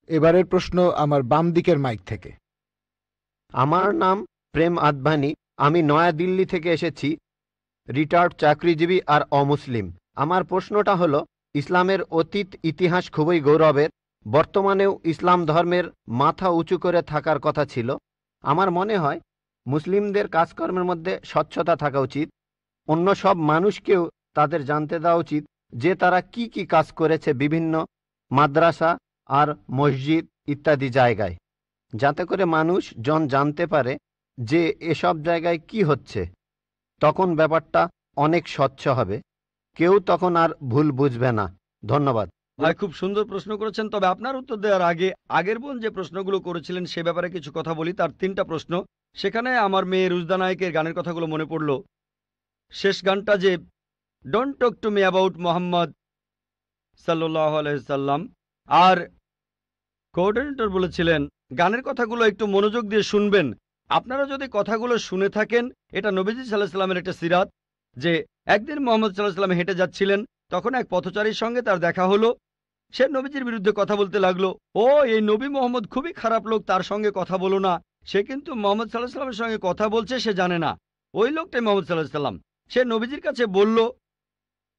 এবারের প্রশ্ন আমার বাম দিকের মাইক থেকে। আমার নাম প্রেম আদভানি, আমি নয়াদিল্লি থেকে এসেছি, রিটায়ার্ড চাকরিজীবী আর অমুসলিম। আমার প্রশ্নটা হলো, ইসলামের অতীত ইতিহাস খুবই গৌরবের, বর্তমানেও ইসলাম ধর্মের মাথা উঁচু করে থাকার কথা ছিল। আমার মনে হয় মুসলিমদের কাজকর্মের মধ্যে স্বচ্ছতা থাকা উচিত। অন্য সব মানুষকেও তাদের জানতে দেওয়া উচিত যে তারা কি কি কাজ করেছে বিভিন্ন মাদ্রাসা আর মসজিদ ইত্যাদি জায়গায়, যাতে করে মানুষজন জানতে পারে যে এসব জায়গায় কি হচ্ছে। তখন ব্যাপারটা অনেক স্বচ্ছ হবে, কেউ তখন আর ভুল বুঝবে না। ধন্যবাদ ভাই, খুব সুন্দর প্রশ্ন করেছেন। তবে আপনার উত্তর দেওয়ার আগে আগের বোন যে প্রশ্নগুলো করেছিলেন সে ব্যাপারে কিছু কথা বলি। তার 3টা প্রশ্ন, সেখানে আমার মেয়ে রুজদা নায়কের গানের কথাগুলো মনে পড়ল। শেষ গানটা যে don't talk to me about Mohammad সাল্লাল্লাহু আলাইহি সাল্লাম, আর কোঅর্ডিনেটর বলেছিলেন গানের কথাগুলো একটু মনোযোগ দিয়ে শুনবেন। আপনারা যদি কথাগুলো শুনে থাকেন, এটা নবীজি সাল্লাল্লাহু আলাইহি সাল্লামের একটা সিরাত যে একদিন মুহাম্মদ সাল্লাল্লাহু আলাইহি সাল্লাম হেঁটে যাচ্ছিলেন, তখন এক পথচারীর সঙ্গে তার দেখা হলো। সে নবীজির বিরুদ্ধে কথা বলতে লাগলো, ও এই নবী মোহাম্মদ খুবই খারাপ লোক, তার সঙ্গে কথা বলো না। সে কিন্তু মোহাম্মদ সাল্লাল্লাহু আলাইহি সাল্লামের সঙ্গে কথা বলছে, সে জানে না। ওই লোকটাই মোহাম্মদ সাল্লাল্লাহু আলাইহি সাল্লাম। সে নবীজির কাছে বলল,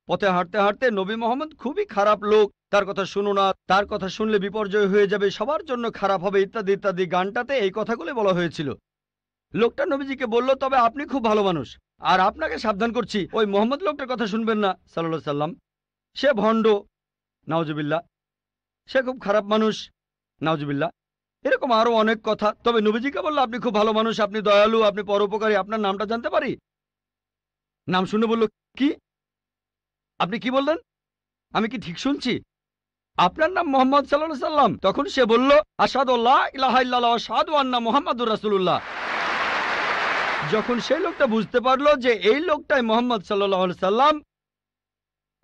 পথে হাঁটতে হাঁটতে, নবী মোহাম্মদ খুবই খারাপ লোক, তার কথা শুনো না, তার কথা শুনলে বিপর্যয় হয়ে যাবে, সবার জন্য খারাপ হবে, ইত্যাদি ইত্যাদি। গানটাতে এই কথাগুলো বলা হয়েছিল। লোকটা নবীজিকে বলল, তবে আপনি খুব ভালো মানুষ, আর আপনাকে সাবধান করছি ওই মোহাম্মদ লোকটার কথা শুনবেন না সাল্লাল্লাহু আলাইহি সাল্লাম। সে ভণ্ড, নাউজুবিল্লাহ, সে খুব খারাপ মানুষ, নাউজুবিল্লাহ। এরকম আরো অনেক কথা। তবে নবীজিকে বলল, আপনি খুব ভালো মানুষ, আপনি দয়ালু, আপনি পরোপকারী, আপনার নামটা জানতে পারি? নাম শুনে বলল, কি? আপনি কি বললেন? আমি কি ঠিক শুনছি? আপনার নাম মোহাম্মদ সাল্লাল্লাহু আলাইহি সাল্লাম? তখন সে বলল, আশহাদু আল্লা ইলাহা ইল্লাল্লাহ ওয়া আশহাদু আন্না মুহাম্মাদুর রাসূলুল্লাহ। যখন সেই লোকটা বুঝতে পারলো যে এই লোকটাই মোহাম্মদ সাল্লাল্লাহু আলাইহি সাল্লাম,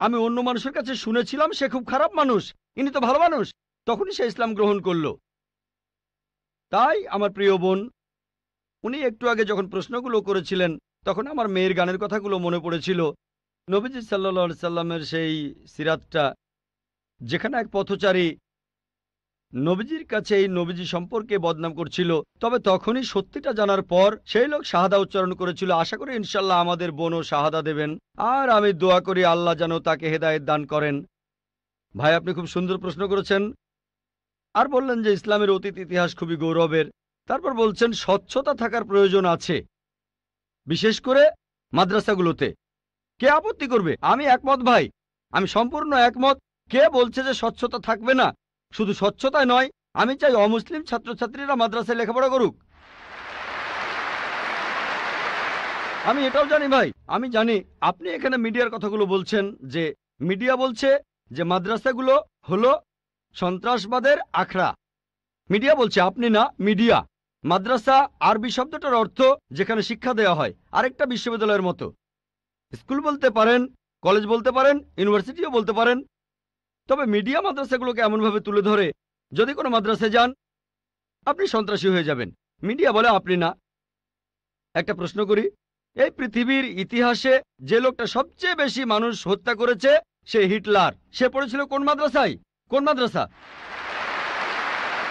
আমি অন্য মানুষের কাছে শুনেছিলাম সে খুব খারাপ মানুষ, ইনি তো ভালো মানুষ, তখনই সে ইসলাম গ্রহণ করলো। তাই আমার প্রিয় বোন, উনি একটু আগে যখন প্রশ্নগুলো করেছিলেন তখন আমার মেয়ের গানের কথাগুলো মনে পড়েছিল। নবীজি সাল্লাল্লাহু আলাইহি সাল্লামের সেই সিরাতটা, যেখানে এক পথচারী নবীজির কাছে এই নবীজি সম্পর্কে বদনাম করছিল, তবে তখনই সত্যিটা জানার পর সেই লোক শাহাদা উচ্চারণ করেছিল। আশা করি ইনশাল্লাহ আমাদের বোনও শাহাদা দেবেন, আর আমি দোয়া করি আল্লাহ যেন তাকে হেদায়েত দান করেন। ভাই, আপনি খুব সুন্দর প্রশ্ন করেছেন। আর বললেন যে ইসলামের অতীত ইতিহাস খুবই গৌরবের। তারপর বলছেন স্বচ্ছতা থাকার প্রয়োজন আছে, বিশেষ করে মাদ্রাসাগুলোতে। কে আপত্তি করবে? আমি একমত ভাই, আমি সম্পূর্ণ একমত। কে বলছে যে স্বচ্ছতা থাকবে না? শুধু স্বচ্ছতাই নয়, আমি চাই অমুসলিম ছাত্রছাত্রীরা মাদ্রাসায় লেখাপড়া করুক। আমি এটাও জানি ভাই, আমি জানি আপনি এখানে মিডিয়ার কথাগুলো বলছেন, যে মিডিয়া বলছে যে মাদ্রাসাগুলো হলো সন্ত্রাসবাদের আখড়া। মিডিয়া বলছে, আপনি না, মিডিয়া। মাদ্রাসা আরবি শব্দটার অর্থ যেখানে শিক্ষা দেওয়া হয়, আরেকটা বিশ্ববিদ্যালয়ের মতো। স্কুল বলতে পারেন, কলেজ বলতে পারেন, ইউনিভার্সিটিও বলতে পারেন। তবে মিডিয়া মাদ্রাসাগুলোকে এমনভাবে তুলে ধরে, যদি কোনো মাদ্রাসায় যান আপনি সন্ত্রাসী হয়ে যাবেন। মিডিয়া বলে আপনি না। একটা প্রশ্ন করি, এই পৃথিবীর ইতিহাসে যে লোকটা সবচেয়ে বেশি মানুষ হত্যা করেছে সে হিটলার। সে পড়েছিল কোন মাদ্রাসায়? কোন মাদ্রাসা?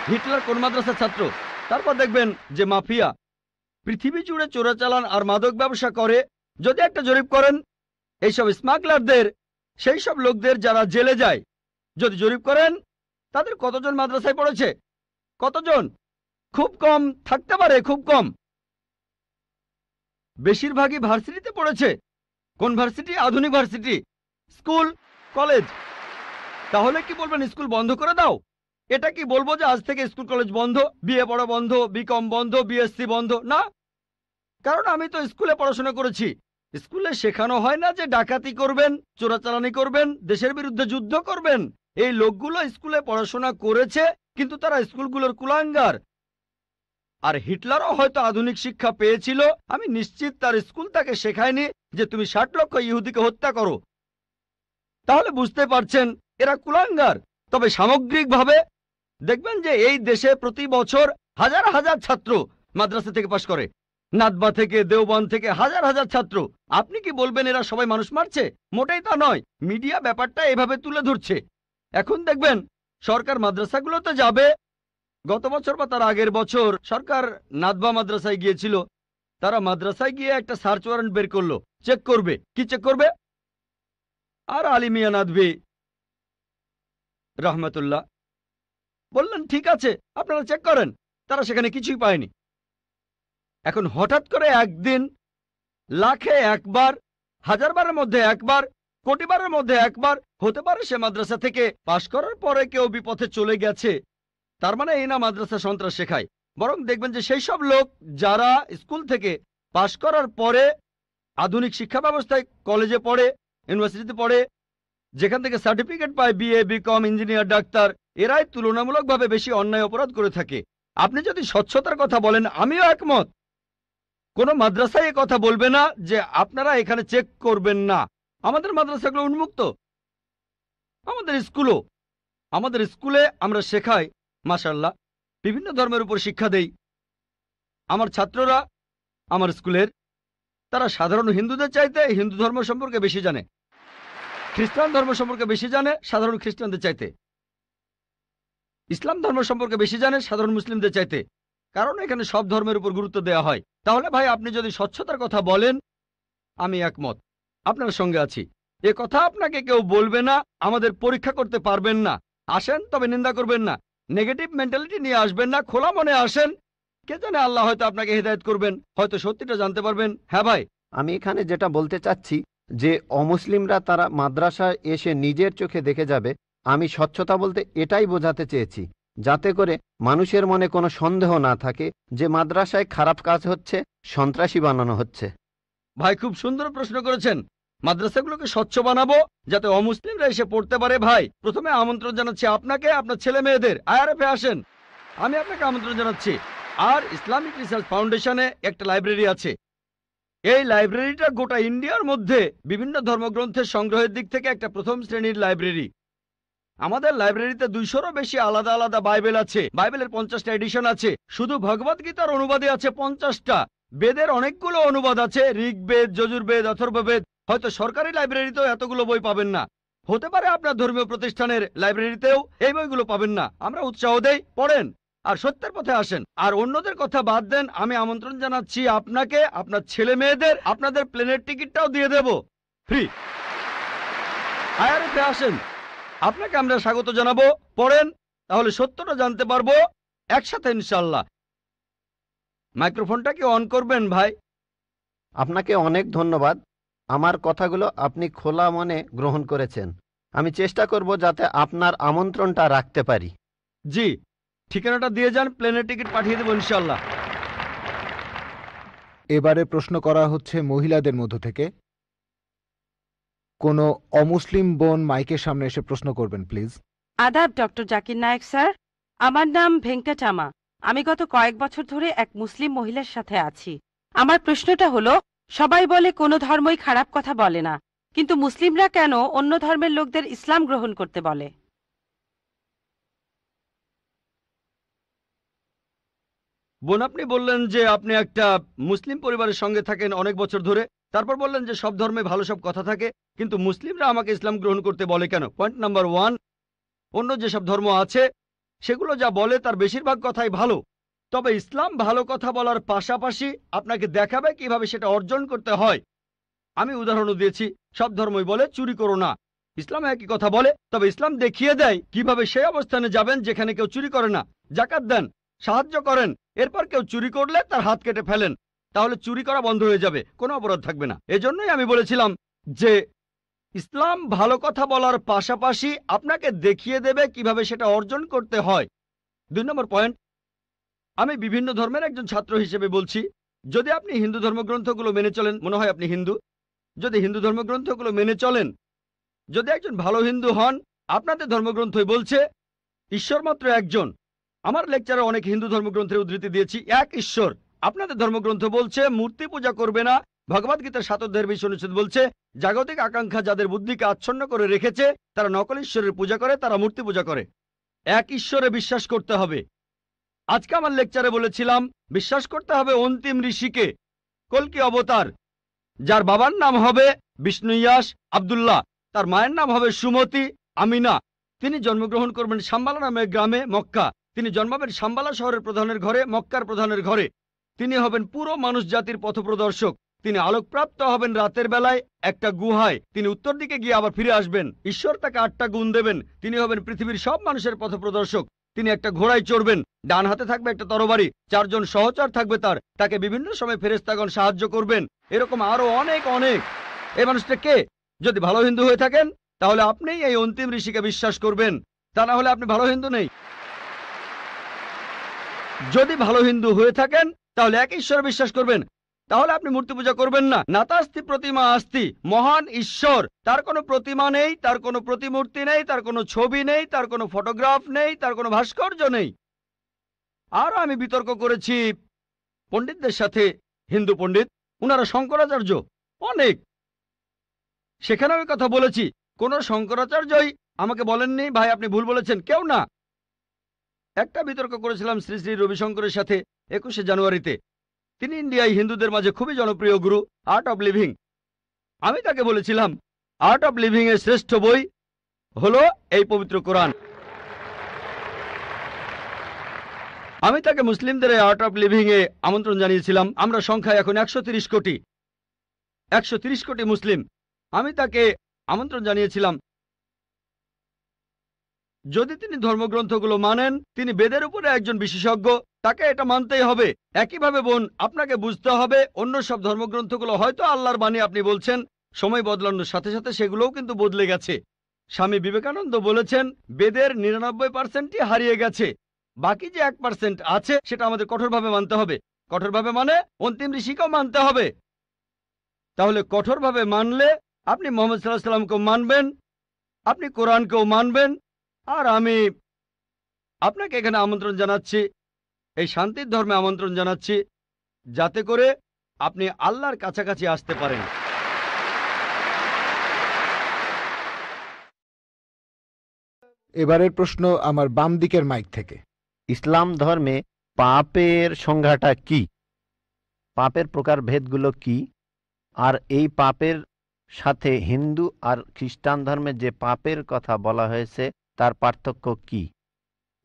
হিটলার কোন মাদ্রাসার ছাত্র? তারপর দেখবেন যে মাফিয়া পৃথিবী জুড়ে চোরাচালান আর মাদক ব্যবসা করে। যদি একটা জরিপ করেন এইসব স্মাগলারদের, সেই সব লোকদের যারা জেলে যায়, যদি জরিপ করেন তাদের কতজন মাদ্রাসায় পড়েছে? কতজন? খুব কম থাকতে পারে, খুব কম। বেশিরভাগই ভার্সিটিতে পড়েছে। কোন ভার্সিটি? আধুনিক ভার্সিটি, স্কুল, কলেজ। তাহলে কি বলবেন স্কুল বন্ধ করে দাও? এটা কি বলবো যে আজ থেকে স্কুল কলেজ বন্ধ, বিএ পড়া বন্ধ, বিকম বন্ধ, বিএসসি বন্ধ? না, কারণ আমি তো স্কুলে পড়াশোনা করেছি। স্কুলে শেখানো হয় না যে ডাকাতি করবেন, চোরাচালানি করবেন, দেশের বিরুদ্ধে যুদ্ধ করবেন। এই লোকগুলো স্কুলে পড়াশোনা করেছে, কিন্তু তারা স্কুলগুলোর কুলাঙ্গার। আর হিটলারও হয়তো আধুনিক শিক্ষা পেয়েছিল, আমি নিশ্চিত তার স্কুল তাকে শেখায়নি যে তুমি 60 লক্ষ ইহুদিকে হত্যা করো। তাহলে বুঝতে পারছেন এরা কুলাঙ্গার। তবে সামগ্রিকভাবে দেখবেন যে এই দেশে প্রতি বছর হাজার হাজার ছাত্র মাদ্রাসা থেকে পাশ করে, নাদবা থেকে, দেওবন্দ থেকে হাজার হাজার ছাত্র। আপনি কি বলবেন এরা সবাই মানুষ মারছে? মোটেই তা নয়। মিডিয়া ব্যাপারটা এভাবে তুলে ধরছে। এখন দেখবেন সরকার মাদ্রাসাগুলোতে যাবে। গত বছর বা তার আগের বছর সরকার নাদবা মাদ্রাসায় গিয়েছিল। তারা মাদ্রাসায় গিয়ে একটা সার্চ ওয়ারেন্ট বের করলো, চেক করবে। কি চেক করবে? আর আলী মিয়া নাদভি রহমতুল্লাহ বললেন, ঠিক আছে, আপনারা চেক করেন। তারা সেখানে কিছুই পায়নি। এখন হঠাৎ করে একদিন লাখে একবার, হাজার বারের মধ্যে একবার, কোটি বারের মধ্যে একবার হতে পারে সে মাদ্রাসা থেকে পাশ করার পরে কেউ বিপথে চলে গেছে। তার মানে এই না মাদ্রাসা সন্ত্রাস শেখায়। বরং দেখবেন যে সেই সব লোক যারা স্কুল থেকে পাশ করার পরে আধুনিক শিক্ষা ব্যবস্থায় কলেজে পড়ে, ইউনিভার্সিটিতে পড়ে, যেখান থেকে সার্টিফিকেট পায় বিএ, বিকম, ইঞ্জিনিয়ার, ডাক্তার, এরাই তুলনামূলকভাবে বেশি অন্যায় অপরাধ করে থাকে। আপনি যদি স্বচ্ছতার কথা বলেন, আমিও একমত। কোনো মাদ্রাসায় এ কথা বলবে না যে আপনারা এখানে চেক করবেন না। আমাদের মাদ্রাসাগুলো উন্মুক্ত, আমাদের স্কুলে আমরা শেখাই মাশাআল্লাহ, বিভিন্ন ধর্মের উপর শিক্ষা দেই। আমার ছাত্ররা আমার স্কুলের, তারা সাধারণ হিন্দুদের চাইতে হিন্দু ধর্ম সম্পর্কে বেশি জানে, খ্রিস্টান ধর্ম সম্পর্কে বেশি জানে সাধারণ খ্রিস্টানদের চাইতে, ইসলাম ধর্ম সম্পর্কে বেশি জানে সাধারণ মুসলিমদের চাইতে। কারণ এখানে সব ধর্মের উপর গুরুত্ব দেওয়া হয়। তাহলে ভাই, আপনি যদি স্বচ্ছতার কথা বলেন, আমি একমত, আপনার সঙ্গে আছি। এ কথা আপনাকে কেউ বলবে না, আমাদের পরীক্ষা করতে পারবেন না। আসেন, তবে নিন্দা করবেন না, নেগেটিভ মেন্টালিটি নিয়ে আসবেন না, খোলা মনে আসেন। কে জানে, আল্লাহ হয়তো আপনাকে হেদায়েত করবেন, হয়তো সত্যিটা জানতে পারবেন। হ্যাঁ ভাই, আমি এখানে যেটা বলতে চাচ্ছি যে অমুসলিমরা তারা মাদ্রাসায় এসে নিজের চোখে দেখে যাবে। আমি স্বচ্ছতা বলতে এটাই বোঝাতে চেয়েছি, যাতে করে মানুষের মনে কোনো সন্দেহ না থাকে যে মাদ্রাসায় খারাপ কাজ হচ্ছে, সন্ত্রাসী বানানো হচ্ছে। ভাই খুব সুন্দর প্রশ্ন করেছেন। মাদ্রাসাগুলোকে স্বচ্ছ বানাবো যাতে অমুসলিমরা এসে পড়তে পারে। ভাই, প্রথমে আমন্ত্রণ জানাচ্ছি আপনাকে, আপনার ছেলে মেয়েদের আইআরএফে আসেন, আমি আপনাকে আমন্ত্রণ জানাচ্ছি। আর ইসলামিক রিসার্চ ফাউন্ডেশনে একটা লাইব্রেরি আছে। এই লাইব্রেরিটা গোটা ইন্ডিয়ার মধ্যে বিভিন্ন ধর্মগ্রন্থের সংগ্রহের দিক থেকে একটা প্রথম শ্রেণীর লাইব্রেরি। আমাদের লাইব্রেরিতে 200-রও বেশি আলাদা আলাদা বাইবেল আছে। বাইবেলের 50টা এডিশন আছে। শুধু ভগবদ গীতার অনুবাদে আছে 50টা। বেদের অনেকগুলো অনুবাদ আছে, ঋগ্বেদ, যজুর্বেদ, অথর্ববেদ। হয়তো সরকারি লাইব্রেরিতেও এতগুলো বই পাবেন না, হতে পারে আপনার ধর্মীয় প্রতিষ্ঠানের লাইব্রেরিতেও এই বইগুলো পাবেন না। আমরা উৎসাহ দেই, পড়েন আর সত্যের পথে আসেন। আর অন্যদের কথা বাদ দেন, আমি আমন্ত্রণ জানাচ্ছি আপনাকে, আপনার ছেলে মেয়েদের, আপনাদের প্লেনের টিকিটটাও দিয়ে দেব ফ্রি। আইআরএফে আসেন, আপনাকে আমরা স্বাগত জানাবো। পড়েন, তাহলে সত্যটা জানতে পারবো একসাথে ইনশাল্লাহ। মাইক্রোফোনটা কি অন করবেন ভাই? আপনাকে অনেক ধন্যবাদ। আমার কথাগুলো আপনি খোলা মনে গ্রহণ করেছেন। আমি চেষ্টা করব যাতে আপনার আমন্ত্রণটা রাখতে পারি। জি, ঠিকানাটা দিয়ে যান, প্লেনের টিকিট পাঠিয়ে দেবো ইনশাল্লাহ। এবারে প্রশ্ন করা হচ্ছে মহিলাদের মধ্য থেকে। কোনো অমুসলিম বোন মাইকের সামনে এসে প্রশ্ন করবেন প্লিজ। আদাব ডক্টর জাকির নায়েক স্যার, আমার নাম ভেঙ্কটাচামা। আমি গত কয়েক বছর ধরে এক মুসলিম মহিলার সাথে আছি। আমার প্রশ্নটা হলো, সবাই বলে কোনো ধর্মই খারাপ কথা বলে না, কিন্তু মুসলিমরা কেন অন্য ধর্মের লোকদের ইসলাম গ্রহণ করতে বলে? বোন, আপনি বললেন যে আপনি একটা মুসলিম পরিবারের সঙ্গে থাকেন অনেক বছর ধরে, তারপর বললেন যে সব ধর্মে ভালো সব কথা থাকে, কিন্তু মুসলিমরা আমাকে ইসলাম গ্রহণ করতে বলে কেন? পয়েন্ট নাম্বার 1, অন্য যেসব ধর্ম আছে সেগুলো যা বলে তার বেশিরভাগ কথাই ভালো, তবে ইসলাম ভালো কথা বলার পাশাপাশি আপনাকে দেখাবে কিভাবে সেটা অর্জন করতে হয়। আমি উদাহরণও দিয়েছি, সব ধর্মই বলে চুরি করো না, ইসলাম একই কথা বলে, তবে ইসলাম দেখিয়ে দেয় কিভাবে সেই অবস্থানে যাবেন যেখানে কেউ চুরি করে না। জাকাত দেন, সাহায্য করেন, এরপর কেউ চুরি করলে তার হাত কেটে ফেলেন, তাহলে চুরি করা বন্ধ হয়ে যাবে, কোনো অপরাধ থাকবে না। এজন্যই আমি বলেছিলাম যে ইসলাম ভালো কথা বলার পাশাপাশি আপনাকে দেখিয়ে দেবে কিভাবে সেটা অর্জন করতে হয়। 2 নম্বর পয়েন্ট, আমি বিভিন্ন ধর্মের একজন ছাত্র হিসেবে বলছি, যদি আপনি হিন্দু ধর্মগ্রন্থগুলো মেনে চলেন, মনে হয় আপনি হিন্দু, যদি হিন্দু ধর্মগ্রন্থগুলো মেনে চলেন, যদি একজন ভালো হিন্দু হন, আপনাদের ধর্মগ্রন্থই বলছে ঈশ্বর মাত্র একজন। আমার লেকচারে অনেক হিন্দু ধর্মগ্রন্থের উদ্ধৃতি দিয়েছি, এক ঈশ্বর। আপনাদের ধর্মগ্রন্থ বলছে মূর্তি পূজা করবে না। ভগবদ্গীতার 7 অধ্যায়ের 20 অনুচ্ছেদ বলছে জাগতিক আকাঙ্ক্ষা যাদের বুদ্ধিকে আচ্ছন্ন করে রেখেছে তারা নকল ঈশ্বরের পূজা করে, তারা মূর্তি পূজা করে। এক ঈশ্বরে বিশ্বাস করতে হবে। আজকে আমার লেকচারে বলেছিলাম বিশ্বাস করতে হবে অন্তিম ঋষিকে, কল্কি অবতার, যার বাবার নাম হবে বিষ্ণু ইয়াস আব্দুল্লাহ, তার মায়ের নাম হবে সুমতি আমিনা, তিনি জন্মগ্রহণ করবেন শাম্বালা নামের গ্রামে মক্কা। তিনি জন্মাবেন শাম্বালা শহরের প্রধানের ঘরে, মক্কার প্রধানের ঘরে। তিনি হবেন পুরো মানুষ জাতির পথপ্রদর্শক। তিনি আলোকপ্রাপ্ত হবেন রাতের বেলায় একটা গুহায়। তিনি উত্তর দিকে গিয়ে আবার ফিরে আসবেন। ঈশ্বর তাকে 8টা গুণ দেবেন। তিনি হবেন পৃথিবীর সব মানুষের পথপ্রদর্শক। তিনি একটা ঘোড়ায় চড়বেন, ডান হাতে থাকবে একটা তরবারি, 4 জন সহচর থাকবে তাকে বিভিন্ন সময় ফেরেশতাগণ সাহায্য করবেন। এরকম আরো অনেক অনেক। এই মানুষটা কে? যদি ভালো হিন্দু হয়ে থাকেন তাহলে আপনি এই অন্তিম ঋষিকে বিশ্বাস করবেন, তা না হলে আপনি ভালো হিন্দু নেই। যদি ভালো হিন্দু হয়ে থাকেন তাহলে এক ঈশ্বরে বিশ্বাস করবেন, তাহলে আপনি মূর্তি পূজা করবেন না। নাতাস্তি প্রতিমা আস্তি, মহান ঈশ্বর, তার কোনো প্রতিমা নেই, তার কোনো প্রতিমূর্তি নেই, তার কোনো ছবি নেই, তার কোনো ফটোগ্রাফ নেই, তার কোনো ভাস্কর্য নেই। আর আমি বিতর্ক করেছি পণ্ডিতদের সাথে, হিন্দু পণ্ডিত, উনারা শঙ্করাচার্য অনেক, সেখানে আমি কথা বলেছি। কোন শঙ্করাচার্যই আমাকে বলেননি ভাই আপনি ভুল বলেছেন, কেউ না। একটা বিতর্ক করেছিলাম শ্রী শ্রী রবিশঙ্করের সাথে 21শে জানুয়ারিতে। তিনি ইন্ডিয়ায় হিন্দুদের মাঝে খুবই জনপ্রিয় গুরু, আর্ট অব লিভিং। আমি তাকে বলেছিলাম আর্ট অব লিভিং এর শ্রেষ্ঠ বই হলো এই পবিত্র কোরআন। আমি তাকে মুসলিমদের এই আর্ট অব লিভিং এ আমন্ত্রণ জানিয়েছিলাম। আমরা সংখ্যায় এখন 130 কোটি, 130 কোটি মুসলিম। আমি তাকে আমন্ত্রণ জানিয়েছিলাম যদি তিনি ধর্মগ্রন্থগুলো মানেন, তিনি বেদের উপরে একজন বিশেষজ্ঞ, তাকে এটা মানতেই হবে। একইভাবে বোন, আপনাকে বুঝতে হবে অন্য সব ধর্মগ্রন্থগুলো হয়তো আল্লাহর বাণী আপনি বলছেন, সময় বদলানোর সাথে সাথে সেগুলোও কিন্তু বদলে গেছে। স্বামী বিবেকানন্দ বলেছেন বেদের 99%ই হারিয়ে গেছে, বাকি যে 1% আছে সেটা আমাদের কঠোরভাবে মানতে হবে। কঠোরভাবে মানে অন্তিম ঋষিকেও মানতে হবে। তাহলে কঠোরভাবে মানলে আপনি মোহাম্মদ সাল্লাল্লাহু আলাইহি ওয়াসাল্লামকেও মানবেন, আপনি কোরআনকেও মানবেন। আর আমি আপনাকে এখানে আমন্ত্রণ জানাচ্ছি, এই শান্তির ধর্মে আমন্ত্রণ জানাচ্ছি, যাতে করে আপনি আল্লাহর কাছাকাছি আসতে পারেন। এবারের প্রশ্ন আমার বাম দিকের মাইক থেকে। ইসলাম ধর্মে পাপের সংজ্ঞাটা কি? পাপের প্রকারভেদগুলো কি? আর এই পাপের সাথে হিন্দু আর খ্রিস্টান ধর্মে যে পাপের কথা বলা হয়েছে তার পার্থক্য কি?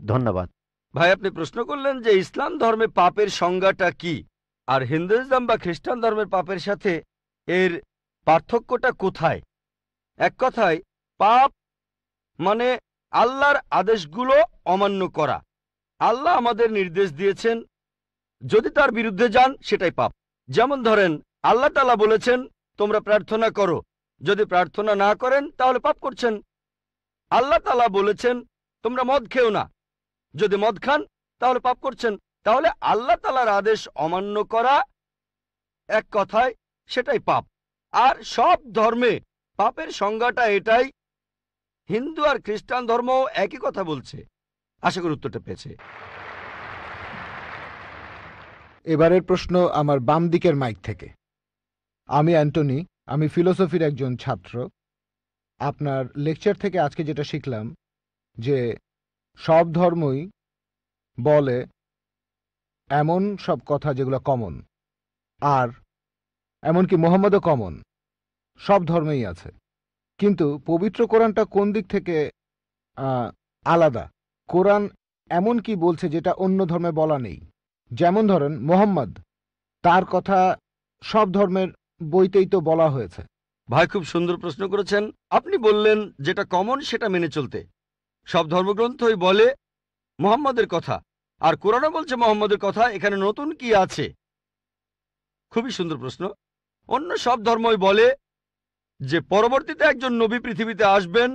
ধন্যবাদ ভাই, আপনি প্রশ্ন করলেন যে ইসলাম ধর্মে পাপের সংজ্ঞাটা কি, আর হিন্দুইজম বা খ্রিস্টান ধর্মের পাপের সাথে এর পার্থক্যটা কোথায়। এক কথায় পাপ মানে আল্লাহর আদেশগুলো অমান্য করা। আল্লাহ আমাদের নির্দেশ দিয়েছেন, যদি তার বিরুদ্ধে যান সেটাই পাপ। যেমন ধরেন আল্লাহ তাআলা বলেছেন তোমরা প্রার্থনা করো, যদি প্রার্থনা না করেন তাহলে পাপ করছেন। আল্লাহ তাআলা বলেছেন তোমরা মদ খেও না, যদি মদ খান তাহলে পাপ করছেন। তাহলে আল্লাহ তাআলার আদেশ অমান্য করা এক কথায় সেটাই পাপ। আর সব ধর্মে পাপের সংজ্ঞাটা এটাই। হিন্দু আর খ্রিস্টান ধর্ম একই কথা বলছে। আশা করি উত্তরটা পেয়েছে। এবারের প্রশ্ন আমার বাম দিকের মাইক থেকে। আমি অ্যান্টনি, আমি ফিলোসফির একজন ছাত্র। আপনার লেকচার থেকে আজকে যেটা শিখলাম যে সব ধর্মই বলে এমন সব কথা যেগুলো কমন, আর এমনকি মোহাম্মদও কমন, সব ধর্মেই আছে। কিন্তু পবিত্র কোরআনটা কোন দিক থেকে আলাদা? কোরআন এমন কি বলছে যেটা অন্য ধর্মে বলা নেই? যেমন ধরেন মোহাম্মদ, তার কথা সব ধর্মের বইতেই তো বলা হয়েছে। ভাই, খুব সুন্দর প্রশ্ন করেছেন। আপনি বললেন যেটা কমন সেটা মেনে চলতে। সব ধর্মগ্রন্থই বলে মুহাম্মদের কথা, আর কোরআনও বলছে মুহাম্মদের কথা। এখানে নতুন কি আছে? খুবই সুন্দর প্রশ্ন। অন্য সব ধর্মই বলে যে পরবর্তীতে একজন নবী পৃথিবীতে আসবেন,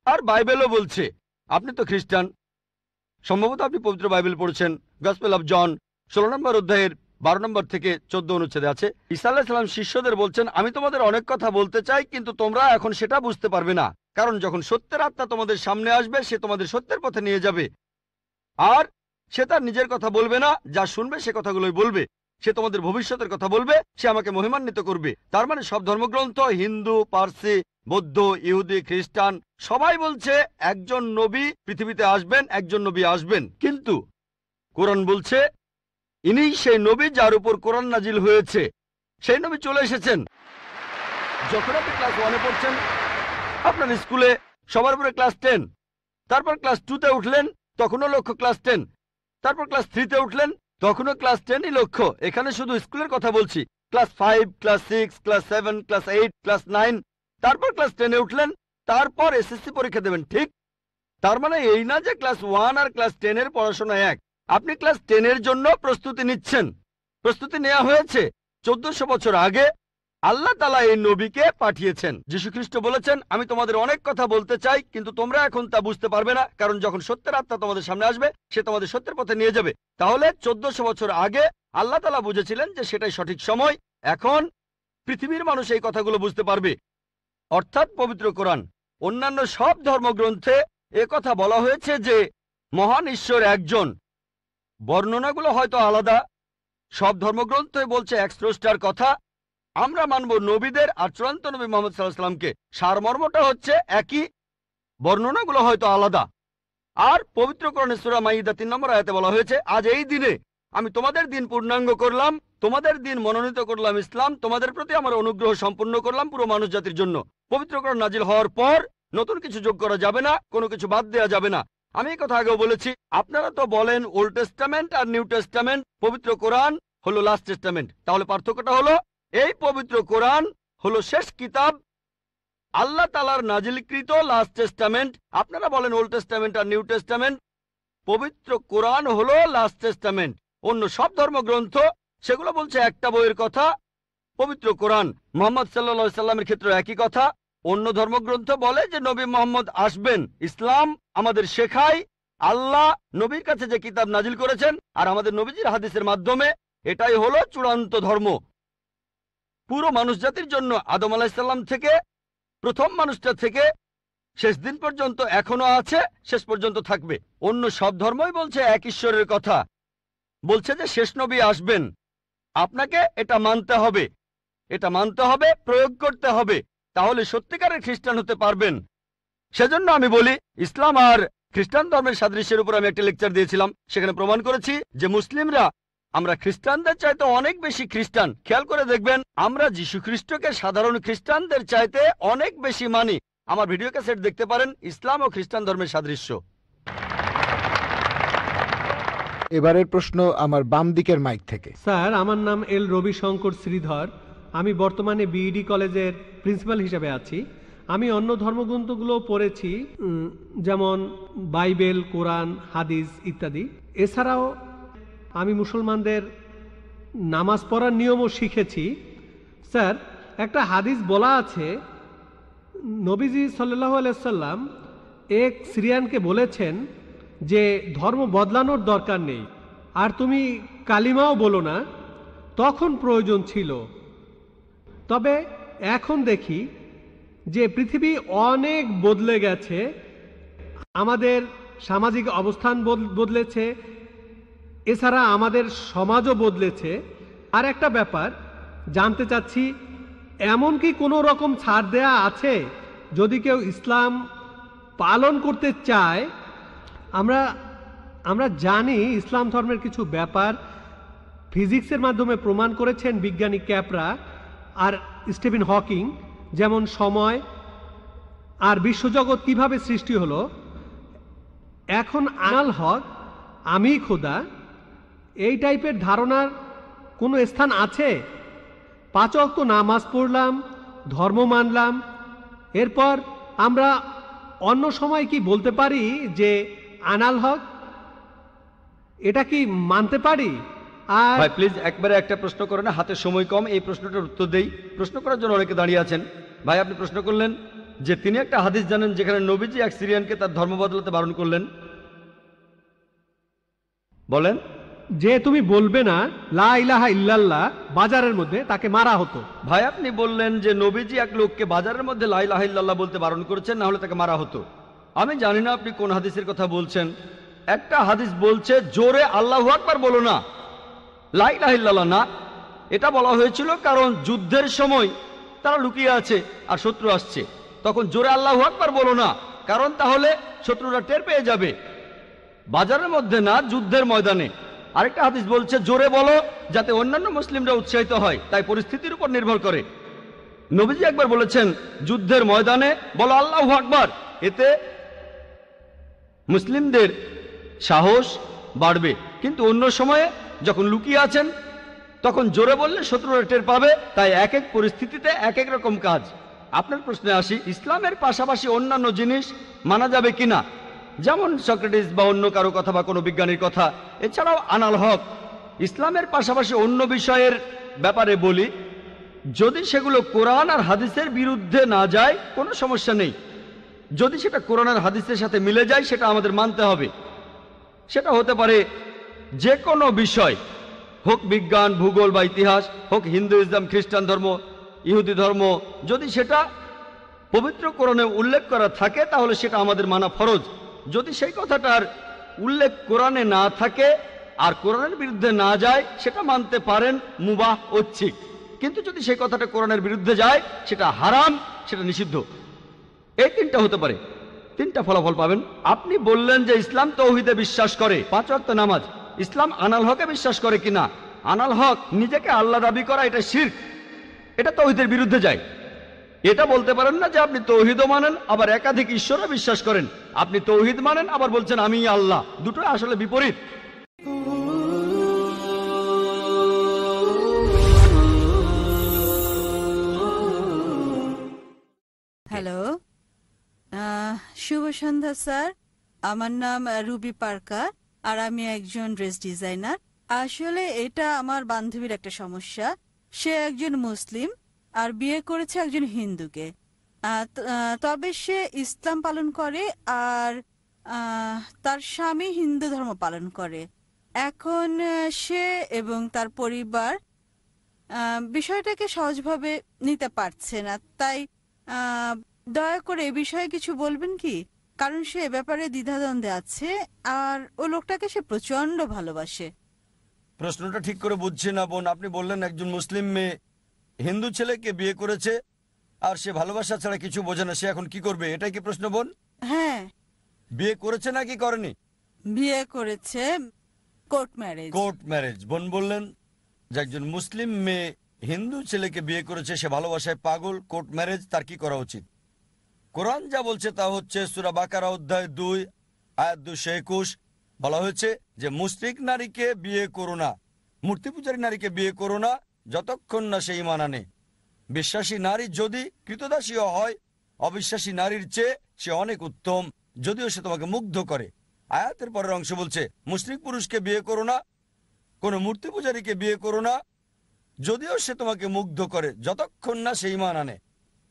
আর বাইবেলও বলছে। আপনি তো খ্রিস্টান, সম্ভবত আপনি পবিত্র বাইবেল পড়ছেন। গসপেল অফ জন 16 নম্বর অধ্যায়ের 12 নম্বর থেকে 14 অনুচ্ছেদে আছে, ঈসা আলাইহিস সালাম শিষ্যদের বলছেন আমি তোমাদের অনেক কথা বলতে চাই, কিন্তু তোমরা এখন সেটা বুঝতে পারবে না, কারণ যখন সত্যের আত্মা তোমাদের সামনে আসবে সে তোমাদের সত্যের পথে নিয়ে যাবে। আর সে তার নিজের কথা বলবে না, যা শুনবে সে কথাগুলোই বলবে। সে তোমাদের ভবিষ্যতের কথা বলবে, সে আমাকে মহিমান্বিত করবে। তার মানে সব ধর্মগ্রন্থ, হিন্দু, পার্সি, বৌদ্ধ, ইহুদি, খ্রিস্টান সবাই বলছে একজন নবী পৃথিবীতে আসবেন, একজন নবী আসবেন। কিন্তু কোরআন বলছে ইনিই সেই নবী যার উপর কোরআন নাজিল হয়েছে। সেই নবী চলে এসেছেন। যখন আপনি ক্লাস 1-এ পড়ছেন, আপনার স্কুলে সবার উপরে ক্লাস 10, তারপর ক্লাস 2তে উঠলেন, তখনও লক্ষ্য ক্লাস 10। তারপর ক্লাস 3তে উঠলেন, তখনও ক্লাস 10ই লক্ষ্য। এখানে শুধু স্কুলের কথা বলছি। Class 5, class 6, class 7, class 8, class 9, তারপর ক্লাস 10-এ উঠলেন, তারপর এসএসসি পরীক্ষা দেবেন, ঠিক? তার মানে এই না যে ক্লাস 1 আর ক্লাস 10 এর পড়াশোনা এক। আপনি ক্লাস 10 এর জন্য প্রস্তুতি নিচ্ছেন। প্রস্তুতি নেওয়া হয়েছে 1400 বছর আগে। আল্লাহ তাআলা এই নবীকে পাঠিয়েছেন। যীশু খ্রিস্ট বলেছেন, আমি তোমাদের অনেক কথা বলতে চাই, কিন্তু তোমরা এখন তা বুঝতে পারবে না, কারণ যখন সত্যের আত্মা তোমাদের সামনে আসবে সে তোমাদের সত্যের পথে নিয়ে যাবে। তাহলে 1400 বছর আগে আল্লাহ তাআলা বুঝেছিলেন যে সেটাই সঠিক সময়। এখন পৃথিবীর মানুষ এই কথাগুলো বুঝতে পারবে, অর্থাৎ পবিত্র কোরআন। অন্যান্য সব ধর্মগ্রন্থে কথা বলা হয়েছে যে মহান ঈশ্বর একজন। বর্ণনাগুলো হয়তো আলাদা। সব ধর্মগ্রন্থে বলছে এক স্রষ্টার কথা। আমরা মানব নবীদের আর চূড়ান্ত নবী মুহাম্মদ সাল্লাল্লাহু আলাইহি ওয়াসাল্লামকে। সারমর্মটা হচ্ছে একই, বর্ণনাগুলো হয়তো আলাদা। আর পবিত্র কোরআনে সূরা মাইদা 3 নম্বর আয়াতে বলা হয়েছে, আজ এই দিনে আমি তোমাদের দিন পূর্ণাঙ্গ করলাম, তোমাদের দিন মনোনীত করলাম ইসলাম, তোমাদের প্রতি আমার অনুগ্রহ সম্পূর্ণ করলাম পুরো মানুষ জাতির জন্য। পবিত্র কোরআন নাজিল হওয়ার পর নতুন কিছু যোগ করা যাবে না, কোনো কিছু বাদ দেওয়া যাবে না। আমি এই কথা আগেও বলেছি। আপনারা তো বলেন ওল্ড টেস্টামেন্ট আর নিউ টেস্টামেন্ট, পবিত্র কোরআন হলো লাস্ট টেস্টামেন্ট। তাহলে পার্থক্যটা হলো এই পবিত্র কোরআন হলো শেষ কিতাব, আল্লাহ তাআলার নাজিলকৃত লাস্ট টেস্টামেন্ট। আপনারা বলেন ওল্ড টেস্টামেন্ট আর নিউ টেস্টামেন্ট। পবিত্র কোরআন হলো লাস্ট টেস্টামেন্ট। অন্য সব ধর্মগ্রন্থ সেগুলো বলছে একটা বইয়ের কথা, পবিত্র কোরআন মুহাম্মদ সাল্লাল্লাহু আলাইহি সাল্লামের ক্ষেত্রে একই কথা। অন্য ধর্মগ্রন্থ বলে যে নবী মুহাম্মদ আসবেন। ইসলাম আমাদের শেখায় আল্লাহ নবীর কাছে যে কিতাব নাজিল করেছেন আর আমাদের নবীজির হাদিসের মাধ্যমে, এটাই হলো চূড়ান্ত ধর্ম পুরো মানুষ জাতির জন্য। আদম আলাইহিস সালাম থেকে প্রথম মানুষটা থেকে শেষ দিন পর্যন্ত এখনো আছে, শেষ পর্যন্ত থাকবে। অন্য সব ধর্মই বলছে এক ঈশ্বরের কথা, বলছে যে শেষ নবী আসবেন। আপনাকে এটা মানতে হবে, এটা মানতে হবে, প্রয়োগ করতে হবে, তাহলে সত্যিকারের খ্রিস্টান হতে পারবেন। সেজন্য আমি বলি, ইসলাম আর খ্রিস্টান ধর্মের সাদৃশ্যের উপর আমি একটা লেকচার দিয়েছিলাম। সেখানে প্রমাণ করেছি যে মুসলিমরা আমরা খ্রিস্টানদের চাইতে অনেক বেশি খ্রিস্টান। খেয়াল করে দেখবেন, আমরা যীশু খ্রিস্টকে সাধারণ খ্রিস্টানদের চাইতে অনেক বেশি মানি। আমার ভিডিও ক্যাসেট দেখতে পারেন, ইসলাম ও খ্রিস্টান ধর্মের সাদৃশ্য। এবারের প্রশ্ন আমার বাম দিকের মাইক থেকে। স্যার, আমার নাম এল রবিশঙ্কর শ্রীধর। আমি বর্তমানে বিইডি কলেজের প্রিন্সিপাল হিসেবে আছি। আমি অন্য ধর্মগ্রন্থগুলো পড়েছি, যেমন বাইবেল, কোরআন, হাদিস ইত্যাদি। এছাড়াও আমি মুসলমানদের নামাজ পড়ার নিয়মও শিখেছি। স্যার, একটা হাদিস বলা আছে, নবীজি সাল্লাল্লাহু আলাইহি সাল্লাম এক সিরিয়ানকে বলেছেন যে ধর্ম বদলানোর দরকার নেই, আর তুমি কালিমাও বলো না, তখন প্রয়োজন ছিল। তবে এখন দেখি যে পৃথিবী অনেক বদলে গেছে, আমাদের সামাজিক অবস্থান বদলেছে, এছাড়া আমাদের সমাজও বদলেছে। আর একটা ব্যাপার জানতে চাচ্ছি, এমন কি কোনো রকম ছাড় দেয়া আছে যদি কেউ ইসলাম পালন করতে চায়? আমরা জানি ইসলাম ধর্মের কিছু ব্যাপার ফিজিক্সের মাধ্যমে প্রমাণ করেছেন বিজ্ঞানী ক্যাপরা আর স্টিফেন হকিং, যেমন সময় আর বিশ্বজগৎ কিভাবে সৃষ্টি হলো। এখন আনাল হক, আমি খোদা, এই টাইপের ধারণার কোনো স্থান আছে? 5 ওয়াক্ত নামাজ পড়লাম, ধর্ম মানলাম, এরপর আমরা অন্য সময় কি বলতে পারি যে আনাল হক? এটা কি মানতে পারি? আর ভাই প্লিজ একবারে একটা প্রশ্ন করে না, হাতে সময় কম, এই প্রশ্নটার উত্তর দেই। প্রশ্ন করার জন্য অনেকে দাঁড়িয়ে আছেন। ভাই আপনি প্রশ্ন করলেন যে তিনি একটা হাদিস জানেন যেখানে নবীজি এক সিরিয়ানকে তার ধর্ম বদলাতে বারণ করলেন। বলেন। যে তুমি বলবে না লা ইলাহা ইল্লাল্লাহ, বাজারের মধ্যে তাকে মারা হতো। ভাই আপনি বললেন যে নবীজি এক লোককে বাজারের মধ্যে লা ইলাহা ইল্লাল্লাহ বলতে বারণ করেছেন, না হলে তাকে মারা হতো। আমি জানি না আপনি কোন হাদিসের কথা বলছেন। একটা হাদিস বলছে জোরে আল্লাহু আকবার বলো না, লা ইলাহা ইল্লাল্লাহ না। এটা বলা হয়েছিল কারণ যুদ্ধের সময় তারা লুকিয়ে আছে আর শত্রু আসছে, তখন জোরে আল্লাহু আকবার বলো না, কারণ তাহলে শত্রুরা টের পেয়ে যাবে। বাজারের মধ্যে না, যুদ্ধের ময়দানে। আরেকটা হাদিস বলছে জোরে বলো যাতে অন্যান্য মুসলিমরা উৎসাহিত হয়, তাই পরিস্থিতির উপর নির্ভর করে। নবীজি একবার বলেছেন যুদ্ধের ময়দানে বলো আল্লাহু আকবার, এতে মুসলিমদের সাহস বাড়বে, কিন্তু অন্য সময়ে যখন লুকিয়ে আছেন তখন জোরে বললে শত্রুরা টের পাবে। তাই এক এক পরিস্থিতিতে এক এক রকম কাজ। আপনার প্রশ্নে আসি, ইসলামের পাশাপাশি অন্যান্য জিনিস মানা যাবে কিনা, যেমন সক্রেটিস বা অন্য কারো কথা বা কোনো বিজ্ঞানীর কথা। এছাড়াও আনাল হক, ইসলামের পাশাপাশি অন্য বিষয়ের ব্যাপারে বলি, যদি সেগুলো কোরআন আর হাদিসের বিরুদ্ধে না যায় কোনো সমস্যা নেই। যদি সেটা কোরআন আর হাদিসের সাথে মিলে যায় সেটা আমাদের মানতে হবে। সেটা হতে পারে যে কোনো বিষয়, হোক বিজ্ঞান, ভূগোল বা ইতিহাস, হোক হিন্দুইজম, খ্রিস্টান ধর্ম, ইহুদি ধর্ম। যদি সেটা পবিত্র কোরআনে উল্লেখ করা থাকে তাহলে সেটা আমাদের মানা ফরজ। যদি সেই কথাটার উল্লেখ কোরআনে না থাকে আর কোরআনের বিরুদ্ধে না যায় সেটা মানতে পারেন মুবাহ, ঐচ্ছিক। কিন্তু যদি সেই কথাটা কোরআনের বিরুদ্ধে যায় সেটা হারাম, সেটা নিষিদ্ধ। এই তিনটা হতে পারে, তিনটা ফলাফল পাবেন। আপনি বললেন যে ইসলাম তৌহিদে বিশ্বাস করে, 5 ওয়াক্ত নামাজ। ইসলাম আনাল হকে বিশ্বাস করে কিনা? আনাল হক নিজেকে আল্লাহ দাবি করা, এটা শিরক, এটা তৌহিদের বিরুদ্ধে যায়। এটা বলতে পারেন না যে আপনি তৌহিদও মানেন আবার একাধিক ঈশ্বরও বিশ্বাস করেন। আপনি তৌহিদ মানেন আবার বলছেন আমি আল্লাহ, দুটো আসলে বিপরীত। হ্যালো, শুভ সন্ধ্যা স্যার। আমার নাম রুবি পার্কার আর আমি একজন ড্রেস ডিজাইনার। আসলে এটা আমার বান্ধবীর একটা সমস্যা। সে একজন মুসলিম আর বিয়ে করেছে একজন হিন্দুকে। তবে সে ইসলাম পালন করে আর তার স্বামী হিন্দু ধর্ম পালন করে। এখন সে এবং তার পরিবার বিষয়টাকে সহজভাবে নিতে পারছে না। তাই দয়া করে এ বিষয়ে কিছু বলবেন কি? কারণ সে এ ব্যাপারে দ্বিধাদ্বন্দ্বে আছে আর ও লোকটাকে সে প্রচন্ড ভালোবাসে। প্রশ্নটা ঠিক করে বুঝছি না বোন। আপনি বললেন একজন মুসলিম মেয়ে হিন্দু ছেলেকে বিয়ে করেছে আর সে ভালোবাসা ছাড়া কিছু বোঝে না, সে এখন কি করবে, এটাই কি প্রশ্ন বোন? হ্যাঁ, বিয়ে করেছে নাকি করেনি? বিয়ে করেছে, কোর্ট ম্যারেজ। Court marriage. বোন বললেন যে একজন মুসলিম মেয়ে হিন্দু ছেলেকে বিয়ে করেছে, সে ভালোবাসায় পাগল, কোর্ট ম্যারেজ, তার কি করা উচিত? কোরআন যা বলছে তা হচ্ছে সূরা বাকারা অধ্যায় 2 আয়াত 221। বলা হয়েছে যে মুশরিক নারীকে বিয়ে করো না, মূর্তি পূজারী নারীকে বিয়ে করো না যতক্ষণ না সে ঈমান আনে। বিশ্বাসী নারী যদি কৃতদাসীও হয়, অবিশ্বাসী নারীর চেয়ে সে অনেক উত্তম, যদিও সে তোমাকে মুগ্ধ করে। আয়াতের পরের অংশ বলছে মুশরিক পুরুষকে বিয়ে করো না, কোনো মূর্তি পূজারীকে বিয়ে করো না, যদিও সে তোমাকে মুগ্ধ করে, যতক্ষণ না সে ঈমান আনে।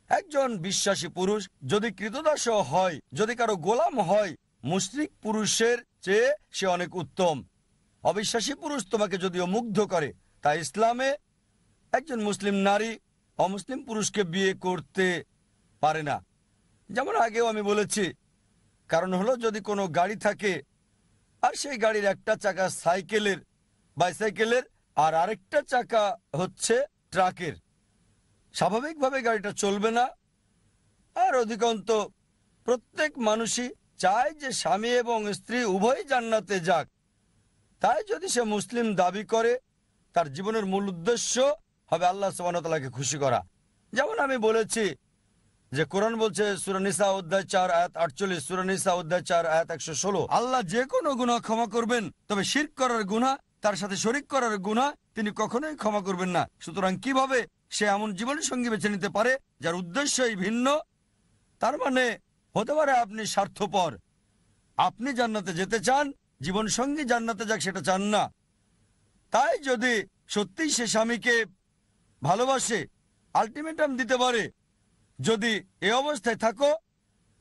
একজন বিশ্বাসী পুরুষ যদি কৃতদাসও হয়, যদি কারো গোলাম হয়, মুশরিক পুরুষের চেয়ে সে অনেক উত্তম। অবিশ্বাসী পুরুষ তোমাকে যদিও মুগ্ধ করে, তাই ইসলামে একজন মুসলিম নারী অমুসলিম পুরুষকে বিয়ে করতে পারে না। যেমন আগেও আমি বলেছি, কারণ হলো যদি কোনো গাড়ি থাকে আর সেই গাড়ির একটা চাকা সাইকেলের, বাইসাইকেলের, আর আরেকটা চাকা হচ্ছে ট্রাকের, স্বাভাবিকভাবে গাড়িটা চলবে না। আর অধিকাংশ প্রত্যেক মানুষই চায় যে স্বামী এবং স্ত্রী উভয়ই জান্নাতে যাক। তাই যদি সে মুসলিম দাবি করে, তার জীবনের মূল উদ্দেশ্য হবে আল্লাহ সুবহানাহু ওয়া তাআলাকে খুশি করা। যেমন আমি বলেছি যে কোরআন বলছে সূরা নিসা অধ্যায় 4 আয়াত 48, সূরা নিসা অধ্যায় 4 আয়াত 116, আল্লাহ যে কোনো গুনাহ ক্ষমা করবেন, তবে শিরক করার গুনাহ, তার সাথে শরীক করার গুনাহ তিনি কখনোই ক্ষমা করবেন না। সুতরাং কিভাবে সে এমন জীবন সঙ্গী বেছে নিতে পারে যার উদ্দেশ্যই ভিন্ন? তার মানে হতে পারে আপনি স্বার্থপর, আপনি জান্নাতে যেতে চান, জীবন সঙ্গী জান্নাতে যাক সেটা চান না। তাই যদি সত্যিই সে স্বামীকে ভালোবাসে, আলটিমেটাম দিতে পারে, যদি এ অবস্থায় থাকো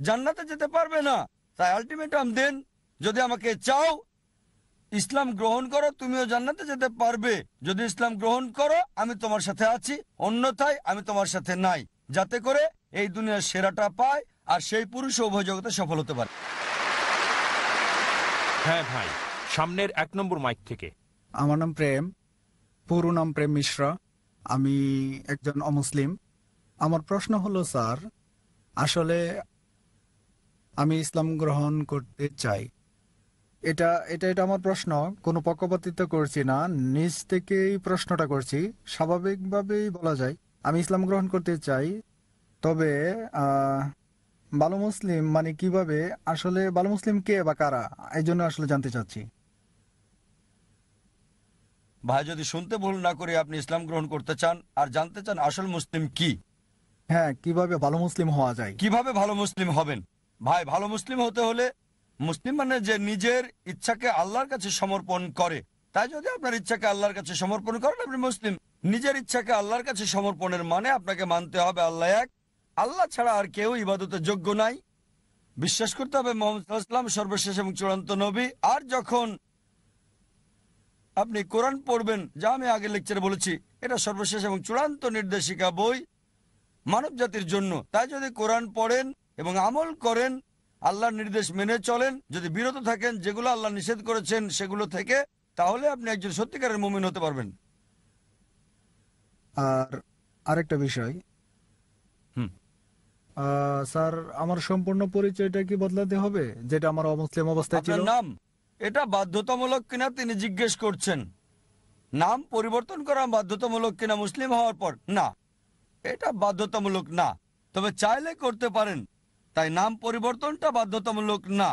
জান্নাতে যেতে পারবে না, তাই আলটিমেটাম দেন, যদি আমাকে চাও ইসলাম গ্রহণ করো তুমিও জান্নাতে যেতে পারবে, যদি ইসলাম গ্রহণ করো আমি তোমার সাথে আছি, অন্যথায় আমি তোমার সাথে নাই, যাতে করে এই দুনিয়ার সেরাটা পায় আর সেই পুরুষ উভয় জগতে সফল হতে পারে। হ্যাঁ ভাই, সামনের 1 নম্বর মাইক থেকে। আমার নাম প্রেম, পুরো নাম প্রেম মিশ্রা। আমি একজন অমুসলিম। আমার প্রশ্ন হলো স্যার, আসলে আমি ইসলাম গ্রহণ করতে চাই। এটা এটা এটা আমার প্রশ্ন, কোনো পক্ষপাতিত্ব করছি না, নিজ থেকেই প্রশ্নটা করছি, স্বাভাবিকভাবেই বলা যায় আমি ইসলাম গ্রহণ করতে চাই। তবে ভালো মুসলিম মানে কিভাবে, আসলে ভালো মুসলিম কে বা কারা, এই জন্য আসলে জানতে চাচ্ছি। ভাই যদি শুনতে ভুল না করে আপনি ইসলাম গ্রহণ করতে চান আর জানতে চান আসল মুসলিম কি, হ্যাঁ, কিভাবে ভালো মুসলিম হওয়া যায়। কিভাবে ভালো মুসলিম হবেন, ভাই ভালো মুসলিম হতে হলে মুসলিম মানে যে নিজের ইচ্ছাকে আল্লাহর কাছে সমর্পণ করে। তাই যদি আপনার ইচ্ছাকে আল্লাহর কাছে সমর্পণ করেন আপনি মুসলিম। নিজের ইচ্ছাকে আল্লাহর কাছে সমর্পণের মানে আপনাকে মানতে হবে আল্লাহ এক, আল্লাহ ছাড়া আর কেউ ইবাদতের যোগ্য নাই। বিশ্বাস করতে হবে মুহাম্মদ সাল্লাল্লাহু আলাইহি ওয়াসাল্লাম সর্বশেষ এবং চূড়ান্ত নবী। আর যখন আপনি কোরআন পড়বেন, যা আমি আগের লেকচারে বলেছি, এটা সর্বশেষ এবং চূড়ান্ত নির্দেশিকা বই মানব জাতির জন্য। তাই যদি কোরআন পড়েন এবং আমল করেন, আল্লাহর নির্দেশ মেনে চলেন, যদি বিরত থাকেন যেগুলো আল্লাহ নিষেধ করেছেন সেগুলো থেকে, তাহলে আপনি একজন সত্যিকারের মুমিন হতে পারবেন। আর আরেকটা বিষয়, হুম। স্যার আমার সম্পূর্ণ পরিচয়টা কি বদলাতে হবে, যেটা আমার অমুসলিম অবস্থায় ছিল? আপনার নাম এটা বাধ্যতামূলক কিনা তিনি জিজ্ঞেস করছেন। নাম পরিবর্তন করা বাধ্যতামূলক কিনা মুসলিম হওয়ার পর? না, এটা বাধ্যতামূলক না, তবে চাইলে করতে পারেন। তাই নাম পরিবর্তনটা বাধ্যতামূলক না,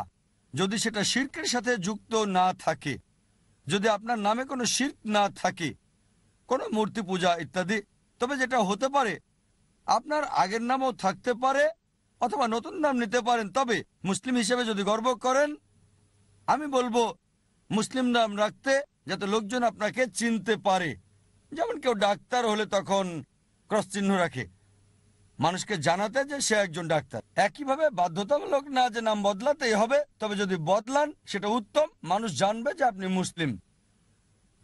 যদি সেটা শিরকের সাথে যুক্ত না থাকে, যদি আপনার নামে কোনো শিরক না থাকে, কোনো মূর্তি পূজা ইত্যাদি। তবে যেটা হতে পারে আপনার আগের নামও থাকতে পারে অথবা নতুন নাম নিতে পারেন। তবে মুসলিম হিসেবে যদি গর্ব করেন, আমি বলবো মুসলিম নাম রাখতে, যাতে লোকজন আপনাকে চিনতে পারে। যেমন কেউ ডাক্তার হলে তখন ক্রস চিহ্ন রাখে, মানুষকে জানাতে যে সে একজন ডাক্তার। একইভাবে বাধ্যতামূলক না যে নাম বদলাতেই হবে, তবে যদি বদলান সেটা উত্তম, মানুষ জানবে যে আপনি মুসলিম।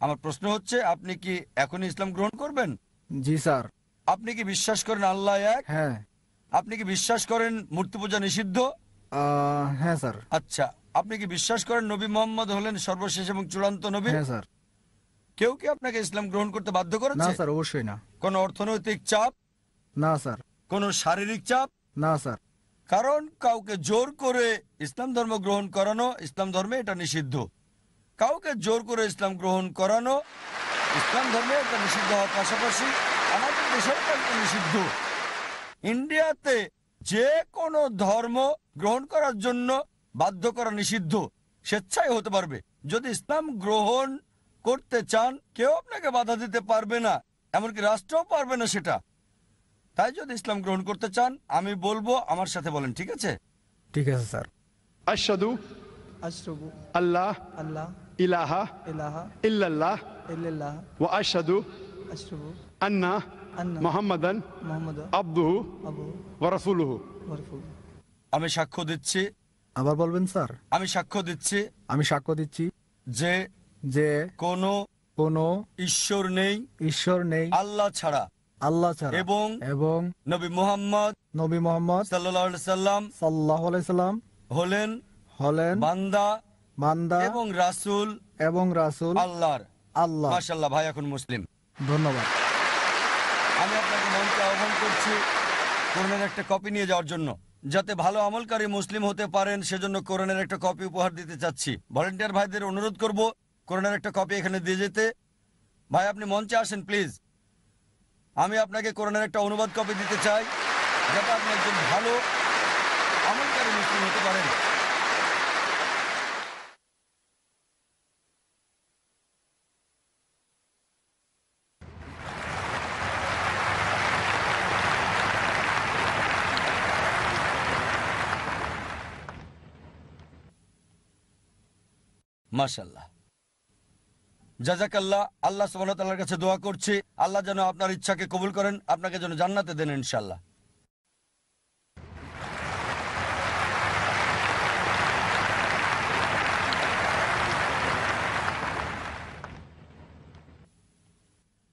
আমার প্রশ্ন হচ্ছে, আপনি কি এখনই ইসলাম গ্রহণ করবেন? জি স্যার। আপনি কি বিশ্বাস করেন আল্লাহ এক? হ্যাঁ। আপনি কি বিশ্বাস করেন মূর্তি পূজা নিষিদ্ধ? হ্যাঁ স্যার। আচ্ছা, আপনি কি বিশ্বাস করেন নবী মোহাম্মদ হলেন সর্বশেষ এবং চূড়ান্ত নবী? হ্যাঁ স্যার। কেউ কি আপনাকে ইসলাম গ্রহণ করতে বাধ্য না করেছে? স্যার, অবশ্যই না। কোন অর্থনৈতিক চাপ? না স্যার। কোন শারীরিক চাপ? না স্যার। কারণ কাউকে জোর করে ইসলাম ধর্ম গ্রহণ করানো, ইসলাম ধর্মে এটা নিষিদ্ধ। কাউকে জোর করে ইসলাম গ্রহণ করানো ইসলাম ধর্মে এটা নিষিদ্ধ হওয়ার পাশাপাশি আমাদের দেশেও এটা নিষিদ্ধ। ইন্ডিয়াতে যে কোনো ধর্ম গ্রহণ করার জন্য বাধ্য করা নিষিদ্ধ, স্বেচ্ছায় হতে পারবে। যদি ইসলাম গ্রহণ করতে চান কেউ আপনাকে বাধা দিতে পারবে না, এমনকি রাষ্ট্রও পারবে না সেটা। তাই যদি ইসলাম গ্রহণ করতে চান আমি বলবো আমার সাথে বলেন, ঠিক আছে? ঠিক আছে স্যার। আশহাদু আশরাবু আল্লাহ আল্লাহ ইলাহা ইলাহা ইল্লাল্লাহ ইল্লাল্লাহ ওয়া আশহাদু আশরাবু আন্না আন্না মুহাম্মাদান মুহাম্মাদ আবদুহু আবু ওয়া রাসূলুহু। ওয়া রাসূলুহু। আমি সাক্ষ্য দিচ্ছি, আবার বলবেন স্যার? আমি সাক্ষ্য দিচ্ছি আমি সাক্ষ্য দিচ্ছি যে যে কোনো কোনো ঈশ্বর নেই ঈশ্বর নেই আল্লাহ ছাড়া, আল্লাহ ছাড়া, এবং এবং নবী মুহাম্মদ নবী মোহাম্মদ সাল্লাল্লাহু আলাইহি সাল্লাম সাল্লাল্লাহু আলাইহি সাল্লাম হলেন হলেন বান্দা বান্দা এবং রাসূল এবং রাসূল আল্লাহর। আল্লাহ। মাশাআল্লাহ, ভাই এখন মুসলিম। ধন্যবাদ। আমি আপনাকে মঞ্চে আহ্বান করছি কোরআনের একটা কপি নিয়ে যাওয়ার জন্য। যাতে ভালো আমলকারী মুসলিম হতে পারেন সেজন্য কোরআনের একটা কপি উপহার দিতে চাচ্ছি। ভলান্টিয়ার ভাইদের অনুরোধ করব কোরআনের একটা কপি এখানে দিয়ে যেতে। ভাই আপনি মঞ্চে আসেন প্লিজ। আমি আপনাকে কোরআনের একটা অনুবাদ কপি দিতে চাই, যাতে আপনি একজন ভালো আমলকারী মুসলিম হতে পারেন। মাশাআল্লাহ, জাযাকাল্লাহ। আল্লাহ সুবহানাহু ওয়া তাআলার কাছে দোয়া করছি আল্লাহ যেন আপনার ইচ্ছাকে কবুল করেন, আপনাকে যেন জান্নাতে দেন ইনশাআল্লাহ।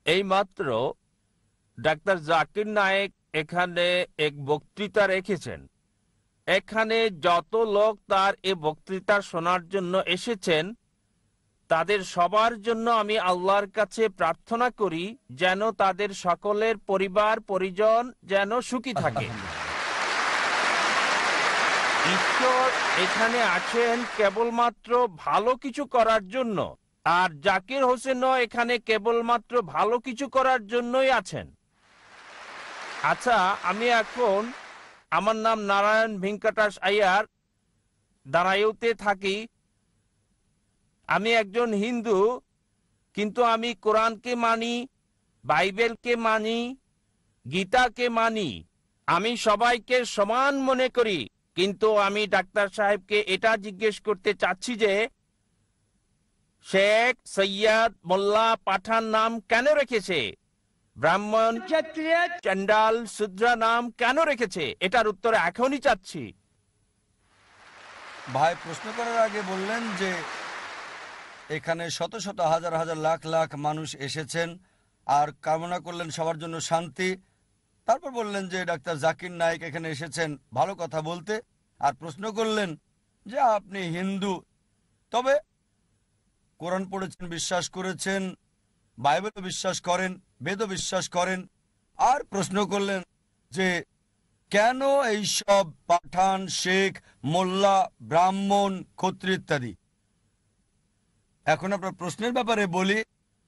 এইমাত্র ডাক্তার জাকির নায়েক এখানে এক বক্তৃতা রেখেছেন। এখানে যত লোক তার এই বক্তৃতা শোনার জন্য এসেছেন তাদের সবার জন্য আমি আল্লাহর কাছে প্রার্থনা করি যেন তাদের সকলের পরিবার পরিজন যেন সুখী থাকে। ঈশ্বর এখানে আছেন কেবলমাত্র ভালো কিছু করার জন্য, আর জাকির হোসেনও এখানে কেবলমাত্র ভালো কিছু করার জন্যই আছেন। আচ্ছা, আমি এখন আমার নাম নারায়ণ ভেঙ্কটাস আয়ার, দাঁড়াইতে থাকি। আমি একজন হিন্দু, কিন্তু আমি কোরআনকে মানি, বাইবেলকে মানি, গীতাকে মানি। আমি সবাইকে সমান মনে করি, কিন্তু আমি ডাক্তার সাহেবকে এটা জিজ্ঞেস করতে চাচ্ছি যে শেখ, সৈয়দ, মোল্লা, পাঠান নাম কেন রেখেছে? ব্রাহ্মণ, ক্ষত্রিয়, চণ্ডাল, শূদ্র নাম কেন রেখেছে? এটার উত্তর এখনই চাচ্ছি। ভাই প্রশ্ন করার আগে বললেন যে এখানে শত শত হাজার হাজার লাখ লাখ মানুষ এসেছেন আর কামনা করলেন সবার জন্য শান্তি। তারপর বললেন যে ডাক্তার জাকির নায়েক এখানে এসেছেন ভালো কথা বলতে, আর প্রশ্ন করলেন যে আপনি হিন্দু, তবে কোরআন পড়েছেন, বিশ্বাস করেছেন, বাইবেলও বিশ্বাস করেন, বেদও বিশ্বাস করেন, আর প্রশ্ন করলেন যে কেন এই সব পাঠান, শেখ, মোল্লা, ব্রাহ্মণ, ক্ষত্রিয় ইত্যাদি। এখন আপনার প্রশ্নের ব্যাপারে বলি,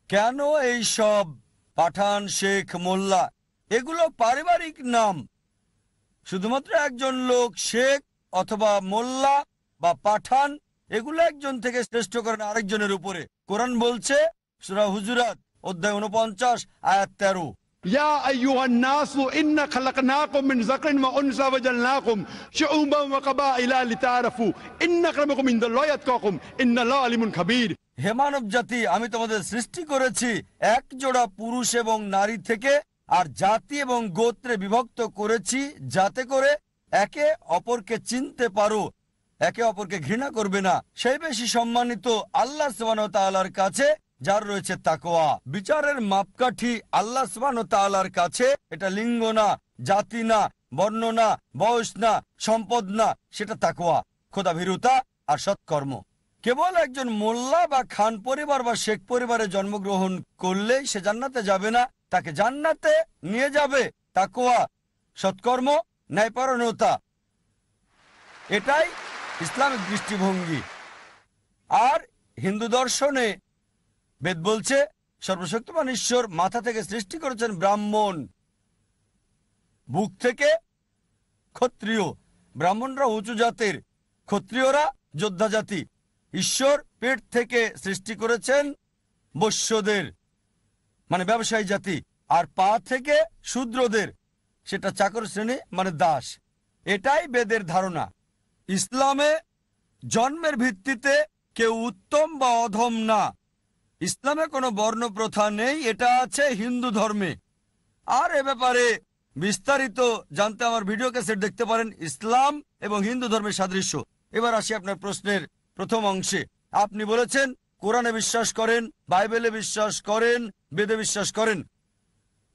কেন এই সব পাঠান, শেখ, মোল্লা এগুলো পারিবারিক নাম। শুধুমাত্র একজন লোক শেখ অথবা মোল্লা বা পাঠান এগুলো একজন থেকে শ্রেষ্ঠ করেন আরেকজনের উপরে। কোরআন বলছে সূরা হুজুরাত অধ্যায় 49 আয়াত 13, يا أيها الناس إنا خلقناكم من ذكر وأنثى وجعلناكم شعوبا وقبائل لتعارفوا إن أكرمكم عند الله أتقاكم إن الله عليم خبير। হে মানব জাতি, আমি তোমাদের সৃষ্টি করেছি এক জোড়া পুরুষ এবং নারী থেকে, আর জাতি এবং গোত্রে বিভক্ত করেছি যাতে করে একে অপরকে চিনতে পারো, একে অপরকে ঘৃণা করবে না। সেই বেশি সম্মানিত আল্লাহ সুবহানাহু ওয়া তাআলার কাছে যার রয়েছে তাকওয়া। বিচারের মাপকাঠি আল্লাহ সুবহানাহু ওয়া তাআলার কাছে। এটা লিঙ্গ না, জাতি না, বর্ণ না, বয়স না, সম্পদ না, সেটা তাকওয়া, খোদাভীরুতা আর সৎকর্ম। কেবল একজন মোল্লা বা খান পরিবার বা শেখ পরিবারে জন্মগ্রহণ করলেই সে জান্নাতে যাবে না। তাকে জান্নাতে নিয়ে যাবে তাকওয়া, সৎকর্ম, ন্যায়পরায়ণতা। এটাই ইসলামিক দৃষ্টিভঙ্গি। আর হিন্দু দর্শনে বেদ বলছে সর্বশক্তিমান ঈশ্বর মাথা থেকে সৃষ্টি করেছেন ব্রাহ্মণ, বুক থেকে ক্ষত্রিয়। ব্রাহ্মণরা উঁচু জাতের, ক্ষত্রিয়রা যোদ্ধা জাতি। ঈশ্বর পেট থেকে সৃষ্টি করেছেন বৈশ্যদের, মানে ব্যবসায়ী জাতি, আর পা থেকে শূদ্রদের, সেটা চাকর শ্রেণী মানে দাস। এটাই বেদের ধারণা। ইসলামে জন্মের ভিত্তিতে কেউ উত্তম বা অধম না। ইসলামে কোনো বর্ণ প্রথা নেই, এটা আছে হিন্দু ধর্মে। আর এ ব্যাপারে বিস্তারিত জানতে আমার ভিডিও ক্যাসেট দেখতে পারেন, ইসলাম এবং হিন্দু ধর্মের সাদৃশ্য। এবার আসি আপনার প্রশ্নের প্রথম অংশে। আপনি বলেছেন কোরআনে বিশ্বাস করেন, বাইবেলে বিশ্বাস করেন, বেদে বিশ্বাস করেন।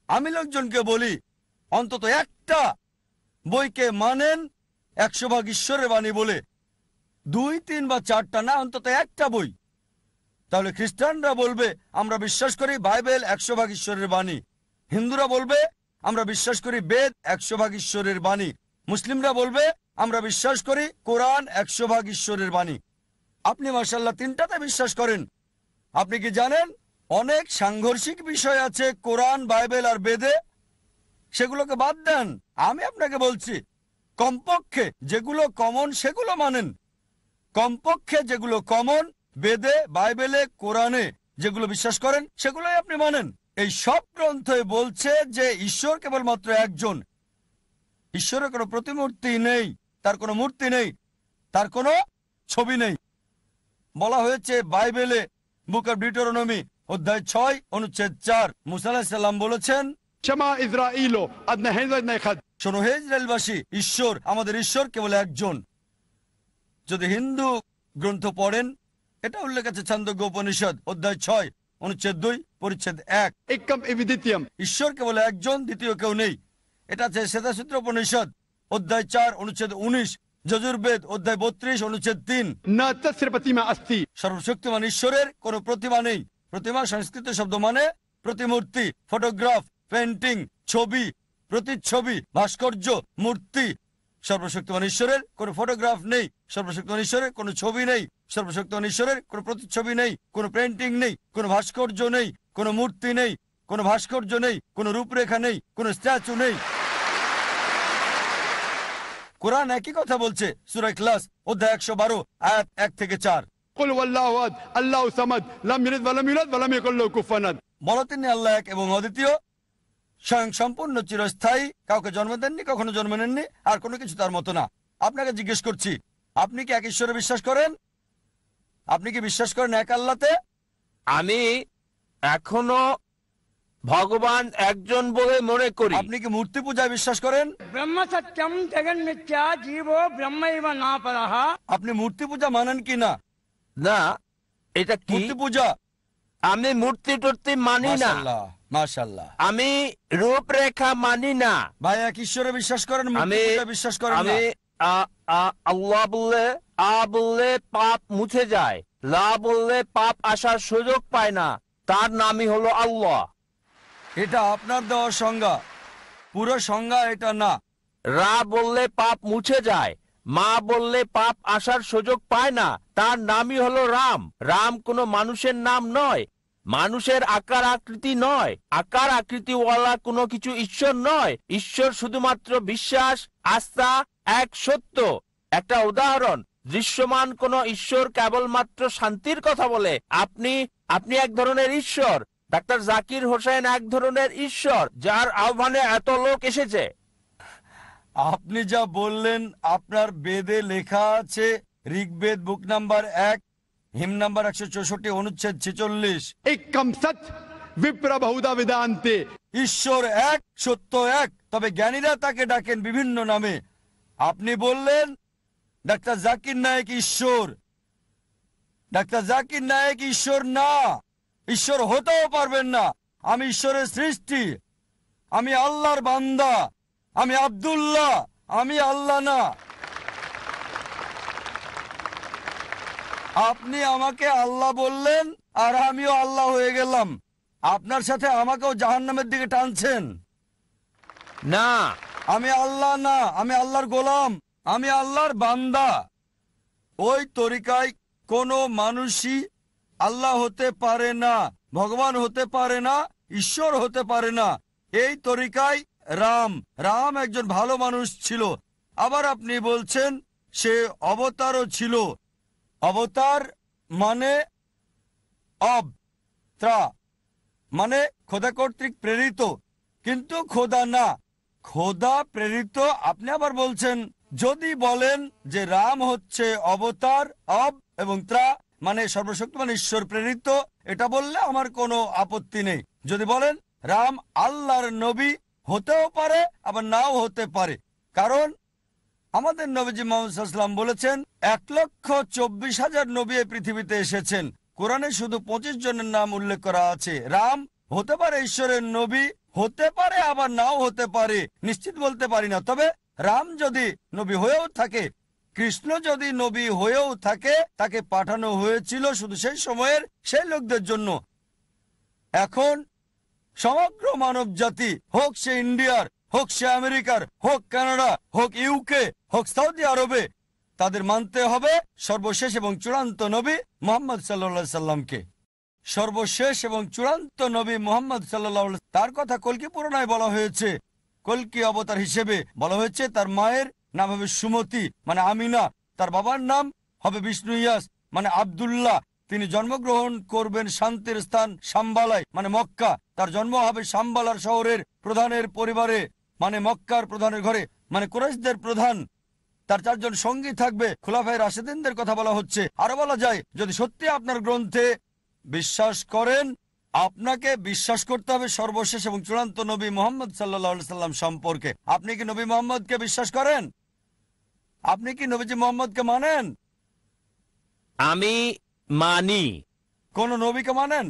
আমি লোকজনকে বলি অন্তত একটা বইকে মানেন 100% ঈশ্বরের বাণী বলে, 2, 3 বা 4টা না, অন্তত একটা বই। তাহলে খ্রিস্টানরা বলবে আমরা বিশ্বাস করি বাইবেল 100% ঈশ্বরের বাণী, হিন্দুরা বলবে আমরা বিশ্বাস করি বেদ 100% ঈশ্বরের বাণী, মুসলিমরা বলবে আমরা বিশ্বাস করি কোরআন 100% ঈশ্বরের বাণী। আপনি মাশাআল্লাহ 3টাতে বিশ্বাস করেন। আপনি কি জানেন অনেক সাংঘর্ষিক বিষয় আছে কোরআন, বাইবেল আর বেদে? সেগুলোকে বাদ দেন। আমি আপনাকে বলছি কমপক্ষে যেগুলো কমন সেগুলো মানেন। কমপক্ষে যেগুলো কমন বেদে, বাইবেলে, কোরআনে যেগুলো বিশ্বাস করেন সেগুলোই আপনি মানেন। এই সব গ্রন্থে বলছে যে ঈশ্বর কেবলমাত্র একজন। ঈশ্বরের কোনো প্রতিমূর্তি নেই, তার কোনো মূর্তি নেই, তার কোনো ছবি নেই। বলা হয়েছে বাইবেলে বুক অব ডিউটেরোনমি অধ্যায় 6 অনুচ্ছেদ 4, মুসা আলাইহিস সালাম বলেছেন, شما إسرائيلو أدنى هنزل نيخد শোনো হে ইসরায়েলবাসী, ঈশ্বর, আমাদের ঈশ্বর কেবল একজন। যদি হিন্দু গ্রন্থ পড়েন, এটা উল্লেখ আছে ছান্দোগ্য উপনিষদ অধ্যায় 6 অনুচ্ছেদ 2 পরিচ্ছেদ 1, إكم إفيديتيم ঈশ্বর কেবল একজন, দ্বিতীয় কেউ নেই। এটা আছে শ্বেতাসূত্র উপনিষদ অধ্যায় 4 অনুচ্ছেদ 19, যজুর্বেদ অধ্যায় 32 অনুচ্ছেদ 3। نا تسر प्रतिमा अस्ति সর্বশক্তিমান ঈশ্বরের কোনো প্রতিমা নেই। প্রতিমা সংস্কৃত শব্দ মানে প্রতিমূর্তি, ফটোগ্রাফ, পেন্টিং, ছবি, প্রতিচ্ছবি, ভাস্কর্য, মূর্তি। সর্বশক্তিমান ঈশ্বরের কোনো ফটোগ্রাফ নেই, সর্বশক্তিমান ঈশ্বরের কোনো ছবি নেই, সর্বশক্তিমান ঈশ্বরের কোনো প্রতিচ্ছবি নেই, কোনো পেন্টিং নেই, কোনো ভাস্কর্য নেই, কোনো মূর্তি নেই, কোনো ভাস্কর্য নেই, কোনো রূপরেখা নেই, কোনো স্ট্যাচু নেই। কোরআন একই কথা বলছে, সূরা ইখলাস অধ্যায় 112 আয়াত 1 থেকে 4। قل هو الله احد الله الصمد لم يلد ولم يولد ولم يكن له كفوا احد। বলো তিনি আল্লাহ এক এবং অদ্বিতীয়, স্বয়ং সম্পূর্ণ, চিরস্থায়ী, কাউকে জন্ম দেননি, কখনো জন্ম নেননি, আর কোনো কিছু তার মতো না। আপনাকে জিজ্ঞেস করছি, আপনি কি এক ঈশ্বরে বিশ্বাস করেন? আপনি কি বিশ্বাস করেন এক আল্লাহতে? আমি এখনো ভগবান একজন বলে মনে করি। আপনি কি মূর্তি পূজায় বিশ্বাস করেন? ব্রহ্ম সত্যম জগন মিথ্যা জীবো ব্রহ্মৈব না পরঃ। আপনি মূর্তি পূজা মানেন কি না? না, এটা কি মূর্তি পূজা? আমি মূর্তি টুর্তি মানি না। মাশাআল্লাহ, মাশাআল্লাহ। আমি রূপরেখা মানি না। ভাই এক ঈশ্বরে বিশ্বাস করেন, মূর্তি আমি পূজায় বিশ্বাস করেন না? আমি আল্লাহ বললে বললে পাপ মুছে যায়, লা বললে পাপ আসার সুযোগ পায় না, তার নামই হলো আল্লাহ। এটা আপনার দেওয়া সংজ্ঞা, পুরো সংজ্ঞা এটা না। রা বললে পাপ মুছে যায়, মা বললে পাপ আসার সুযোগ পায় না, তার নামই হলো রাম। রাম কোনো মানুষের নাম নয়, মানুষের আকার আকৃতি নয়, আকার আকৃতিওয়ালা কোনো কিছু ঈশ্বর নয়। ঈশ্বর শুধুমাত্র বিশ্বাস, আস্থা, এক সত্য। একটা উদাহরণ, দৃশ্যমান কোন ঈশ্বর কেবলমাত্র শান্তির কথা বলে। আপনি এক ধরনের ঈশ্বর, ডাক্তার জাকির হোসেন এক ধরনের ঈশ্বর, যার আহ্বানে এত লোক এসেছে। আপনি যা বললেন আপনার বেদে লেখা আছে, ঋগ্বেদ বুক নাম্বার 1 হিম নাম্বার 164 অনুচ্ছেদ 46, एकम सत विप्र बहुधा वेदांते। ঈশ্বর এক, সত্য এক, তবে জ্ঞানীরা তাকে ডাকেন বিভিন্ন নামে। আপনি বললেন ডাক্তার জাকির নায়েক ঈশ্বর। ডাক্তার জাকির নায়েক ঈশ্বর না, ঈশ্বর হতেও পারবেন না। আমি ঈশ্বরের সৃষ্টি, আমি আল্লাহর বান্দা, আমি আব্দুল্লাহ, আমি আল্লাহ না। আপনি আমাকে আল্লাহ বললেন আর আমিও আল্লাহ হয়ে গেলাম। আপনার সাথে আমাকেও জাহান্নামের দিকে টানছেন। না, আমি আল্লাহ না, আমি আল্লাহর গোলাম, আমি আল্লাহর বান্দা। ওই তরিকায় কোনো মানুষই আল্লাহ হতে পারে না, ভগবান হতে পারে না, ঈশ্বর হতে পারে না। এই তরিকায় রাম একজন ভালো মানুষ ছিল। আবার আপনি বলছেন সে অবতারও ছিল। অবতার মানে মানে খোদা কর্তৃক প্রেরিত, কিন্তু খোদা না, খোদা প্রেরিত। আপনি আবার বলছেন, যদি বলেন যে রাম হচ্ছে অবতার, এবং মানে সর্বশক্তিমান ঈশ্বর প্রেরিত, এটা বললে আমার কোনো আপত্তি নেই। যদি বলেন রাম আল্লাহর নবী, হতেও পারে আবার নাও হতে পারে, কারণ আমাদের নবীজি মুহাম্মদ সাল্লাল্লাহু আলাইহি ওয়াসাল্লাম বলেছেন 1,24,000 নবী এই পৃথিবীতে এসেছেন। কোরআনে শুধু 25 জনের নাম উল্লেখ করা আছে। রাম হতে পারে ঈশ্বরের নবী, হতে পারে আবার নাও হতে পারে, নিশ্চিত বলতে পারি না। তবে রাম যদি নবী হয়েও থাকে, কৃষ্ণ যদি নবী হয়েও থাকে, তাকে পাঠানো হয়েছিল শুধু সেই সময়ের সেই লোকদের জন্য। এখন সমগ্র মানব জাতি, হোক সে ইন্ডিয়ার, হোক সে আমেরিকার, হোক কানাডা, হোক ইউকে, হোক সৌদি আরবে, তাদের মানতে হবে সর্বশেষ এবং চূড়ান্ত নবী মুহাম্মদ সাল্লাল্লাহু আলাইহি সাল্লামকে। সর্বশেষ এবং চূড়ান্ত নবী মুহাম্মদ সাল্লাল্লাহু আলাইহি তার কথা কল্কি পুরাণায় বলা হয়েছে। কল্কি অবতার হিসেবে বলা হয়েছে তার মায়ের নাম হবে সুমতি মানে আমিনা, তার বাবার নাম হবে বিষ্ণু ইয়াস মানে আব্দুল্লাহ। তিনি জন্মগ্রহণ করবেন শান্তির স্থান শাম্বালায় মানে মক্কা। তার জন্ম হবে শাম্বালার শহরের প্রধানের পরিবারে মানে মক্কার প্রধানের ঘরে মানে কুরাইশদের প্রধান। তার 4 জন সঙ্গী থাকবে, খুলাফায়ে রাশেদিনদের কথা বলা হচ্ছে। আরো বলা যায়, যদি সত্যি আপনার গ্রন্থে বিশ্বাস করেন, আপনাকে বিশ্বাস করতে হবে সর্বশেষ এবং চূড়ান্ত নবী মুহাম্মদ সাল্লাল্লাহু আলাইহি সাল্লাম সম্পর্কে। আপনি কি নবী মুহাম্মদকে বিশ্বাস করেন? আপনি কি নবীজি মুহাম্মদকে মানেন? আমি মানি। কোন নবীকে মানেন?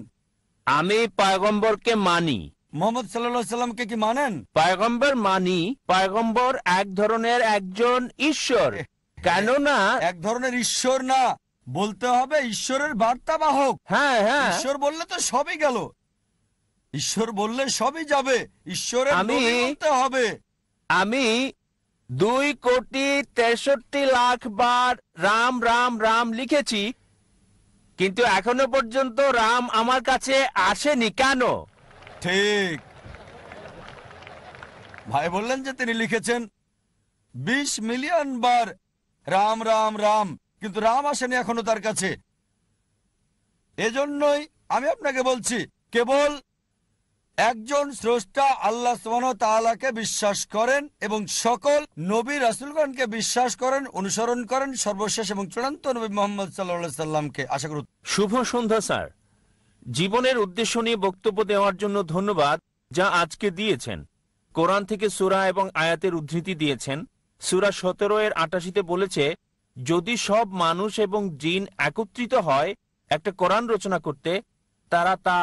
আমি পয়গম্বরকে মানি। মুহাম্মদ সাল্লাল্লাহু আলাইহি সাল্লামকে কি মানেন? পয়গম্বর মানি। পয়গম্বর এক ধরনের একজন ঈশ্বর, কেননা এক ধরনের ঈশ্বর না, বলতে হবে ঈশ্বরের বার্তাবাহক। হ্যাঁ হ্যাঁ, ঈশ্বর বললে তো সবই গেল, ঈশ্বর বললে সবই যাবে, ঈশ্বরের নবী বলতে হবে। আমি 2,63,00,000 বার রাম রাম রাম লিখেছি, কিন্তু এখনো পর্যন্ত রাম আমার কাছে আসেনি। কেন? ঠিক, ভাই বললেন যে তিনি লিখেছেন, 20 মিলিয়ন বার রাম রাম রাম, কিন্তু রাম আসেনি এখনো তার কাছে। এজন্যই আমি আপনাকে বলছি, কেবল একজন স্রষ্টা আল্লাহ সুবহানাহু ওয়া তাআলাকে বিশ্বাস করেন এবং সকল নবী রাসূলগণকে বিশ্বাস করেন, অনুসরণ করেন, সর্বশেষ এবং চূড়ান্ত নবী মুহাম্মদ সাল্লাল্লাহু আলাইহি সাল্লামকে। আশা করি। শুভ সন্ধ্যা স্যার। জীবনের উদ্দেশ্য নিয়ে বক্তব্য দেওয়ার জন্য ধন্যবাদ যা আজকে দিয়েছেন। কোরআন থেকে সূরা এবং আয়াতের উদ্ধৃতি দিয়েছেন। সূরা 17-88-তে বলেছে, যদি সব মানুষ এবং জিন একত্রিত হয় একটা কোরআন রচনা করতে, তারা তা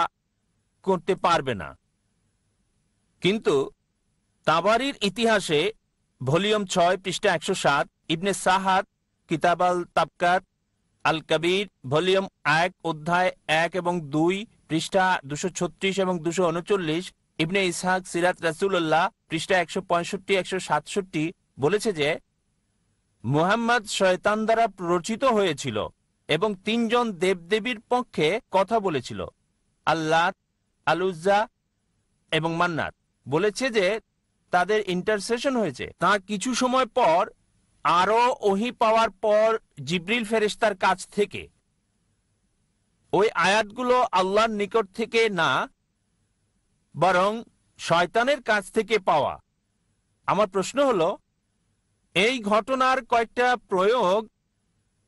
করতে পারবে না। কিন্তু তাবারির ইতিহাসে ভলিউম 6 পৃষ্ঠা 107, ইবনে সাহাদ কিতাব আল তাবকাত আল কবির ভলিউম 1 অধ্যায় 1 এবং 2 পৃষ্ঠা 236 এবং 239, ইবনে ইসহাক সিরাত রাসূলুল্লাহ পৃষ্ঠা 165-167 বলেছে যে মুহাম্মদ শয়তান দ্বারা প্ররোচিত হয়েছিল এবং 3 জন দেবদেবীর পক্ষে কথা বলেছিল, আল্লাহ, আল উজ্জা এবং মান্নাত। বলেছে যে তাদের ইন্টারসেশন হয়েছে। তা কিছু সময় পর আরো ওহী পাওয়ার পর জিবরিল ফেরেশতার কাছ থেকে ওই আয়াতগুলো আল্লাহর নিকট থেকে না, বরং শয়তানের কাছ থেকে পাওয়া। আমার প্রশ্ন হলো, এই ঘটনার কয়েকটা প্রয়োগ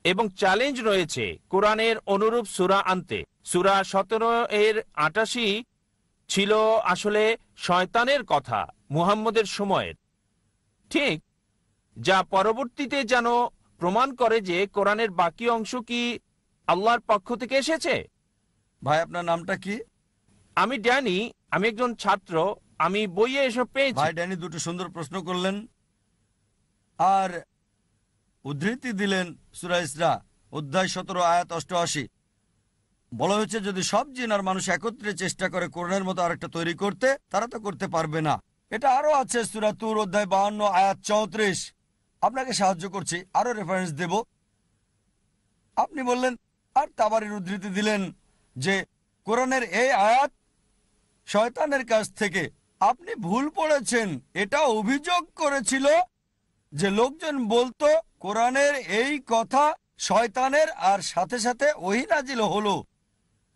এবং চ্যালেঞ্জ রয়েছে কোরআনের অনুরূপ সূরা আনতে। সূরা 17-88 ছিল আসলে শয়তানের কথা মুহাম্মদের সময়ের, ঠিক, যা পরবর্তীতে যেন প্রমাণ করে যে কোরআনের বাকি অংশ কি আল্লাহর পক্ষ থেকে এসেছে। ভাই, আপনার নামটা কি? আমি ড্যানি, আমি একজন ছাত্র, আমি বইয়ে এসব পেয়েছি। ভাই ড্যানি, দুটো সুন্দর প্রশ্ন করলেন আর উদ্ধৃতি দিলেন সূরা ইসরা অধ্যায় 17 আয়াত 88। বলা হয়েছে, যদি সব জিন আর মানুষ একত্রে চেষ্টা করে কোরআনের মতো আরেকটা তৈরি করতে, তারা তো করতে পারবে না। এটা আরো আছে সূরা তুর অধ্যায় 52 আয়াত 34। আপনাকে সাহায্য করছি, আরো রেফারেন্স দেব। আপনি বললেন আর তাবারির উদ্ধৃতি দিলেন যে কোরআনের এই আয়াত শয়তানের কাছ থেকে। আপনি ভুল পড়েছেন। এটা অভিযোগ করেছিল যে লোকজন বলতো কোরআনের এই কথা শয়তানের, আর সাথে সাথে ওহী নাজিল হলো।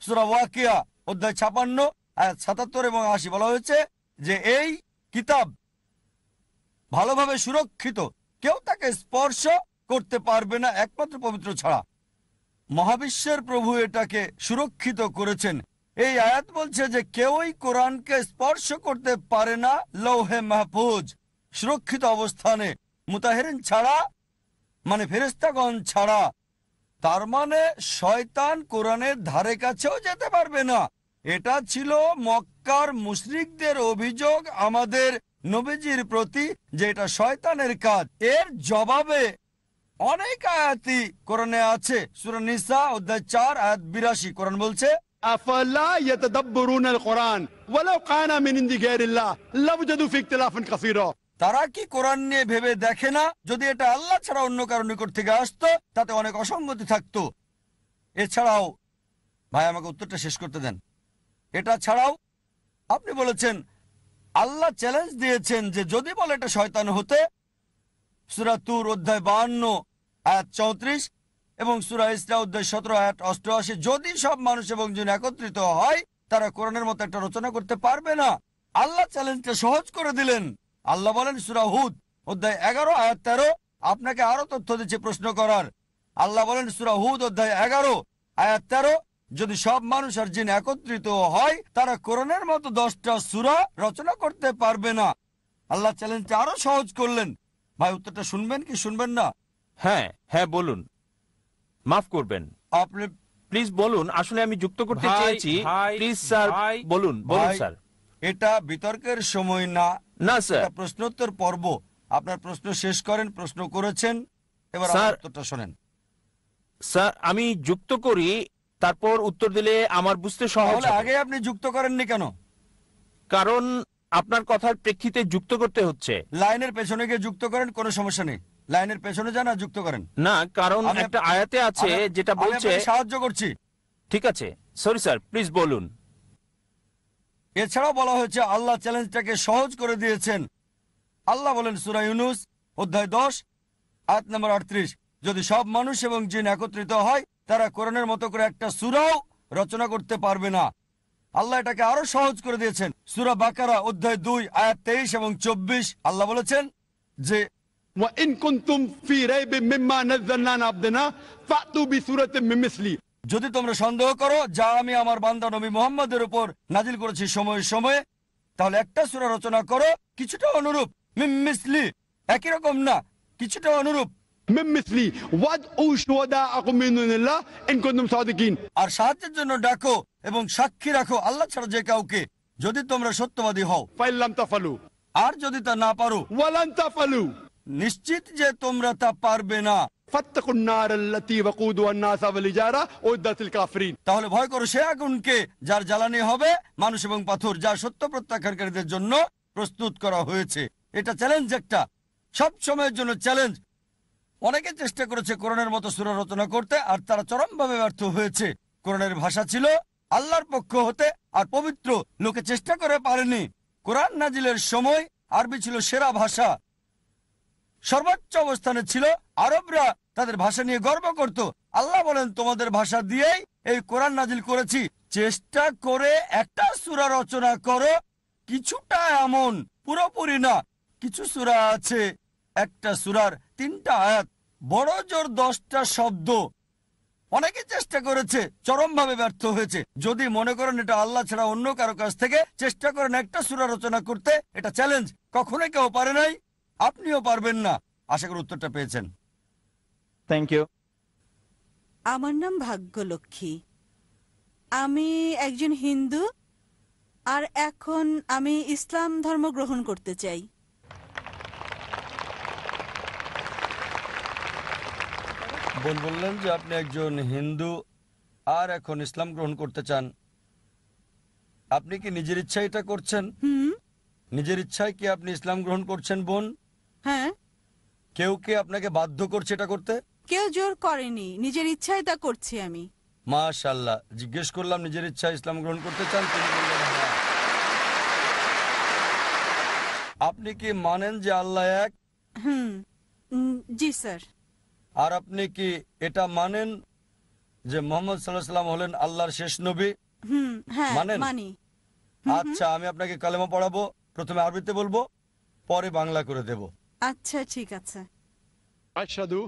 সূরা ওয়াকিয়া অধ্যায় 56 আয়াত 77 এবং 80 বলা হয়েছে যে এই কিতাব ভালোভাবে সুরক্ষিত, কেউ তাকে স্পর্শ করতে পারবে না একমাত্র পবিত্র ছাড়া। মহাবিশ্বের প্রভু এটাকে সুরক্ষিত করেছেন। এই আয়াত বলছে যে কেউই কোরআনকে স্পর্শ করতে পারে না লৌহে মাহফুজ, সুরক্ষিত অবস্থানে, মুতাহেরিন ছাড়া, মানে ফেরেশতাগণ ছাড়া। তার মানে শয়তান কোরআনের ধারে কাছেও যেতে পারবে না। এটা ছিল মক্কার মুশরিকদের অভিযোগ আমাদের নবীজির প্রতি যে এটা শয়তানের কাজ। এর জবাবে অনেক আয়াতই কোরআনে আছে। সূরা নিসা অধ্যায় 4 আয়াত 82 কোরআন বলছে, أفلا يتدبرون القرآن ولو كان من عند غير الله لوجدوا فيه اختلافا كثيرا। তারা কি কোরআন নিয়ে ভেবে দেখে না, যদি এটা আল্লাহ ছাড়া অন্য কারো নিকট থেকে আসতো তাতে অনেক অসঙ্গতি থাকতো। এছাড়াও, ভাই আমাকে উত্তরটা শেষ করতে দেন। এটা ছাড়াও আপনি বলেছেন আল্লাহ চ্যালেঞ্জ দিয়েছেন যে যদি বলে এটা শয়তান হতে, সূরা তুর অধ্যায় 52 আয়াত 34 এবং সূরা ইসরা অধ্যায় 17 আয়াত 88, যদি সব মানুষ এবং জিন একত্রিত হয় তারা কোরআনের মতো একটা রচনা করতে পারবে না। আল্লাহ চ্যালেঞ্জটা সহজ করে দিলেন। আল্লাহ বলেন সূরা হুদ অধ্যায় 11 আয়াত 13, আপনাকে আরো তথ্য দিচ্ছে প্রশ্ন করার। আল্লাহ বলেন সূরা হুদ অধ্যায় 11 আয়াত 13, যদি সব মানুষ আর জিন একত্রিত হয় তারা কোরআনের মতো 10টা সূরা রচনা করতে পারবে না। আল্লাহ চ্যালেঞ্জটা আরো সহজ করলেন। ভাই, উত্তরটা শুনবেন কি শুনবেন না? হ্যাঁ হ্যাঁ বলুন, মাফ করবেন, আপনি প্লিজ বলুন। আসলে আমি যুক্ত করতে ভাই, চেয়েছি। ভাই, প্লিজ স্যার ভাই, বলুন, বলুন ভাই, স্যার। এটা বিতর্কের সময় না, না স্যার। এটা প্রশ্নোত্তর পর্ব। আপনার প্রশ্ন শেষ করেন, প্রশ্ন করেছেন, এবার স্যার, আমার উত্তরটা শোনেন। স্যার আমি যুক্ত করি, তারপর উত্তর দিলে আমার বুঝতে সহজ তাহলে হবে। আগে আপনি যুক্ত করেননি কেন? কারণ আপনার কথার প্রেক্ষিতে যুক্ত করতে হচ্ছে। লাইনের পেছনে গিয়ে যুক্ত করেন, কোনো সমস্যা নেই। লাইনের পেছনে যান আর যুক্ত করেন। না, কারণ একটা আয়াতে আছে যেটা বলছে। সাহায্য করছি। ঠিক আছে, সরি স্যার, প্লিজ বলুন। এছাড়াও বলা হয়েছে আল্লাহ চ্যালেঞ্জটাকে সহজ করে দিয়েছেন। আল্লাহ বলেন সূরা ইউনূস অধ্যায় 10 আয়াত নম্বর 38। যদি সব মানুষ এবং জিন একত্রিত হয় তারা কোরআনের মতো করে একটা সূরাও রচনা করতে পারবে না। আল্লাহ এটাকে আরো সহজ করে দিয়েছেন। সূরা বাকারা অধ্যায় 2 আয়াত 23 এবং 24 আল্লাহ বলেছেন যে وإن كنتم في ريب مما نزلنا على عبدنا فأتوا بسورة من مثله। যদি তোমরা সন্দেহ করো যা আমি আমার বান্দা নবী মুহাম্মদের উপর নাজিল করেছি সময়ে সময়ে, তাহলে একটা সূরা রচনা করো কিছুটা অনুরূপ। মিন মিসলি, একই রকম না, কিছুটা অনুরূপ। من مثلي وادعوا شهداءكم من دون الله إن كنتم صادقين। আর সাহায্যের জন্য ডাকো এবং সাক্ষী রাখো আল্লাহ ছাড়া যে কাউকে, যদি তোমরা সত্যবাদী হও। فإن لم تفعلوا আর যদি তা না পারো, ولن تفعلوا নিশ্চিত যে তোমরা তা পারবে না, فاتقوا النار التي وقودها الناس والحجارة أعدت للكافرين। তাহলে ভয় করো সে আগুনকে যার জ্বালানি হবে মানুষ এবং পাথর, যা সত্য প্রত্যাখ্যানকারীদের জন্য প্রস্তুত করা হয়েছে। এটা চ্যালেঞ্জ, একটা সব সময়ের জন্য চ্যালেঞ্জ। অনেকে চেষ্টা করেছে কোরআনের মতো সূরা রচনা করতে, আর তারা চরমভাবে ব্যর্থ হয়েছে। কোরআনের ভাষা ছিল আল্লাহর পক্ষ হতে আর পবিত্র, লোকে চেষ্টা করে পারেনি। কোরআন নাজিলের সময় আরবি ছিল সেরা ভাষা, সর্বোচ্চ অবস্থানে ছিল। আরবরা তাদের ভাষা নিয়ে গর্ব করত। আল্লাহ বলেন তোমাদের ভাষা দিয়েই এই কোরআন নাজিল করেছি, চেষ্টা করে একটা সূরা রচনা করো। কিছুটা এমন, পুরোপুরি না। কিছু সূরা আছে একটা সূরার 3টা আয়াত, বড় জোর 10টা শব্দ। অনেকে চেষ্টা করেছে, চরমভাবে ব্যর্থ হয়েছে। যদি মনে করেন এটা আল্লাহ ছাড়া অন্য কারো কাছ থেকে চেষ্টা করেন একটা সূরা রচনা করতে, এটা চ্যালেঞ্জ। কখনোই কেউ পারে নাই, আপনিও পারবেন না। আশা করি উত্তরটা পেয়েছেন। Thank you. আমার নাম ভাগ্যলক্ষ্মী। আমি একজন হিন্দু, আর এখন আমি ইসলাম ধর্ম গ্রহণ করতে চাই। বোন বললেন যে আপনি একজন হিন্দু আর এখন ইসলাম গ্রহণ করতে চান। আপনি কি নিজের ইচ্ছায় এটা করছেন? নিজের ইচ্ছায় কি আপনি ইসলাম গ্রহণ করছেন বোন? হ্যাঁ। কেউ কে আপনাকে বাধ্য করছে এটা করতে? কেউ জোর করেনি, নিজের ইচ্ছায় তা করছি আমি। মাশাআল্লাহ। জিজ্ঞেস করলাম নিজের ইচ্ছায় ইসলাম গ্রহণ করতে চান? তিনি বললেন হ্যাঁ। আপনি কি মানেন যে আল্লাহ এক? জি স্যার। আর আপনি কি এটা মানেন যে মুহাম্মদ সাল্লাল্লাহু আলাইহি ওয়াসাল্লাম হলেন আল্লাহর শেষ নবী? হ্যাঁ মানেন? মানি। আচ্ছা, আমি আপনাকে কালেমা পড়াবো। প্রথমে আরবিতে বলবো, পরে বাংলা করে দেব। আচ্ছা ঠিক আছে। আশহাদু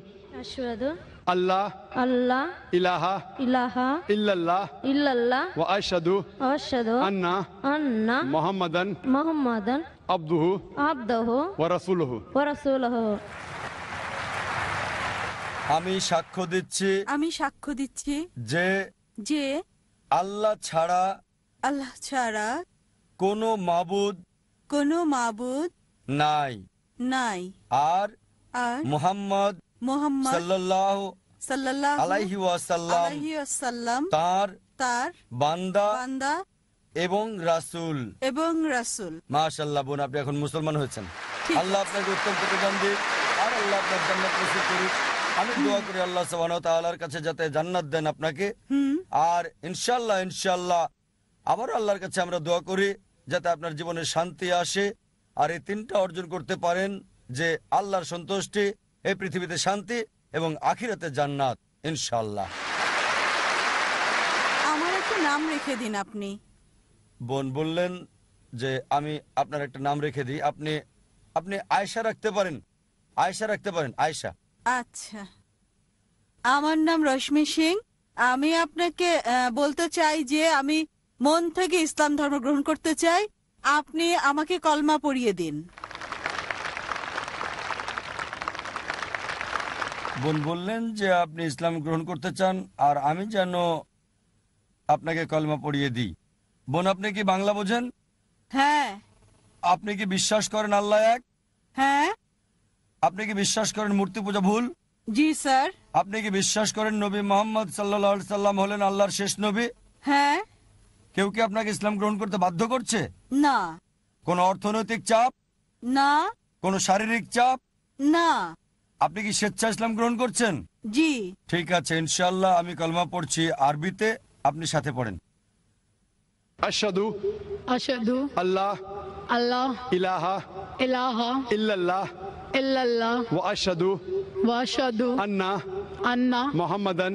আশহাদু আল্লাহ আল্লাহ ইলাহা ইলাহা ইল্লাল্লাহ ইল্লাল্লাহ ওয়া আশহাদু আশহাদু আন্না আন্না মুহাম্মাদান মুহাম্মাদান আবদুহু আবদুহু ওয়া রাসূলুহু। ওয়া রাসূলুহু। আমি সাক্ষ্য দিচ্ছি, আমি সাক্ষ্য দিচ্ছি যে যে আল্লাহ ছাড়া আল্লাহ ছাড়া কোনো মাবুদ মাবুদ নাই, নাই, আর আর মুহাম্মদ মুহাম্মদ সাল্লাল্লাহু সাল্লাল্লাহু আলাইহি ওয়াসাল্লাম তার তার বান্দা বান্দা এবং রাসূল। রাসূল। মাশাআল্লাহ বোন, আপনি এখন মুসলমান হয়েছেন। আল্লাহ আপনাকে উত্তম প্রতিদান দিক, আর আল্লাহ আপনার জান্নাত নসিব করুক। আমি দোয়া করি আল্লাহ সুবহানাহু ওয়া তাআলার কাছে যাতে জান্নাত দেন আপনাকে। আর ইনশাআল্লাহ আবারও আল্লাহর কাছে আমরা দোয়া করি যাতে আপনার জীবনে শান্তি আসে, আর এই 3টা অর্জন করতে পারেন, যে আল্লাহর সন্তুষ্টি, এই পৃথিবীতে শান্তি এবং আখিরাতে জান্নাত ইনশাআল্লাহ। আমার একটা নাম রেখে দিন আপনি। বোন বললেন যে আমি আপনার একটা নাম রেখে দিই। আপনি আয়েশা রাখতে পারেন, আয়েশা রাখতে পারেন, আয়েশা। আচ্ছা, আমার নাম রশ্মি সিং। আমি আপনাকে বলতে চাই যে আমি মন থেকে ইসলাম ধর্ম গ্রহণ করতে চাই। আপনি আমাকে কলমা পড়িয়ে দিন। বোন বললেন যে আপনি ইসলাম গ্রহণ করতে চান, আর আমি যেন আপনাকে কলমা পড়িয়ে দিই। বোন, আপনি কি বাংলা বোঝেন? হ্যাঁ। আপনি কি বিশ্বাস করেন আল্লাহ এক? হ্যাঁ। আপনি কি বিশ্বাস করেন মূর্তি পূজা ভুল? জি স্যার। আপনি কি বিশ্বাস করেন নবী মুহাম্মদ সাল্লাল্লাহু আলাইহি সাল্লাম হলেন আল্লাহর শেষ নবী? হ্যাঁ। কেউ কি আপনাকে ইসলাম গ্রহণ করতে বাধ্য করছে? না। কোনো অর্থনৈতিক চাপ? না। কোনো শারীরিক চাপ? না। আপনি কি স্বেচ্ছা ইসলাম গ্রহণ করছেন? জি। ঠিক আছে, ইনশাআল্লাহ আমি কলমা পড়ছি আরবিতে, আপনি সাথে পড়েন। আশহাদু আশহাদু আল্লাহ আল্লাহ ইলাহা ইলাহা ইল্লাল্লাহ ইল্লাল্লাহ وأشهد ওয়া আশহাদু أن আন্না محمدا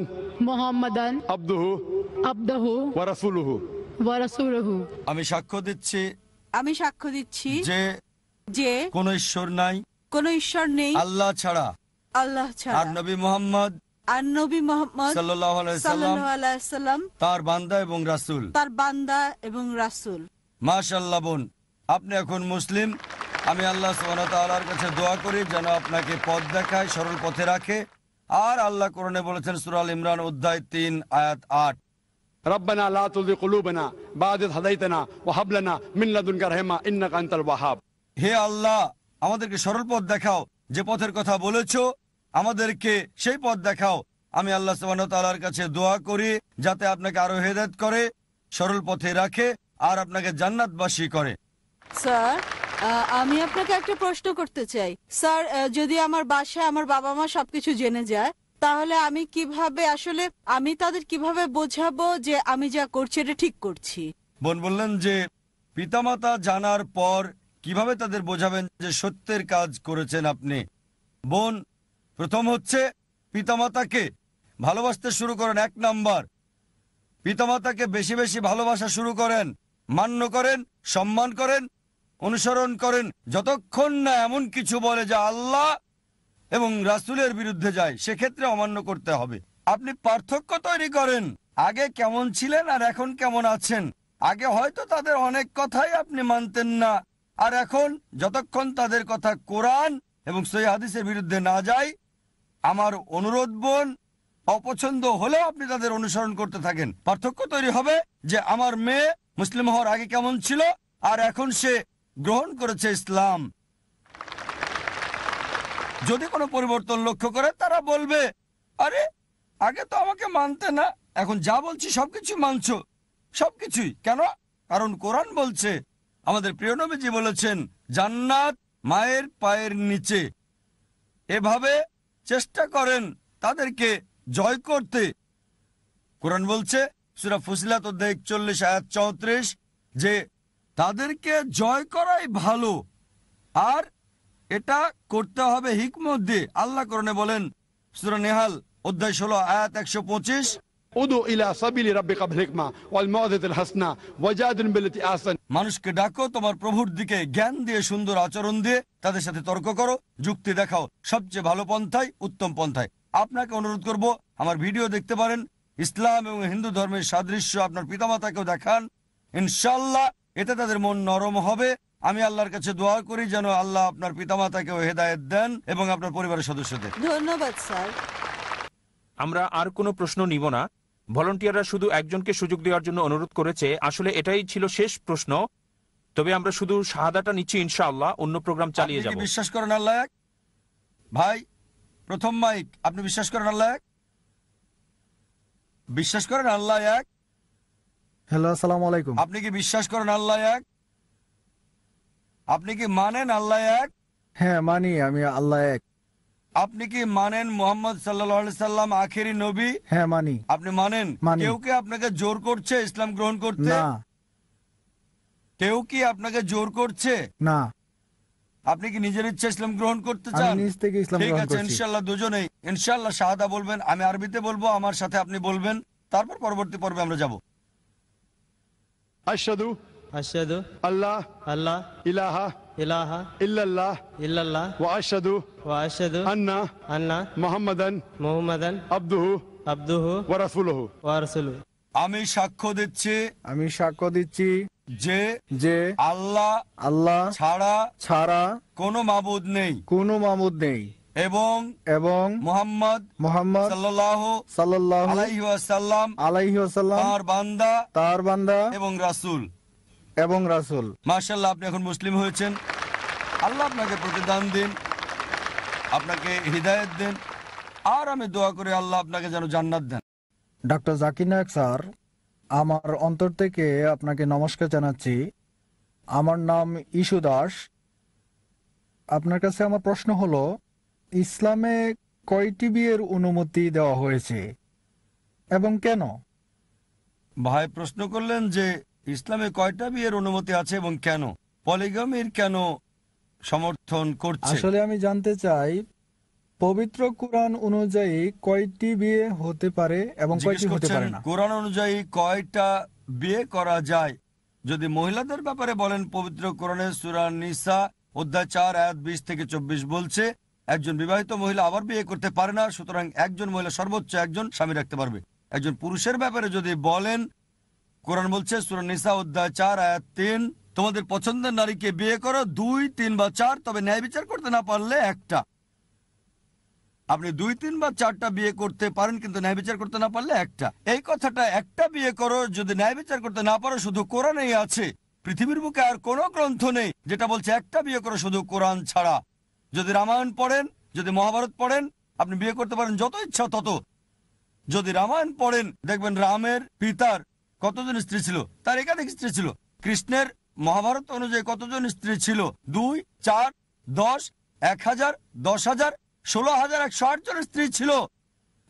মুহাম্মাদান عبده আবদুহু ورسوله ওয়া রাসূলুহু। আমি সাক্ষ্য দিচ্ছি আমি সাক্ষ্য দিচ্ছি যে যে কোনো ঈশ্বর নাই কোনো ঈশ্বর নেই আল্লাহ ছাড়া, আল্লাহ আর ছাড়া, নবী মুহাম্মদ আর নবী মুহাম্মদ সাল্লাল্লাহু আলাইহি সাল্লাম সাল্লাল্লাহু আলাইহি সাল্লাম তার বান্দা এবং রাসূল। তার বান্দা এবং রাসূল। মাশাআল্লাহ বোন, আপনি এখন মুসলিম। আমি আল্লাহ সুবহানাহু ওয়া তাআলার কাছে দোয়া করি যেন আপনাকে পথ দেখায়, সরল পথে রাখে। আর আল্লাহ কোরআনে বলেছেন সূরা আল ইমরান অধ্যায় 3 আয়াত 8, ربنا لا تزغ قلوبنا بعد إذ هديتنا وهب لنا من لدنك رحمة إنك أنت الوهاب। হে আল্লাহ, আমাদেরকে সরল পথ দেখাও, যে পথের কথা বলেছো আমাদেরকে সেই পথ দেখাও। আমি আল্লাহ সুবহানাহু ওয়া তাআলার কাছে দোয়া করি যাতে আপনাকে আরো হেদায়েত করে, সরল পথে রাখে আর আপনাকে জান্নাতবাসী করে। স্যার, আমি আপনাকে একটা প্রশ্ন করতে চাই। স্যার, যদি আমার বাসায় আমার বাবা মা সবকিছু জেনে যায়, তাহলে আমি কিভাবে আসলে আমি তাদের কিভাবে বোঝাবো যে আমি যা করছি এটা ঠিক করছি? বোন বললেন যে পিতামাতা জানার পর কিভাবে তাদের বোঝাবেন যে সত্যের কাজ করেছেন আপনি। বোন, প্রথম হচ্ছে পিতামাতাকে ভালোবাসতে শুরু করেন। 1 নাম্বার, পিতামাতাকে বেশি বেশি ভালোবাসা শুরু করেন, মান্য করেন, সম্মান করেন, অনুসরণ করেন, যতক্ষণ না এমন কিছু বলে যা আল্লাহ এবং রাসূলের বিরুদ্ধে যায়, সেক্ষেত্রে অমান্য করতে হবে। আপনি পার্থক্য তৈরি করেন, আগে কেমন ছিলেন আর এখন কেমন আছেন। আগে হয়তো তাদের অনেক কথাই আপনি মানতেন না, আর এখন যতক্ষণ তাদের কথা কোরআন এবং সহিহ হাদিসের বিরুদ্ধে না যায়, আমার অনুরোধ বোন, অপছন্দ হলেও আপনি তাদের অনুসরণ করতে থাকেন। পার্থক্য তৈরি হবে যে আমার মেয়ে মুসলিম হওয়ার আগে কেমন ছিল আর এখন সে গ্রহণ করেছে ইসলাম। যদি কোনো পরিবর্তন লক্ষ্য করে, তারা বলবে, আরে আগে তো আমাকে মানতে না, এখন যা বলছি সবকিছু মানছো। সবকিছুই কেন? কারণ কোরআন বলছে, আমাদের প্রিয় নবীজি বলেছেন, জান্নাত মায়ের পায়ের নিচে। এভাবে চেষ্টা করেন তাদেরকে জয় করতে। কোরআন বলছে সূরা ফুসিলাত অধ্যায় 41 আয়াত 34 যে তাদেরকে জয় করাই ভালো, আর এটা করতে হবে হিকমত দিয়ে। আল্লাহ কোরআনে বলেন সূরা নেহাল অধ্যায় 16 আয়াত 125, উদু ইলা সাবিলি রাব্বিকা বিল হিকমা ওয়াল মাউযাতিল হাসনা ওয়াজাদিল বিল্লাতি আহসান। মানুষকে ডাকো তোমার প্রভুর দিকে, জ্ঞান দিয়ে, সুন্দর আচরণ দিয়ে তাদের সাথে তর্ক করো, যুক্তি দেখাও সবচেয়ে ভালো পন্থায়, উত্তম পন্থায়। আপনাকে অনুরোধ করব, আমার ভিডিও দেখতে পারেন, ইসলাম এবং হিন্দু ধর্মের সাদৃশ্য আপনার পিতামাতাকেও দেখান। ইনশাআল্লাহ এতে তাদের মন নরম হবে। আমি আল্লাহর কাছে দোয়া করি যেন আল্লাহ আপনার পিতামাতাকেও হেদায়েত দেন এবং আপনার পরিবারের সদস্যদের। ধন্যবাদ স্যার। আমরা আর কোনো প্রশ্ন নিব না। ভলান্টিয়াররা শুধু একজনকে সুযোগ দেওয়ার জন্য অনুরোধ করেছে। আসলে এটাই ছিল শেষ প্রশ্ন, তবে আমরা শুধু শাহাদাটা নিচ্ছি, ইনশাআল্লাহ অন্য প্রোগ্রাম চালিয়ে যাব। বিশ্বাস করেন আল্লাহ এক? ভাই, প্রথম মাইক, আপনি বিশ্বাস করেন আল্লাহ এক? বিশ্বাস করেন আল্লাহ এক? হ্যালো, আসসালামু আলাইকুম। আপনি কি বিশ্বাস করেন আল্লাহ এক? আপনি কি মানেন আল্লাহ এক? হ্যাঁ মানি, আমি আল্লাহ এক। আপনি কি মানেন মুহাম্মদ সাল্লাল্লাহু আলাইহি সাল্লাম আখেরি নবী? হ্যাঁ মানি। আপনি মানেন? কেউ কি আপনাকে জোর করছে ইসলাম গ্রহণ করতে? না। কেউ কি আপনাকে জোর করছে? না। আপনি কি নিজের ইচ্ছা ইসলাম গ্রহণ করতে চান? আমি নিজ থেকে ইসলাম ঠিক গ্রহণ আছে, করছি। ইনশাআল্লাহ দুজনেই ইনশাআল্লাহ শাহাদা বলবেন। আমি আরবিতে বলবো, আমার সাথে আপনি বলবেন, তারপর পরবর্তী পর্বে আমরা যাব। আশহাদু আশহাদু আল্লাহ আল্লাহ ইলাহা ইলাহা ইল্লাল্লাহ ইল্লাল্লাহ ওয়া আশহাদু ওয়া আশহাদু আন্না আন্না মুহাম্মাদান মুহাম্মাদান আবদুহু আবদুহু ওয়া রাসূলুহু। ওয়া রাসূলুহু। আমি সাক্ষ্য দিচ্ছি যে যে আল্লাহ ছাড়া কোনো মাবুদ নেই এবং মুহাম্মদ সাল্লাল্লাহু আলাইহি ওয়াসাল্লাম তার বান্দা এবং রাসূল। মাশাআল্লাহ, আপনি এখন মুসলিম হয়েছেন। আল্লাহ আপনাকে প্রতিদান দিন, আপনাকে হিদায়াত দেন, আর আমি দোয়া করি আল্লাহ আপনাকে যেন জান্নাত দেন। ডক্টর জাকির নায়েক স্যার, আমার অন্তর থেকে আপনাকে নমস্কার জানাচ্ছি। আমার নাম ইস্যু দাস। আপনার কাছে আমার প্রশ্ন হলো, ইসলামে কয়টি বিয়ের অনুমতি দেওয়া হয়েছে এবং কেন? ভাই প্রশ্ন করলেন যে ইসলামে কয়টা বিয়ের অনুমতি আছে এবং কেন, পলিগামির কেন সমর্থন করছে। আসলে আমি জানতে চাই পবিত্র কোরআন অনুযায়ী কয়টি বিয়ে হতে পারে এবং কয়টি হতে পারে না। কোরআন অনুযায়ী কয়টা বিয়ে করা যায়? যদি মহিলাদের ব্যাপারে বলেন, পবিত্র কোরআনে সূরা নিসা অধ্যায় 4 আয়াত 20 থেকে 24 বলছে একজন বিবাহিত মহিলা আবার বিয়ে করতে পারে না, সুতরাং একজন মহিলা সর্বোচ্চ একজন স্বামী রাখতে পারবে। একজন পুরুষের ব্যাপারে যদি বলেন, কোরআন বলছে সূরা নিসা অধ্যায় 4 আয়াত 3, তোমাদের পছন্দের নারীকে বিয়ে করো 2, 3 বা 4, তবে ন্যায় বিচার করতে না পারলে একটা। আপনি 2, 3 বা 4টা বিয়ে করতে পারেন, কিন্তু ন্যায় বিচার করতে না পারলে একটা। এই কথাটা একটা বিয়ে করো যদি ন্যায় বিচার করতে না পারো শুধু কোরআনেই আছে। পৃথিবীর বুকে আর কোনো গ্রন্থ নেই যেটা বলছে একটা বিয়ে করো শুধু কোরআন ছাড়া। যদি রামায়ণ পড়েন, যদি মহাভারত পড়েন, আপনি বিয়ে করতে পারেন যত ইচ্ছা তত। যদি রামায়ণ পড়েন দেখবেন রামের পিতার কতজন স্ত্রী ছিল, তার একাধিক স্ত্রী ছিল। কৃষ্ণের মহাভারত অনুযায়ী কতজন স্ত্রী ছিল? 2, 4, 10, 1000, 10,000, 16,108 জন স্ত্রী ছিল।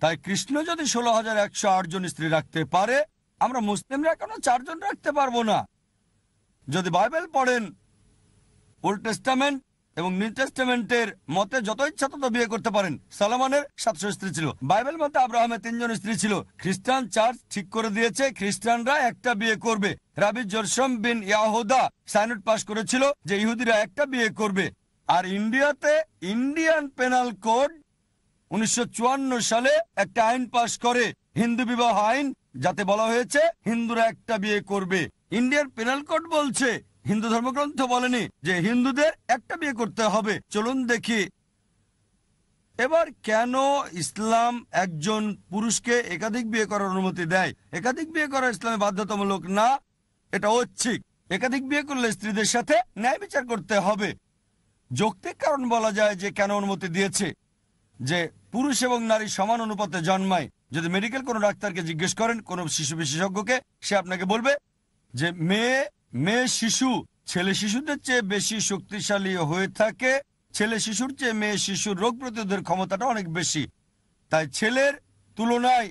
তাই কৃষ্ণ যদি 16,108 জন স্ত্রী রাখতে পারে, আমরা মুসলিমরা কেন 4 জন রাখতে পারবো না? যদি বাইবেল পড়েন, ওল্ড টেস্টামেন্ট এবং নিউ টেস্টামেন্টের মতে যত ইচ্ছা তত বিয়ে করতে পারেন। সলোমনের 700 স্ত্রী ছিল। বাইবেল মতে আব্রাহামের 3 জন স্ত্রী ছিল। খ্রিস্টান চার্চ ঠিক করে দিয়েছে খ্রিস্টানরা একটা বিয়ে করবে। রাবি জরসম বিন ইয়াহুদা সাইনড পাস করেছিল যে ইহুদিরা একটা বিয়ে করবে। আর ইন্ডিয়াতে ইন্ডিয়ান পেনাল কোড 1954 সালে একটা আইন পাশ করে, হিন্দু বিবাহ আইন, যাতে বলা হয়েছে হিন্দুরা একটা বিয়ে করবে। ইন্ডিয়ান পেনাল কোড বলছে, হিন্দু ধর্মগ্রন্থ বলেনি যে হিন্দুদের একটা বিয়ে করতে হবে। চলুন দেখি এবার কেন ইসলাম একজন পুরুষকে একাধিক বিয়ে করার অনুমতি দেয়। একাধিক বিয়ে করা ইসলামে বাধ্যতামূলক না, এটা ঐচ্ছিক। একাধিক বিয়ে করলে স্ত্রীদের সাথে ন্যায় বিচার করতে হবে। যৌক্তিক কারণ বলা যায় যে কেন অনুমতি দিয়েছে, যে পুরুষ এবং নারী সমান অনুপাতে জন্মায়। যদি মেডিকেল কোনো ডাক্তারকে জিজ্ঞেস করেন, কোনো শিশু বিশেষজ্ঞকে, সে আপনাকে বলবে যে মেয়ে শিশু ছেলে শিশুদের চেয়ে বেশি শক্তিশালী হয়ে থাকে। ছেলে শিশুর চেয়ে মেয়ে শিশুর রোগ প্রতিরোধের ক্ষমতাটা অনেক বেশি। তাই ছেলের তুলনায়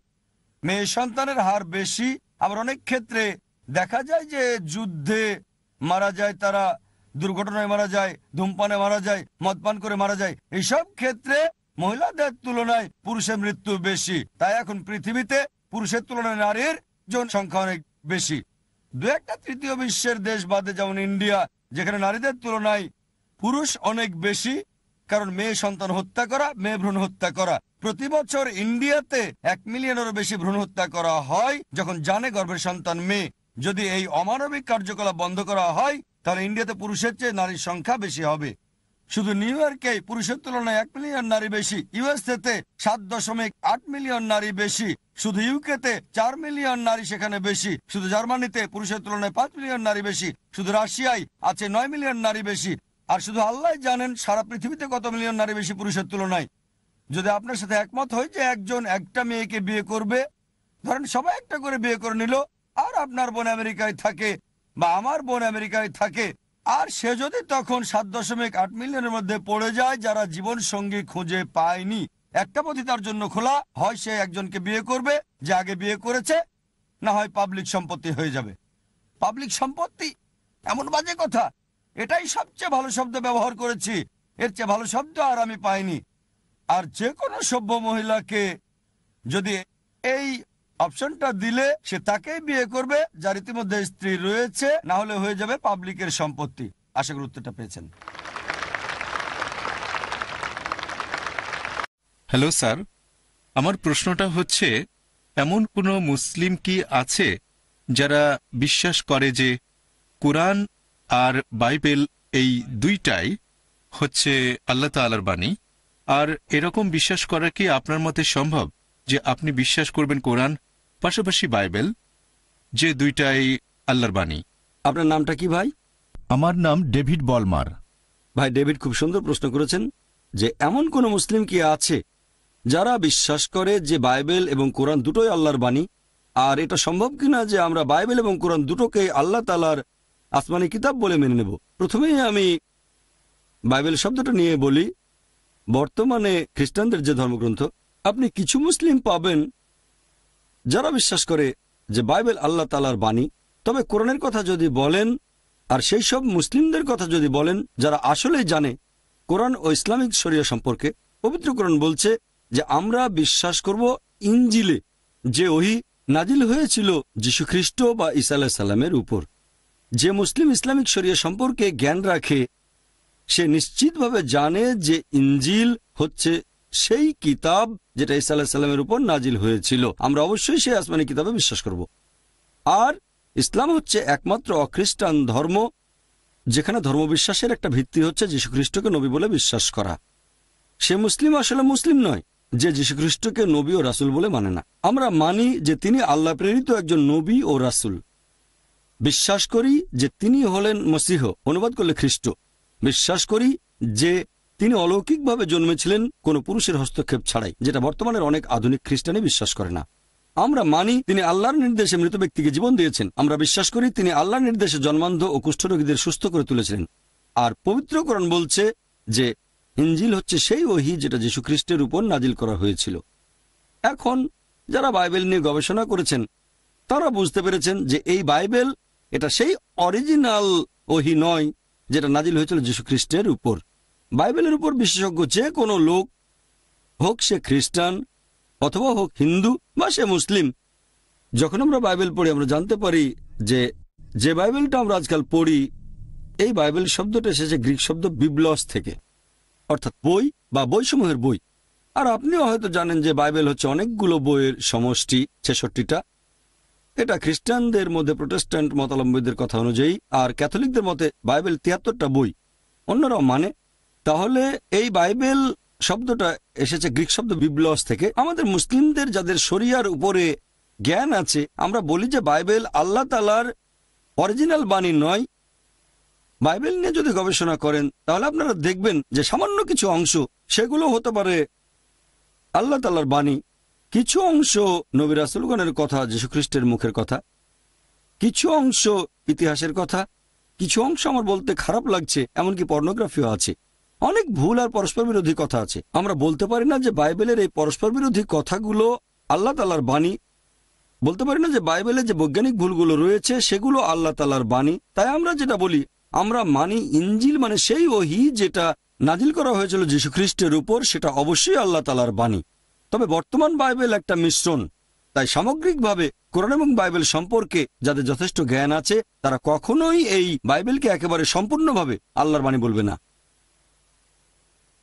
মেয়ে সন্তানের হার বেশি। আবার অনেক ক্ষেত্রে দেখা যায় যে যুদ্ধে মারা যায়, তারা দুর্ঘটনায় মারা যায়, ধূমপানে মারা যায়, মদপান করে মারা যায়। এইসব ক্ষেত্রে মহিলাদের তুলনায় পুরুষের মৃত্যু বেশি। তাই এখন পৃথিবীতে পুরুষের তুলনায় নারীর জনসংখ্যা অনেক বেশি। 2-1টা তৃতীয় বিশ্বের দেশ বাদে, যেমন ইন্ডিয়া, যেখানে নারীদের তুলনায় পুরুষ অনেক বেশি, কারণ মেয়ে সন্তান হত্যা করা, মেয়ে ভ্রূণ হত্যা করা। প্রতি বছর ইন্ডিয়াতে 1 মিলিয়নেরও বেশি ভ্রূণ হত্যা করা হয় যখন জানে গর্ভের সন্তান মেয়ে। যদি এই অমানবিক কার্যকলাপ বন্ধ করা হয়, তাহলে ইন্ডিয়াতে পুরুষের চেয়ে নারীর সংখ্যা বেশি হবে। শুধু নিউ ইয়র্কে পুরুষের তুলনায় 1 মিলিয়ন নারী বেশি, ইউএসএতে 7.8 মিলিয়ন নারী বেশি, শুধু ইউকেতে 4 মিলিয়ন নারী সেখানে বেশি, শুধু জার্মানিতে পুরুষের তুলনায় 5 মিলিয়ন নারী বেশি, শুধু রাশিয়ায় আছে 9 মিলিয়ন নারী বেশি। আর শুধু আল্লাহ জানেন সারা পৃথিবীতে কত মিলিয়ন নারী বেশি পুরুষের তুলনায়। যদি আপনার সাথে একমত হয় যে একজন একটা মেয়েকে বিয়ে করবে, ধরেন সবাই একটা করে বিয়ে করে নিল, আর আপনার বোন আমেরিকায় থাকে বা আমার বোন আমেরিকায় থাকে, আর সে যদি তখন 7.8 মিলিয়নের মধ্যে পড়ে যায় যারা জীবন সঙ্গী খুঁজে পায়নি, একটা পথই তার জন্য খোলা, হয় সে একজনকে বিয়ে করবে যে আগে বিয়ে করেছে, না হয় পাবলিক সম্পত্তি হয়ে যাবে। পাবলিক সম্পত্তি এমন বাজে কথা, এটাই সবচেয়ে ভালো শব্দ ব্যবহার করেছি, এর চেয়ে ভালো শব্দ আর আমি পাইনি। আর যে কোনো সভ্য মহিলাকে যদি এই অপশনটা দিলে, সে তাকেই বিয়ে করবে যার ইতিমধ্যে স্ত্রী রয়েছে, না হলে হয়ে যাবে পাবলিকের সম্পত্তি। আশা করি উত্তরটা পেয়েছেন। হ্যালো স্যার, আমার প্রশ্নটা হচ্ছে, এমন কোনো মুসলিম কি আছে যারা বিশ্বাস করে যে কোরআন আর বাইবেল এই দুইটাই হচ্ছে আল্লাহ তাআলার বাণী? আর এরকম বিশ্বাস করা কি আপনার মতে সম্ভব যে আপনি বিশ্বাস করবেন কোরআন পাশাপাশি বাইবেল, যে দুইটাই আল্লাহর বাণী? আপনার নামটা কি ভাই? আমার নাম ডেভিড বলমার। ভাই ডেভিড, খুব সুন্দর প্রশ্ন করেছেন যে এমন কোন মুসলিম কি আছে যারা বিশ্বাস করে যে বাইবেল এবং কোরআন দুটোই আল্লাহর বাণী। আর এটা সম্ভব কিনা যে আমরা বাইবেল এবং কোরআন দুটোকে আল্লাহ তাআলার আসমানি কিতাব বলে মেনে নেব। প্রথমেই আমি বাইবেল শব্দটা নিয়ে বলি। বর্তমানে খ্রিস্টানদের যে ধর্মগ্রন্থ, আপনি কিছু মুসলিম পাবেন যারা বিশ্বাস করে যে বাইবেল আল্লাহ তাআলার বাণী। তবে কোরআনের কথা যদি বলেন, আর সেই সব মুসলিমদের কথা যদি বলেন যারা আসলেই জানে কোরআন ও ইসলামিক শরিয়া সম্পর্কে, পবিত্র কোরআন বলছে যে আমরা বিশ্বাস করব ইনজিলে, যে ওহী নাজিল হয়েছিল যীশু খ্রিস্ট বা ঈসা আলাইহিস সালামের উপর। যে মুসলিম ইসলামিক শরিয়া সম্পর্কে জ্ঞান রাখে সে নিশ্চিতভাবে জানে যে ইনজিল হচ্ছে সেই কিতাব যেটা ঈসা আলাইহিস সালামের উপর নাজিল হয়েছিল। আমরা অবশ্যই সেই আসমানি কিতাবে বিশ্বাস করব। আর ইসলাম হচ্ছে একমাত্র অখ্রিস্টান ধর্ম যেখানে ধর্মবিশ্বাসের একটা ভিত্তি হচ্ছে যীশুখ্রিস্টকে নবী বলে বিশ্বাস করা। সে মুসলিম আসলে মুসলিম নয় যে যীশুখ্রিস্টকে নবী ও রাসূল বলে মানে না। আমরা মানি যে তিনি আল্লাহ প্রেরিত একজন নবী ও রাসূল। বিশ্বাস করি যে তিনি হলেন মসীহ, অনুবাদ করলে খ্রিস্ট। বিশ্বাস করি যে তিনি অলৌকিকভাবে জন্মেছিলেন কোনো পুরুষের হস্তক্ষেপ ছাড়াই, যেটা বর্তমানের অনেক আধুনিক খ্রিস্টানই বিশ্বাস করে না। আমরা মানি তিনি আল্লাহর নির্দেশে মৃত ব্যক্তিকে জীবন দিয়েছেন। আমরা বিশ্বাস করি তিনি আল্লাহর নির্দেশে জন্মান্ধ ও কুষ্ঠরোগীদের সুস্থ করে তুলেছিলেন। আর পবিত্র কোরআন বলছে যে ইনজিল হচ্ছে সেই ওহী যেটা যীশু খ্রিস্টের উপর নাজিল করা হয়েছিল। এখন যারা বাইবেল নিয়ে গবেষণা করেছেন তারা বুঝতে পেরেছেন যে এই বাইবেল এটা সেই অরিজিনাল ওহী নয় যেটা নাজিল হয়েছিল যীশু খ্রিস্টের উপর। বাইবেলের উপর বিশেষজ্ঞ যে কোনো লোক, হোক সে খ্রিস্টান অথবা হোক হিন্দু বা সে মুসলিম, যখন আমরা বাইবেল পড়ি আমরা জানতে পারি যে বাইবেলটা আমরা আজকাল পড়ি, এই বাইবেল শব্দটা এসেছে গ্রিক শব্দ বিবলস থেকে, অর্থাৎ বই বা বইসমূহের বই। আর আপনিও হয়তো জানেন যে বাইবেল হচ্ছে অনেকগুলো বইয়ের সমষ্টি, 66টা। এটা খ্রিস্টানদের মধ্যে প্রোটেস্ট্যান্ট মতাবলম্বীদের কথা অনুযায়ী, আর ক্যাথলিকদের মতে বাইবেল 73টা বই অন্যরাও মানে। তাহলে এই বাইবেল শব্দটা এসেছে গ্রিক শব্দ বিবলস থেকে। আমাদের মুসলিমদের যাদের শরিয়ার উপরে জ্ঞান আছে আমরা বলি যে বাইবেল আল্লাহ তাআলার অরিজিনাল বাণী নয়। বাইবেল নিয়ে যদি গবেষণা করেন তাহলে আপনারা দেখবেন যে সামান্য কিছু অংশ সেগুলো হতে পারে আল্লাহ তাআলার বাণী, কিছু অংশ নবী রাসূলগণের কথা, যীশুখ্রিস্টের মুখের কথা, কিছু অংশ ইতিহাসের কথা, কিছু অংশ আমার বলতে খারাপ লাগছে এমনকি পর্নোগ্রাফিও আছে। অনেক ভুল আর পরস্পর বিরোধী কথা আছে। আমরা বলতে পারি না যে বাইবেলের এই পরস্পর বিরোধী কথাগুলো আল্লাহ তাআলার বাণী, বলতে পারি না যে বাইবেলে যে বৈজ্ঞানিক ভুলগুলো রয়েছে সেগুলো আল্লাহ তাআলার বাণী। তাই আমরা যেটা বলি, আমরা মানি ইনজিল মানে সেই ওহী যেটা নাজিল করা হয়েছিল যীশুখ্রিস্টের উপর, সেটা অবশ্যই আল্লাহ তাআলার বাণী। তবে বর্তমান বাইবেল একটা মিশ্রণ। তাই সামগ্রিকভাবে কোরআন এবং বাইবেল সম্পর্কে যাদের যথেষ্ট জ্ঞান আছে তারা কখনোই এই বাইবেলকে একেবারে সম্পূর্ণভাবে আল্লাহর বাণী বলবে না।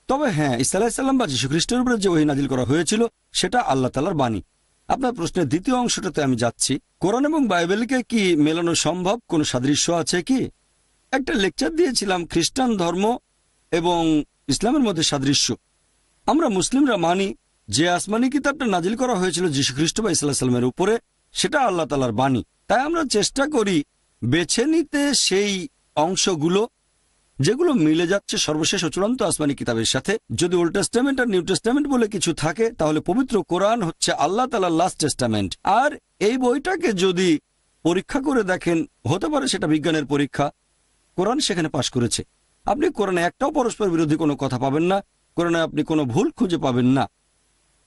তবে হ্যাঁ, ঈসা আলাইহিস সালাম বা যীশুখ্রিস্টের উপরে যে ওহী নাজিল করা হয়েছিল সেটা আল্লাহ তাআলার বাণী। আপনার প্রশ্নের দ্বিতীয় অংশটাতে আমি যাচ্ছি, কোরআন এবং বাইবেলকে কি মেলানো সম্ভব? কোনো সাদৃশ্য আছে কি? একটা লেকচার দিয়েছিলাম খ্রিস্টান ধর্ম এবং ইসলামের মধ্যে সাদৃশ্য। আমরা মুসলিমরা মানি যে আসমানি কিতাবটা নাজিল করা হয়েছিল যীশুখ্রিস্ট বা ঈসা আলাইহিস সালামের উপরে সেটা আল্লাহ তাআলার বাণী। তাই আমরা চেষ্টা করি বেছে নিতে সেই অংশগুলো যেগুলো মিলে যাচ্ছে সর্বশেষ ও চূড়ান্ত আসমানি কিতাবের সাথে। যদি ওল্ড টেস্টামেন্ট আর নিউ টেস্টামেন্ট বলে কিছু থাকে তাহলে পবিত্র কোরআন হচ্ছে আল্লাহ তাআলার লাস্ট টেস্টামেন্ট। আর এই বইটাকে যদি পরীক্ষা করে দেখেন, হতে পারে সেটা বিজ্ঞানের পরীক্ষা, কোরআন সেখানে পাশ করেছে। আপনি কোরআনে একটাও পরস্পর বিরোধী কোনো কথা পাবেন না, কোরআনে আপনি কোনো ভুল খুঁজে পাবেন না।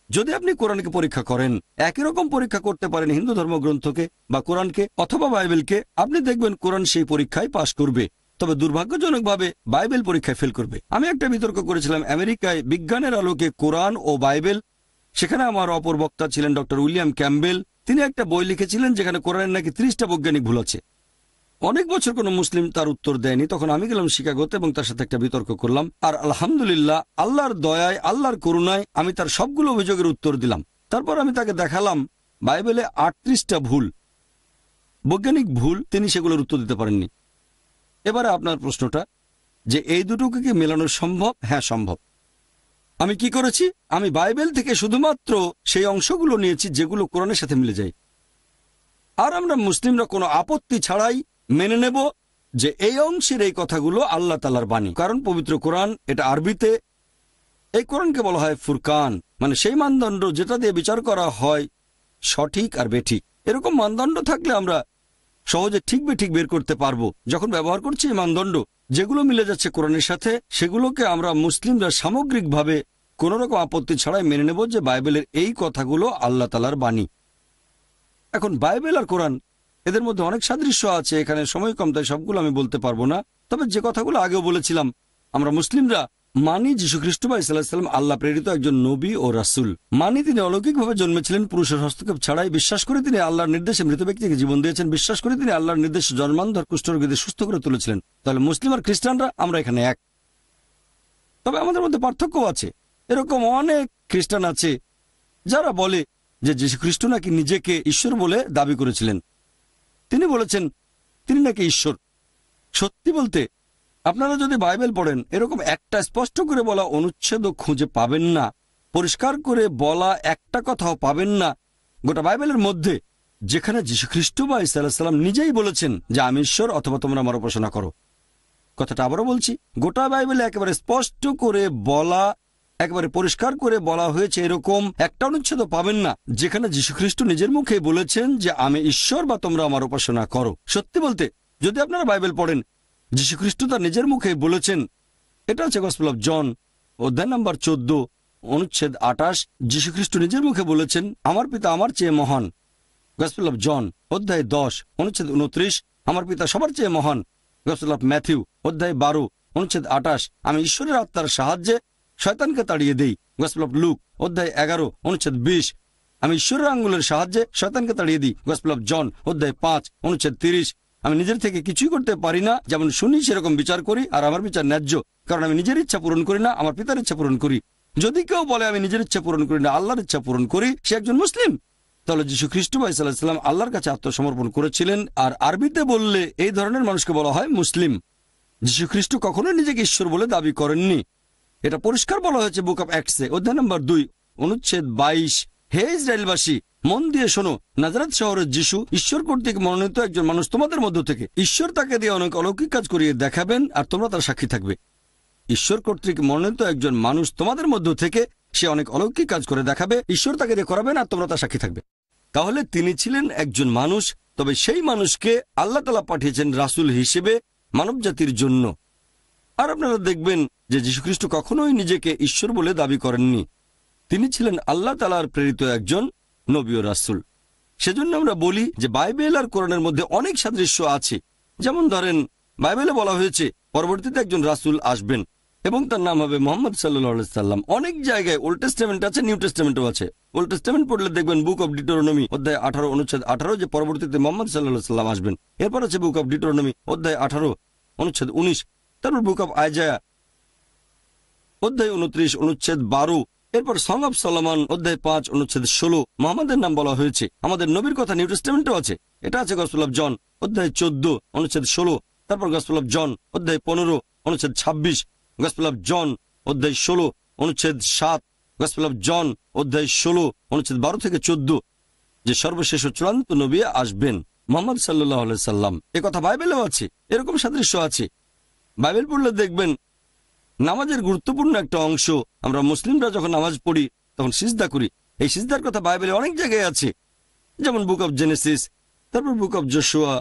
যদি আপনি কোরআনকে পরীক্ষা করেন, একই রকম পরীক্ষা করতে পারেন হিন্দু ধর্মগ্রন্থকে বা কোরআনকে অথবা বাইবেলকে, আপনি দেখবেন কোরআন সেই পরীক্ষায় পাশ করবে। তবে দুর্ভাগ্যজনকভাবে বাইবেল পরীক্ষায় ফেল করবে। আমি একটা বিতর্ক করেছিলাম আমেরিকায় বিজ্ঞানের আলোকে কোরআন ও বাইবেল। সেখানে আমার অপর বক্তা ছিলেন ডক্টর উইলিয়াম ক্যাম্বেল। তিনি একটা বই লিখেছিলেন যেখানে কোরআনের নাকি 30টা বৈজ্ঞানিক ভুল আছে। অনেক বছর কোনো মুসলিম তার উত্তর দেয়নি। তখন আমি গেলাম শিকাগোতে এবং তার সাথে একটা বিতর্ক করলাম। আর আলহামদুলিল্লাহ, আল্লাহর দয়ায়, আল্লাহর করুণায় আমি তার সবগুলো অভিযোগের উত্তর দিলাম। তারপর আমি তাকে দেখালাম বাইবেলে 38টা ভুল, বৈজ্ঞানিক ভুল, তিনি সেগুলোর উত্তর দিতে পারেননি। এবারে আপনার প্রশ্নটা যে এই দুটোকে কি মেলানো সম্ভব? হ্যাঁ, সম্ভব। আমি কি করেছি? আমি বাইবেল থেকে শুধুমাত্র সেই অংশগুলো নিয়েছি যেগুলো কোরআনের সাথে মিলে যায়। আর আমরা মুসলিমরা কোনো আপত্তি ছাড়াই মেনে নেব যে এই অংশের এই কথাগুলো আল্লাহ তাআলার বাণী। কারণ পবিত্র কোরআন, এটা আরবিতে, এই কোরআনকে বলা হয় ফুরকান, মানে সেই মানদণ্ড যেটা দিয়ে বিচার করা হয় সঠিক আর বেঠিক। এরকম মানদণ্ড থাকলে আমরা সহজে ঠিক বেঠিক বের করতে পারবো। যখন ব্যবহার করছি এই মানদণ্ড যেগুলো মিলে যাচ্ছে কোরআনের সাথে, সেগুলোকে আমরা মুসলিমরা সামগ্রিকভাবে কোনো রকম আপত্তি ছাড়াই মেনে নেব যে বাইবেলের এই কথাগুলো আল্লাহ তাআলার বাণী। এখন বাইবেল আর কোরআন এদের মধ্যে অনেক সাদৃশ্য আছে, এখানে সময় কম তাই সবগুলো আমি বলতে পারবো না। তবে যে কথাগুলো আগেও বলেছিলাম, আমরা মুসলিমরা মানি যীশু খ্রিস্ট বা ইসলাম আল্লাহ প্রেরিত একজন নবী ও রাসূল। মানি তিনি অলৌকিকভাবে জন্মেছিলেন পুরুষের হস্তক্ষেপ ছাড়াই। বিশ্বাস করে তিনি আল্লাহর নির্দেশে মৃত ব্যক্তিকে জীবন দিয়েছেন। বিশ্বাস করে তিনি আল্লাহর নির্দেশে জন্মান্ধর কুষ্ঠরোগীদের সুস্থ করে তুলেছিলেন। তাহলে মুসলিম আর খ্রিস্টানরা আমরা এখানে এক। তবে আমাদের মধ্যে পার্থক্য আছে। এরকম অনেক খ্রিস্টান আছে যারা বলে যে যীশু খ্রিস্ট নাকি নিজেকে ঈশ্বর বলে দাবি করেছিলেন। তিনি বলেছেন তিনি নাকি ঈশ্বর। সত্যি বলতে আপনারা যদি বাইবেল পড়েন, এরকম একটা স্পষ্ট করে বলা অনুচ্ছেদ খুঁজে পাবেন না, পরিষ্কার করে বলা একটা কথাও পাবেন না গোটা বাইবেলের মধ্যে যেখানে যীশু খ্রিস্ট বা ঈসা আলাইহিস সালাম নিজেই বলেছেন যে আমি ঈশ্বর অথবা তোমরা আমার উপাসনা করো। কথাটা আবারও বলছি, গোটা বাইবেলে একেবারে স্পষ্ট করে বলা, একেবারে পরিষ্কার করে বলা হয়েছে এরকম একটা অনুচ্ছেদ পাবেন না যেখানে যীশু খ্রিস্ট নিজের মুখে বলেছেন যে আমি ঈশ্বর বা তোমরা আমার উপাসনা করো। সত্যি বলতে যদি আপনারা বাইবেল পড়েন, যীশু খ্রিস্ট তার নিজের মুখে বলেছেন। এটা হচ্ছে গসপেল অফ জন অধ্যায় নম্বর 14 অনুচ্ছেদ 28। যীশু খ্রিস্ট নিজের মুখে বলেছেন আমার পিতা আমার চেয়ে মহান। গসপেল অফ জন অধ্যায় 10 অনুচ্ছেদ 29 আমার পিতা সবার চেয়ে মহান। গসপেল অফ ম্যাথিউ অধ্যায় 12 অনুচ্ছেদ 28 আমি ঈশ্বরের আত্মার সাহায্যে শয়তানকে তাড়িয়ে দেই। গসপেল অফ লুক অধ্যায় 11 অনুচ্ছেদ 20 আমি ঈশ্বরের আঙ্গুলের সাহায্যে শয়তানকে তাড়িয়ে দিই। গসপেল অফ জন অধ্যায় 5 অনুচ্ছেদ 30 আমি নিজের থেকে কিছুই করতে পারি না, যেমন শুনি সেরকম বিচার করি, আর আমার বিচার ন্যায্য, কারণ আমি নিজের ইচ্ছা পূরণ করি না, আমার পিতার ইচ্ছা পূরণ করি। যদি কেউ বলে আমি নিজের ইচ্ছা পূরণ করি না, আল্লাহর ইচ্ছা পূরণ করি, সে একজন মুসলিম। তাহলে যীশু খ্রিস্ট বা ঈসা আলাইহিস সালাম আল্লাহর কাছে আত্মসমর্পণ করেছিলেন, আর আরবিতে বললে এই ধরনের মানুষকে বলা হয় মুসলিম। যীশু খ্রিস্ট কখনোই নিজেকে ঈশ্বর বলে দাবি করেননি। এটা পরিষ্কার বলা হয়েছে বুক অফ অ্যাক্টসে অধ্যায় নম্বর 2 অনুচ্ছেদ 22 হে ইসরায়েলবাসী মন দিয়ে শোনো, নাজারেত শহরের যিশু ঈশ্বর কর্তৃক মনোনীত একজন মানুষ তোমাদের মধ্য থেকে। ঈশ্বর তাকে দিয়ে অনেক অলৌকিক কাজ করিয়ে দেখাবেন আর তোমরা তার সাক্ষী থাকবে। ঈশ্বর কর্তৃক মনোনীত একজন মানুষ তোমাদের মধ্য থেকে, সে অনেক অলৌকিক কাজ করে দেখাবে, ঈশ্বর তাকে দিয়ে করাবেন আর তোমরা তার সাক্ষী থাকবে। তাহলে তিনি ছিলেন একজন মানুষ, তবে সেই মানুষকে আল্লাহ তাআলা পাঠিয়েছেন রাসূল হিসেবে মানব জাতির জন্য। আর আপনারা দেখবেন যে যীশু খ্রিস্ট কখনোই নিজেকে ঈশ্বর বলে দাবি করেননি। তিনি ছিলেন আল্লাহ তাআলার প্রেরিত একজন নবী ও রাসূল। সেজন্য আমরা বলি যে বাইবেল আর কোরআনের মধ্যে অনেক সাদৃশ্য আছে। যেমন ধরেন বাইবেলে বলা হয়েছে পরবর্তীতে একজন রাসূল আসবেন এবং তার নাম হবে মুহাম্মদ সাল্লাল্লাহু আলাইহি সাল্লাম। অনেক জায়গায় ওল্ড টেস্টামেন্ট আছে, নিউ টেস্টামেন্টও আছে। ওল্ড টেস্টামেন্ট পড়লে দেখবেন বুক অব ডিউটেরোনমি অধ্যায় 18 অনুচ্ছেদ 18 যে পরবর্তীতে মুহাম্মদ সাল্লাল্লাহু আলাইহি সাল্লাম আসবেন। এরপর আছে বুক অব ডিউটেরোনমি অধ্যায় 18 অনুচ্ছেদ 19। তারপর বুক অব আইজায়া অধ্যায় 29 অনুচ্ছেদ 12। এরপর সং অব সলোমন অধ্যায় 5 অনুচ্ছেদ 16 মুহাম্মদের নাম বলা হয়েছে। আমাদের নবীর কথা নিউ টেস্টামেন্টও আছে। এটা আছে গসপেল অফ জন অধ্যায় 14 অনুচ্ছেদ 16। তারপর গসপেল অফ জন অধ্যায় 15 অনুচ্ছেদ 26। গসপেল অফ জন অধ্যায় 16 অনুচ্ছেদ 7। গসপেল অফ জন অধ্যায় 16 অনুচ্ছেদ 12 থেকে 14 যে সর্বশেষ ও চূড়ান্ত নবী আসবেন মুহাম্মদ সাল্লাল্লাহু আলাইহি সাল্লাম। কথা বাইবেলেও আছে। এরকম সাদৃশ্য আছে। বাইবেল পড়লে দেখবেন নামাজের গুরুত্বপূর্ণ একটা অংশ। আমরা মুসলিমরা যখন নামাজ পড়ি তখন সিজদা করি। এই সিজদার কথা বাইবেলে অনেক জায়গায় আছে, যেমন বুক অব জেনেসিস, তারপর বুক অব জোশুয়া,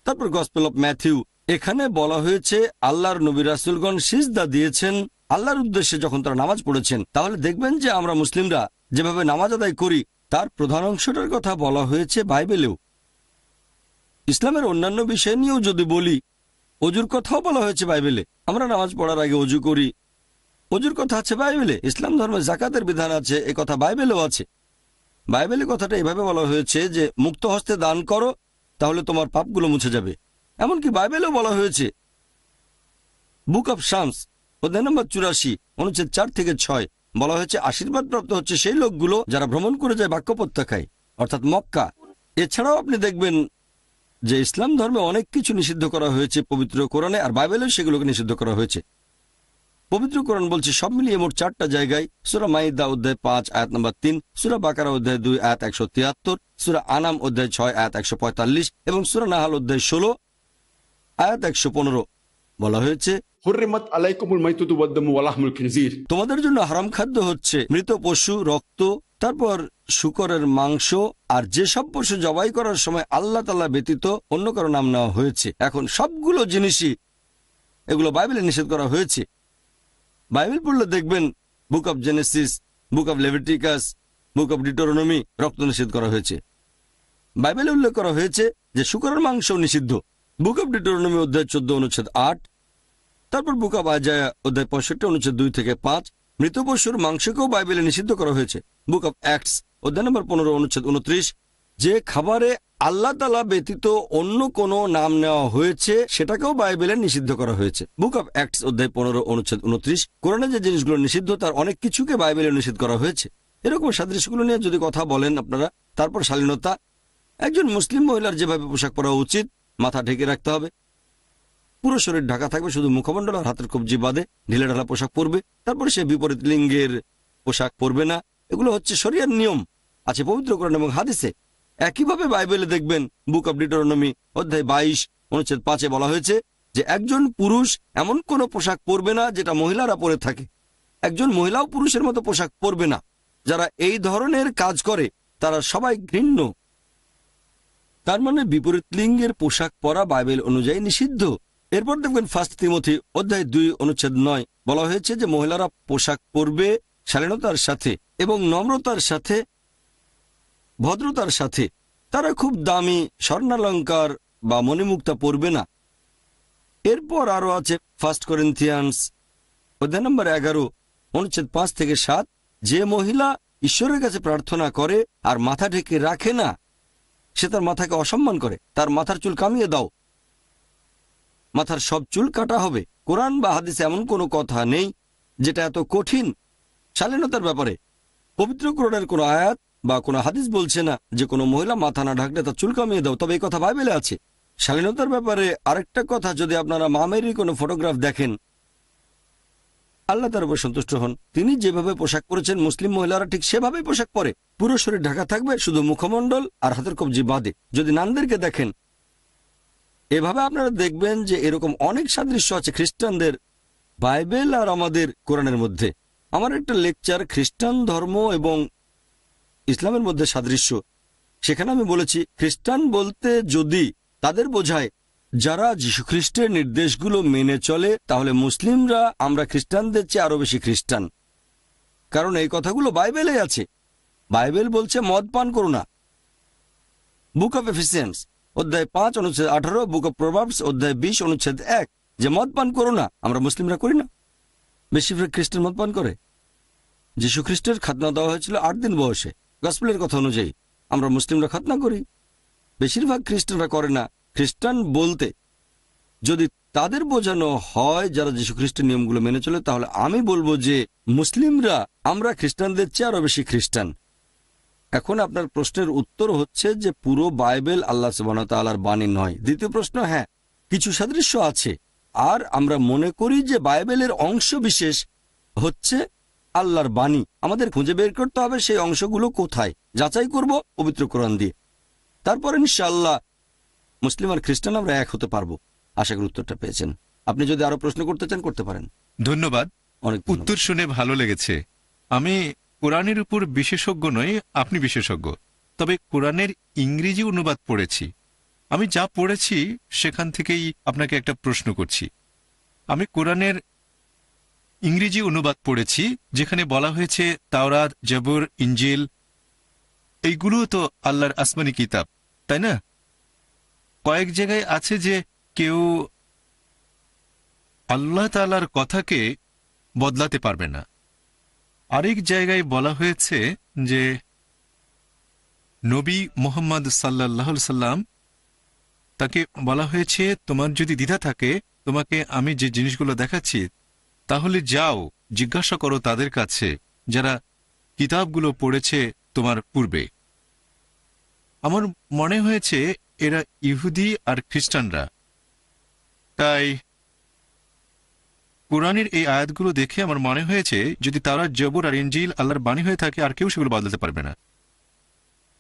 তারপর গসপেল অফ ম্যাথিউ। এখানে বলা হয়েছে আল্লাহর নবী রাসূলগণ সিজদা দিয়েছেন আল্লাহর উদ্দেশ্যে যখন তারা নামাজ পড়েছেন। তাহলে দেখবেন যে আমরা মুসলিমরা যেভাবে নামাজ আদায় করি তার প্রধান অংশটার কথা বলা হয়েছে বাইবেলেও। ইসলামের অন্যান্য বিষয় নিয়েও যদি বলি, অজুর কথাও বলা হয়েছে বাইবেলে। আমরা নামাজ পড়ার আগে অজু করি, অজুর কথা আছে বাইবেলে। ইসলাম ধর্মে যাকাতের বিধান আছে, এ কথা বাইবেলেও আছে। বাইবেলে কথাটা এভাবে বলা হয়েছে যে মুক্ত হস্তে দান করো, তাহলে তোমার পাপগুলো মুছে যাবে। এমনকি বাইবেলেও বলা হয়েছে বুক অব শামস অধ্যায় নম্বর 84 অনুচ্ছেদ 4 থেকে 6 বলা হয়েছে আশীর্বাদ প্রাপ্ত হচ্ছে সেই লোকগুলো যারা ভ্রমণ করে যায় বাক্য উপত্যকায়, অর্থাৎ মক্কা। এছাড়াও আপনি দেখবেন যে ইসলাম ধর্মে অনেক কিছু নিষিদ্ধ করা হয়েছে পবিত্র কোরআনে, আর বাইবেলেও সেগুলোকে নিষিদ্ধ করা হয়েছে। পবিত্র কোরআন বলছে সব মিলিয়ে মোট 4টা জায়গায়, সূরা মাইদা অধ্যায় 5 আয়াত নম্বর 3, সূরা বাকারা অধ্যায় 2 আয়াত 173, সূরা আনাম অধ্যায় 6 আয়াত 145 এবং সূরা নাহাল অধ্যায় 16 আয়াত 115 বলা হয়েছে তোমাদের জন্য হারাম খাদ্য হচ্ছে মৃত পশু, রক্ত, তারপর শূকরের মাংস, আর যেসব পশু জবাই করার সময় আল্লাহ তাআলা ব্যতীত অন্য কারো নাম নেওয়া হয়েছে। এখন সবগুলো জিনিসই এগুলো বাইবেলে নিষেধ করা হয়েছে। বাইবেল পড়লে দেখবেন book of Genesis, book of Leviticus, book of Deuteronomy রক্ত নিষেধ করা হয়েছে। বাইবেলে উল্লেখ করা হয়েছে যে শূকরের মাংস নিষিদ্ধ। বুক অব ডিউটেরোনমি অধ্যায় 14 অনুচ্ছেদ 8, তারপর বুক অব আইজায়া অধ্যায় 65 অনুচ্ছেদ 2 থেকে 5। মৃত পশুর মাংসকেও বাইবেলে নিষিদ্ধ করা হয়েছে। বুক অব অ্যাক্টস অধ্যায় নম্বর 15 অনুচ্ছেদ 29, যে খাবারে আল্লাহ তাআলা ব্যতীত অন্য কোনো নাম নেওয়া হয়েছে সেটাকেও বাইবেলে নিষিদ্ধ করা হয়েছে। বুক অব অ্যাক্টস অধ্যায় 15 অনুচ্ছেদ 29। কোরআনে যে জিনিসগুলো নিষিদ্ধ তার অনেক কিছুকে বাইবেলে নিষিদ্ধ করা হয়েছে। এরকম সাদৃশ্যগুলো নিয়ে যদি কথা বলেন আপনারা। তারপর শালীনতা, একজন মুসলিম মহিলার যেভাবে পোশাক পরা উচিত, মাথা ঢেকে রাখতে হবে, পুরো শরীর ঢাকা থাকবে, শুধু মুখমণ্ডল আর হাতের কবজি বাদে ঢিলেঢালা পোশাক পরবে। তারপরে সে বিপরীত লিঙ্গের পোশাক পরবে না। এগুলো হচ্ছে শরিয়ার নিয়ম, আছে পবিত্র কোরআন এবং হাদিসে। একইভাবে বাইবেলে দেখবেন বুক অব ডিউটেরোনমি অধ্যায় 22 অনুচ্ছেদ 5 বলা হয়েছে যে একজন পুরুষ এমন কোনো পোশাক পরবে না যেটা মহিলারা পরে থাকে। একজন মহিলাও পুরুষের মতো পোশাক পরবে না। যারা এই ধরনের কাজ করে তারা সবাই ঘৃণ্য। তার মানে বিপরীত লিঙ্গের পোশাক পরা বাইবেল অনুযায়ী নিষিদ্ধ। এরপর দেখবেন ফার্স্ট তিমোথী অধ্যায় 2 অনুচ্ছেদ 9 বলা হয়েছে যে মহিলারা পোশাক পরবে শালীনতার সাথে এবং নম্রতার সাথে, ভদ্রতার সাথে। তারা খুব দামি স্বর্ণালঙ্কার বা মণিমুক্তা পরবে না। এরপর আরো আছে ফার্স্ট করিন্থিয়ান্স অধ্যায় নম্বর 11 অনুচ্ছেদ 5 থেকে 7, যে মহিলা ঈশ্বরের কাছে প্রার্থনা করে আর মাথা ঢেকে রাখে না সে তার মাথাকে অসম্মান করে। তার মাথার চুল কামিয়ে দাও, মাথার সব চুল কাটা হবে। কোরআন বা হাদিসে এমন কোনো কথা নেই যেটা এত কঠিন শালীনতার ব্যাপারে। পবিত্র কোরআনের কোনো আয়াত বা কোনো হাদিস বলছে না যে কোনো মহিলা মাথা না ঢাকলে তার চুল কামিয়ে দাও, তবে এই কথা বাইবেলে আছে। শালীনতার ব্যাপারে আরেকটা কথা, যদি আপনারা মামেরই কোনো ফটোগ্রাফ দেখেন, আল্লাহ তার উপর সন্তুষ্ট হন। তিনি যেভাবে পোশাক পরেছেন মুসলিম মহিলারা ঠিক সেভাবেই পোশাক পরে। পুরো শরীর ঢাকা থাকবে, শুধু মুখমণ্ডল আর হাতের কবজি বাদে। যদি নানদেরকে দেখেন এভাবে আপনারা দেখবেন যে এরকম অনেক সাদৃশ্য আছে খ্রিস্টানদের বাইবেল আর আমাদের কোরআনের মধ্যে। আমার একটা লেকচার খ্রিস্টান ধর্ম এবং ইসলামের মধ্যে সাদৃশ্য, সেখানে আমি বলেছি খ্রিস্টান বলতে যদি তাদের বোঝায় যারা যীশুখ্রিস্টের নির্দেশগুলো মেনে চলে, তাহলে মুসলিমরা আমরা খ্রিস্টানদের চেয়ে আরো বেশি খ্রিস্টান। কারণ এই কথাগুলো বাইবেলে আছে। বাইবেল বলছে মদ পান করো না। বুক অফ এফিসিয়েন্স অধ্যায় 5 অনুচ্ছেদ 18, বুক অফ প্রভার্বস অধ্যায় 20 অনুচ্ছেদ 1, যে মদ পান করো না। আমরা মুসলিমরা করি না, বেশিরভাগ খ্রিস্টান মদ পান করে। যীশুখ্রিস্টের খাতনা দেওয়া হয়েছিল 8 দিন বয়সে গসপেলের কথা অনুযায়ী। আমরা মুসলিমরা খাতনা করি, বেশিরভাগ খ্রিস্টানরা করে না। খ্রিস্টান বলতে যদি তাদের বোঝানো হয় যারা যীশুখ্রিস্টের নিয়মগুলো মেনে চলে, তাহলে আমি বলবো যে মুসলিমরা আমরা খ্রিস্টানদের চেয়ে আরো বেশি খ্রিস্টান। এখন আপনার প্রশ্নের উত্তর হচ্ছে যে পুরো বাইবেল আল্লাহ সুবহানাহু ওয়া তাআলার বাণী নয়। দ্বিতীয় প্রশ্ন, হ্যাঁ কিছু সাদৃশ্য আছে, আর আমরা মনে করি যে বাইবেলের অংশ বিশেষ হচ্ছে আল্লাহর বাণী। আমাদের খুঁজে বের করতে হবে সেই অংশগুলো কোথায়, যাচাই করব পবিত্র কোরআন দিয়ে। তারপরে ইনশাআল্লাহ মুসলিম আর খ্রিস্টান আমরা এক হতে পারবো। আশা করি উত্তরটা পেয়েছেন। আপনি যদি আরো প্রশ্ন করতে চান করতে পারেন। ধন্যবাদ। অনেক উত্তর শুনে ভালো লেগেছে। আমি কোরআনের উপর বিশেষজ্ঞ নই, আপনি বিশেষজ্ঞ। তবে কোরআনের ইংরেজি অনুবাদ পড়েছি। আমি যা পড়েছি সেখান থেকেই আপনাকে একটা প্রশ্ন করছি। আমি কোরআনের ইংরেজি অনুবাদ পড়েছি যেখানে বলা হয়েছে তাওরাত, জবুর, ইনজিল এইগুলো তো আল্লাহর আসমানি কিতাব, তাই না? কয়েক জায়গায় আছে যে কেউ আল্লাহ তাআলার কথাকে বদলাতে পারবে না। আরেক জায়গায় বলা হয়েছে যে নবী মুহাম্মদ সাল্লাল্লাহু আলাইহি সাল্লাম তাকে বলা হয়েছে তোমার যদি দ্বিধা থাকে তোমাকে আমি যে জিনিসগুলো দেখাচ্ছি তাহলে যাও জিজ্ঞাসা করো তাদের কাছে যারা কিতাবগুলো পড়েছে তোমার পূর্বে। আমার মনে হয়েছে এরা ইহুদি আর খ্রিস্টানরা। তাই কোরআনের এই আয়াতগুলো দেখে আমার মনে হয়েছে যদি তারা জবুর আর ইনজিল আল্লাহর বাণী হয়ে থাকে আর কেউ সেগুলো বদলাতে পারবে না।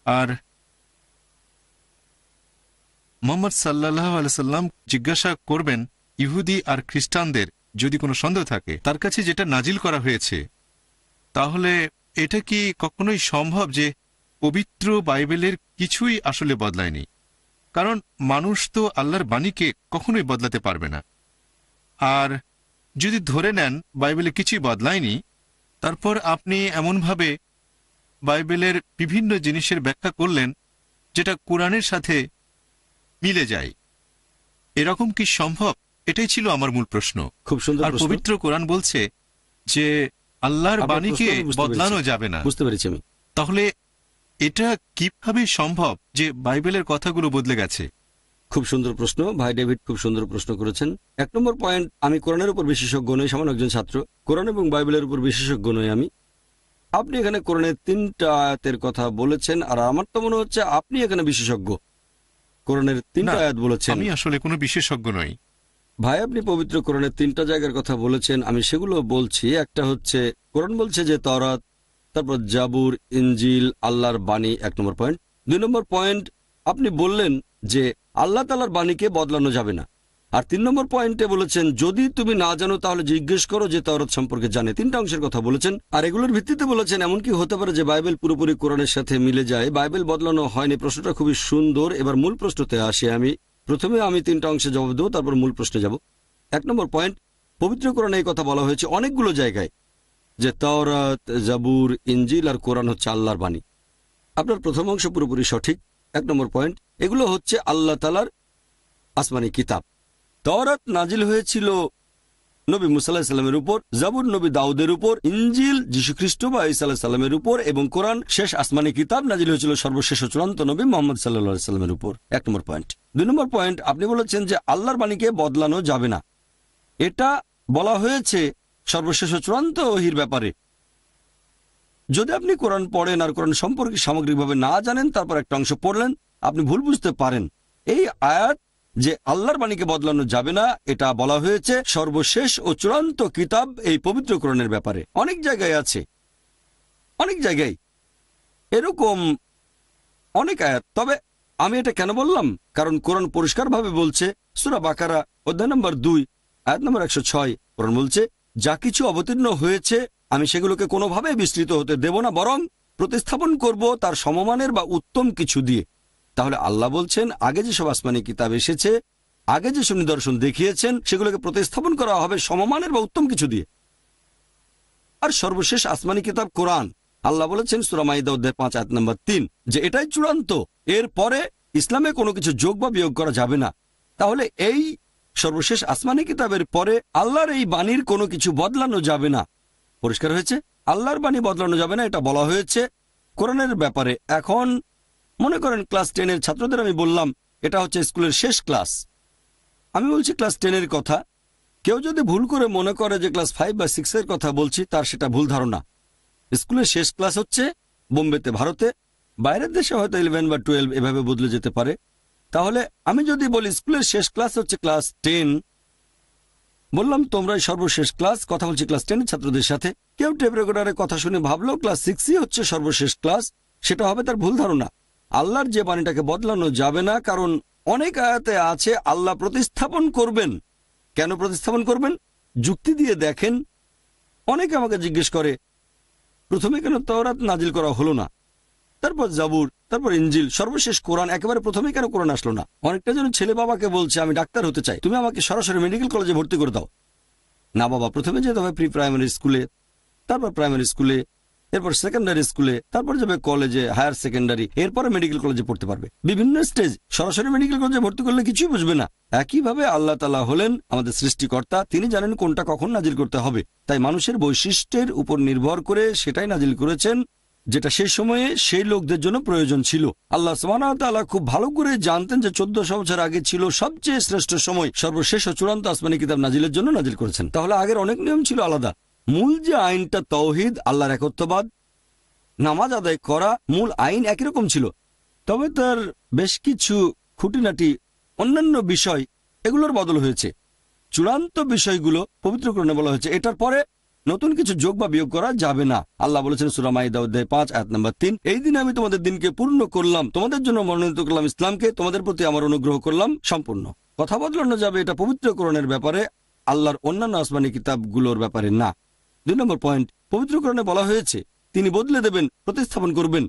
আর মুহাম্মদ সাল্লাল্লাহু আলাইহি সাল্লাম জিজ্ঞাসা করবেন ইহুদি আর খ্রিস্টানদের যদি কোনো সন্দেহ থাকে তার কাছে যেটা নাজিল করা হয়েছে, তাহলে এটা কি কখনোই সম্ভব যে পবিত্র বাইবেলের কিছুই আসলে বদলায়নি? কারণ মানুষ তো আল্লাহর বাণীকে কখনোই বদলাতে পারবে না। আর যদি ধরে নেন বাইবেলে কিছুই বদলায়নি, তারপর আপনি এমনভাবে বাইবেলের বিভিন্ন জিনিসের ব্যাখ্যা করলেন যেটা কোরআনের সাথে মিলে যায়। এরকম কি সম্ভব? এটাই ছিল আমার মূল প্রশ্ন। খুব সুন্দর আর প্রশ্ন। পবিত্র কোরআন বলছে যে আল্লাহর আপনার বাণীকে প্রশ্ন আমি বুঝতে বদলানো পেরেছি। যাবে না। বুঝতে পেরেছি আমি। তাহলে এটা কিভাবে সম্ভব যে বাইবেলের কথাগুলো বদলে গেছে? খুব সুন্দর প্রশ্ন ভাই ডেভিড, খুব সুন্দর প্রশ্ন করেছেন। 1 নম্বর পয়েন্ট, আমি কোরআনের উপর বিশেষজ্ঞ নই, সামান্য একজন ছাত্র। কোরআন এবং বাইবেলের উপর বিশেষজ্ঞ নই আমি। আপনি এখানে কোরআনের 3টা আয়াতের কথা বলেছেন, আর আমার তো মনে হচ্ছে আপনি এখানে বিশেষজ্ঞ। কোরআনের 3টা আয়াত বলেছেন। আমি আসলে কোনো বিশেষজ্ঞ নই ভাই। আপনি পবিত্র কোরআনের 3টা জায়গার কথা বলেছেন, আমি সেগুলো বলছি। একটা হচ্ছে কোরআন বলছে যে তওরাত, তারপর জাবুর, ইনজিল আল্লাহর বাণী, 1 নম্বর পয়েন্ট। 2 নম্বর পয়েন্ট, আপনি বললেন যে আল্লাহ তাআলার বাণীকে বদলানো যাবে না। আর 3 নম্বর পয়েন্টে বলেছেন যদি তুমি না জানো তাহলে জিজ্ঞেস করো যে তওরাত সম্পর্কে জানে। 3টা অংশের কথা বলেছেন, আর এগুলোর ভিত্তিতে বলেছেন এমনকি হতে পারে যে বাইবেল পুরোপুরি কোরআনের সাথে মিলে যায়, বাইবেল বদলানো হয়নি। প্রশ্নটা খুবই সুন্দর। এবার মূল প্রশ্নতে আসি। প্রথমে আমি 3টা অংশে জবাব দেবো, তারপর মূল প্রশ্নে যাব। 1 নম্বর পয়েন্ট, পবিত্র কোরআনে এই কথা বলা হয়েছে অনেকগুলো জায়গায় যে তাওরাত, জাবুর, ইনজিল আর কোরআন হচ্ছে আল্লাহর বাণী। আপনার প্রথম অংশ পুরোপুরি সঠিক। 1 নম্বর পয়েন্ট, এগুলো হচ্ছে আল্লাহ তাআলার আসমানি কিতাব। তাওরাত নাজিল হয়েছিল নবী মুসা আলাইহিস সালামের উপর, জাবুর নবী দাউদের উপর, ইনজিল যীশুখ্রিস্ট বা ঈসা আলাইহিস সালামের উপর, এবং কোরআন শেষ আসমানি কিতাব নাজিল হয়েছিল সর্বশেষ ও চূড়ান্ত নবী মুহাম্মদ সাল্লাল্লাহু আলাইহি সাল্লামের উপর। 1 নম্বর পয়েন্ট। 2 নম্বর পয়েন্ট, আপনি বলেছেন যে আল্লাহর বাণীকে বদলানো যাবে না। এটা বলা হয়েছে সর্বশেষ ও চূড়ান্ত ওহীর ব্যাপারে। যদি আপনি কোরআন পড়েন আর কোরআন সম্পর্কে সামগ্রিকভাবে না জানেন, তারপর একটা অংশ পড়লেন, আপনি ভুল বুঝতে পারেন। এই আয়াত যে আল্লাহর বাণীকে বদলানো যাবে না, এটা বলা হয়েছে সর্বশেষ ও চূড়ান্ত কিতাব এই পবিত্র কোরআনের ব্যাপারে। অনেক জায়গায় আছে, অনেক জায়গায় এরকম অনেক আয়াত। তবে আমি এটা কেন বললাম, কারণ কোরআন পরিষ্কারভাবে বলছে, সূরা বাকারা অধ্যায় নম্বর 2 আয়াত নম্বর 106, কোরআন বলছে যা কিছু অবতীর্ণ হয়েছে আমি সেগুলোকে কোনোভাবে বিস্তৃত হতে দেব না, বরং প্রতিস্থাপন করব তার সমমানের বা উত্তম কিছু দিয়ে। তাহলে আল্লাহ বলছেন আগে যেসব আসমানি কিতাব এসেছে, আগে যেসব নিদর্শন দেখিয়েছেন, সেগুলোকে প্রতিস্থাপন করা হবে সমমানের বা উত্তম কিছু দিয়ে। আর সর্বশেষ আসমানি কিতাব কোরআন, আল্লাহ বলেছেন সূরা মাইদা অধ্যায় 5 আয়াত নম্বর 3 যে এটাই চূড়ান্ত, এর পরে ইসলামে কোনো কিছু যোগ বা বিয়োগ করা যাবে না। তাহলে এই সর্বশেষ আসমানি কিতাবের পরে আল্লাহর এই বাণীর কোনো কিছু বদলানো যাবে না। পরিষ্কার হয়েছে? আল্লাহর বাণী বদলানো যাবে না, এটা বলা হয়েছে কোরআনের ব্যাপারে। এখন মনে করেন ক্লাস 10-এর ছাত্রদের আমি বললাম এটা হচ্ছে স্কুলের শেষ ক্লাস। আমি বলছি ক্লাস 10-এর কথা। কেউ যদি ভুল করে মনে করে যে ক্লাস 5 বা 6-এর কথা বলছি, তার সেটা ভুল ধারণা। স্কুলের শেষ ক্লাস হচ্ছে বোম্বেতে, ভারতে। বাইরের দেশে হয়তো 11 বা 12 এভাবে বদলে যেতে পারে। তাহলে আমি যদি বলি স্কুলের শেষ ক্লাস হচ্ছে ক্লাস 10, বললাম তোমরাই সর্বশেষ ক্লাস, কথা বলছি ক্লাস 10 ছাত্রদের সাথে। কেউ টেপ রেকর্ডারের কথা শুনে ভাবলো ক্লাস 6ই হচ্ছে সর্বশেষ ক্লাস, সেটা হবে তার ভুল ধারণা। আল্লাহর যে বাণীটাকে বদলানো যাবে না, কারণ অনেক আয়াতে আছে আল্লাহ প্রতিস্থাপন করবেন। কেন প্রতিস্থাপন করবেন? যুক্তি দিয়ে দেখেন। অনেকে আমাকে জিজ্ঞেস করে প্রথমে কেন তাওরাত নাজিল করা হলো না, তারপর জাবুর, তারপর ইনজিল, সর্বশেষ কোরআন একেবারে প্রথমে কেন কোরআন আসলো না? অনেকটা যেন ছেলে বাবাকে বলছে আমি ডাক্তার হতে চাই, তুমি আমাকে সরাসরি মেডিকেল কলেজে ভর্তি করে দাও। না বাবা, প্রথমে যেতে হবে প্রি প্রাইমারি স্কুলে, তারপর প্রাইমারি স্কুলে, এরপর সেকেন্ডারি স্কুলে, তারপর যাবে কলেজে, হায়ার সেকেন্ডারি, এরপরে মেডিকেল কলেজে পড়তে পারবে। বিভিন্ন স্টেজ। সরাসরি মেডিকেল কলেজে ভর্তি করলে কিছুই বুঝবে না। একইভাবে আল্লাহ তাআলা হলেন আমাদের সৃষ্টিকর্তা, তিনি জানেন কোনটা কখন নাজিল করতে হবে। তাই মানুষের বৈশিষ্ট্যের উপর নির্ভর করে সেটাই নাজিল করেছেন যেটা সেই সময়ে সেই লোকদের জন্য প্রয়োজন ছিল। আল্লাহ সুবহানাহু ওয়া তাআলা খুব ভালো করে জানতেন যে 1400 বছর আগে ছিল সবচেয়ে শ্রেষ্ঠ সময়, সর্বশেষ ও চূড়ান্ত আসমানি কিতাব নাজিলের জন্য নাজিল করেছেন। তাহলে আগের অনেক নিয়ম ছিল আলাদা। মূল যে আইনটা তাওহীদ, আল্লাহর একত্ববাদ, নামাজ আদায় করা, মূল আইন একই রকম ছিল। তবে তার বেশ কিছু খুঁটিনাটি অন্যান্য বিষয় এগুলোর বদল হয়েছে। চূড়ান্ত বিষয়গুলো পবিত্র কোরআনে বলা হয়েছে, এটার পরে নতুন কিছু যোগ বা বিয়োগ করা যাবে না। আল্লাহ বলেছেন সূরা মাইদা অধ্যায় 5 আয়াত নম্বর 3, এই দিনে আমি তোমাদের দিনকে পূর্ণ করলাম, তোমাদের জন্য মনোনীত করলাম ইসলামকে, তোমাদের প্রতি আমার অনুগ্রহ করলাম সম্পূর্ণ। কথা বদলানো যাবে এটা পবিত্র কোরআনের ব্যাপারে, আল্লাহর অন্যান্য আসমানি কিতাবগুলোর ব্যাপারে না। 2 নম্বর পয়েন্ট, পবিত্র কোরআনে বলা হয়েছে তিনি বদলে দেবেন, প্রতিস্থাপন করবেন।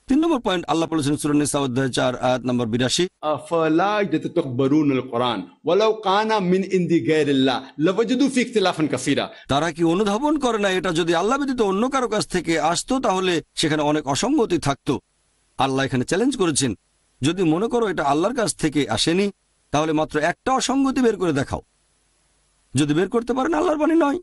3 নম্বর পয়েন্ট, আল্লাহ বলেছেন সূরা নিসা অধ্যায় 4 আয়াত নম্বর 82, أفلا يتدبرون القرآن ولو كان من عند غير الله لوجدوا فيه اختلافا كثيرا। তারা কি অনুধাবন করে না এটা যদি আল্লাহ ব্যতীত অন্য কারো কাছ থেকে আসতো তাহলে সেখানে অনেক অসঙ্গতি থাকতো। আল্লাহ এখানে চ্যালেঞ্জ করেছেন, যদি মনে করো এটা আল্লাহর কাছ থেকে আসেনি, তাহলে মাত্র একটা অসঙ্গতি বের করে দেখাও। যদি বের করতে পারেন আল্লাহর বাণী নয়।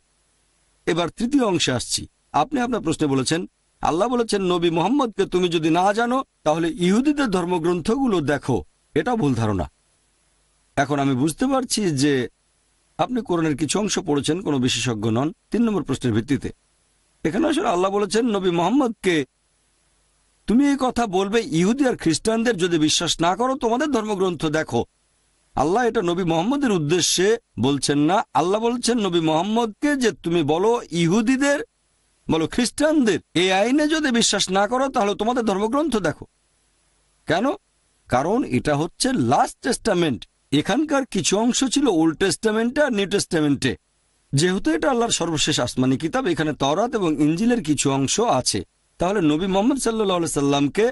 এবার তৃতীয় অংশে আসছি। আপনি আপনার প্রশ্নে বলেছেন, আল্লাহ বলেছেন নবী মোহাম্মদকে তুমি যদি না জানো তাহলে ইহুদিদের ধর্মগ্রন্থগুলো দেখো। এটা ভুল ধারণা। এখন আমি বুঝতে পারছি যে আপনি কোরআনের কিছু অংশ পড়েছেন, কোনো বিশেষজ্ঞ নন। 3 নম্বর প্রশ্নের ভিত্তিতে এখানে আসলে আল্লাহ বলেছেন নবী মোহাম্মদকে তুমি এই কথা বলবে ইহুদি আর খ্রিস্টানদের যদি বিশ্বাস না করো তোমাদের ধর্মগ্রন্থ দেখো। আল্লাহ এটা নবী মোহাম্মদের উদ্দেশ্যে বলছেন না। আল্লাহ বলছেন নবী মোহাম্মদকে যে তুমি বলো ইহুদিদের, বলো খ্রিস্টানদের এই আইনে যদি বিশ্বাস না করো তাহলে তোমাদের ধর্মগ্রন্থ দেখো। কেন? কারণ এটা হচ্ছে লাস্ট টেস্টামেন্ট। এখানকার কিছু অংশ ছিল ওল্ড টেস্টামেন্টে আর নিউ টেস্টামেন্টে। যেহেতু এটা আল্লাহর সর্বশেষ আসমানি কিতাব, এখানে তওরাত এবং ইঞ্জিলের কিছু অংশ আছে। তাহলে নবী মোহাম্মদ সাল্লাল্লাহু সাল্লামকে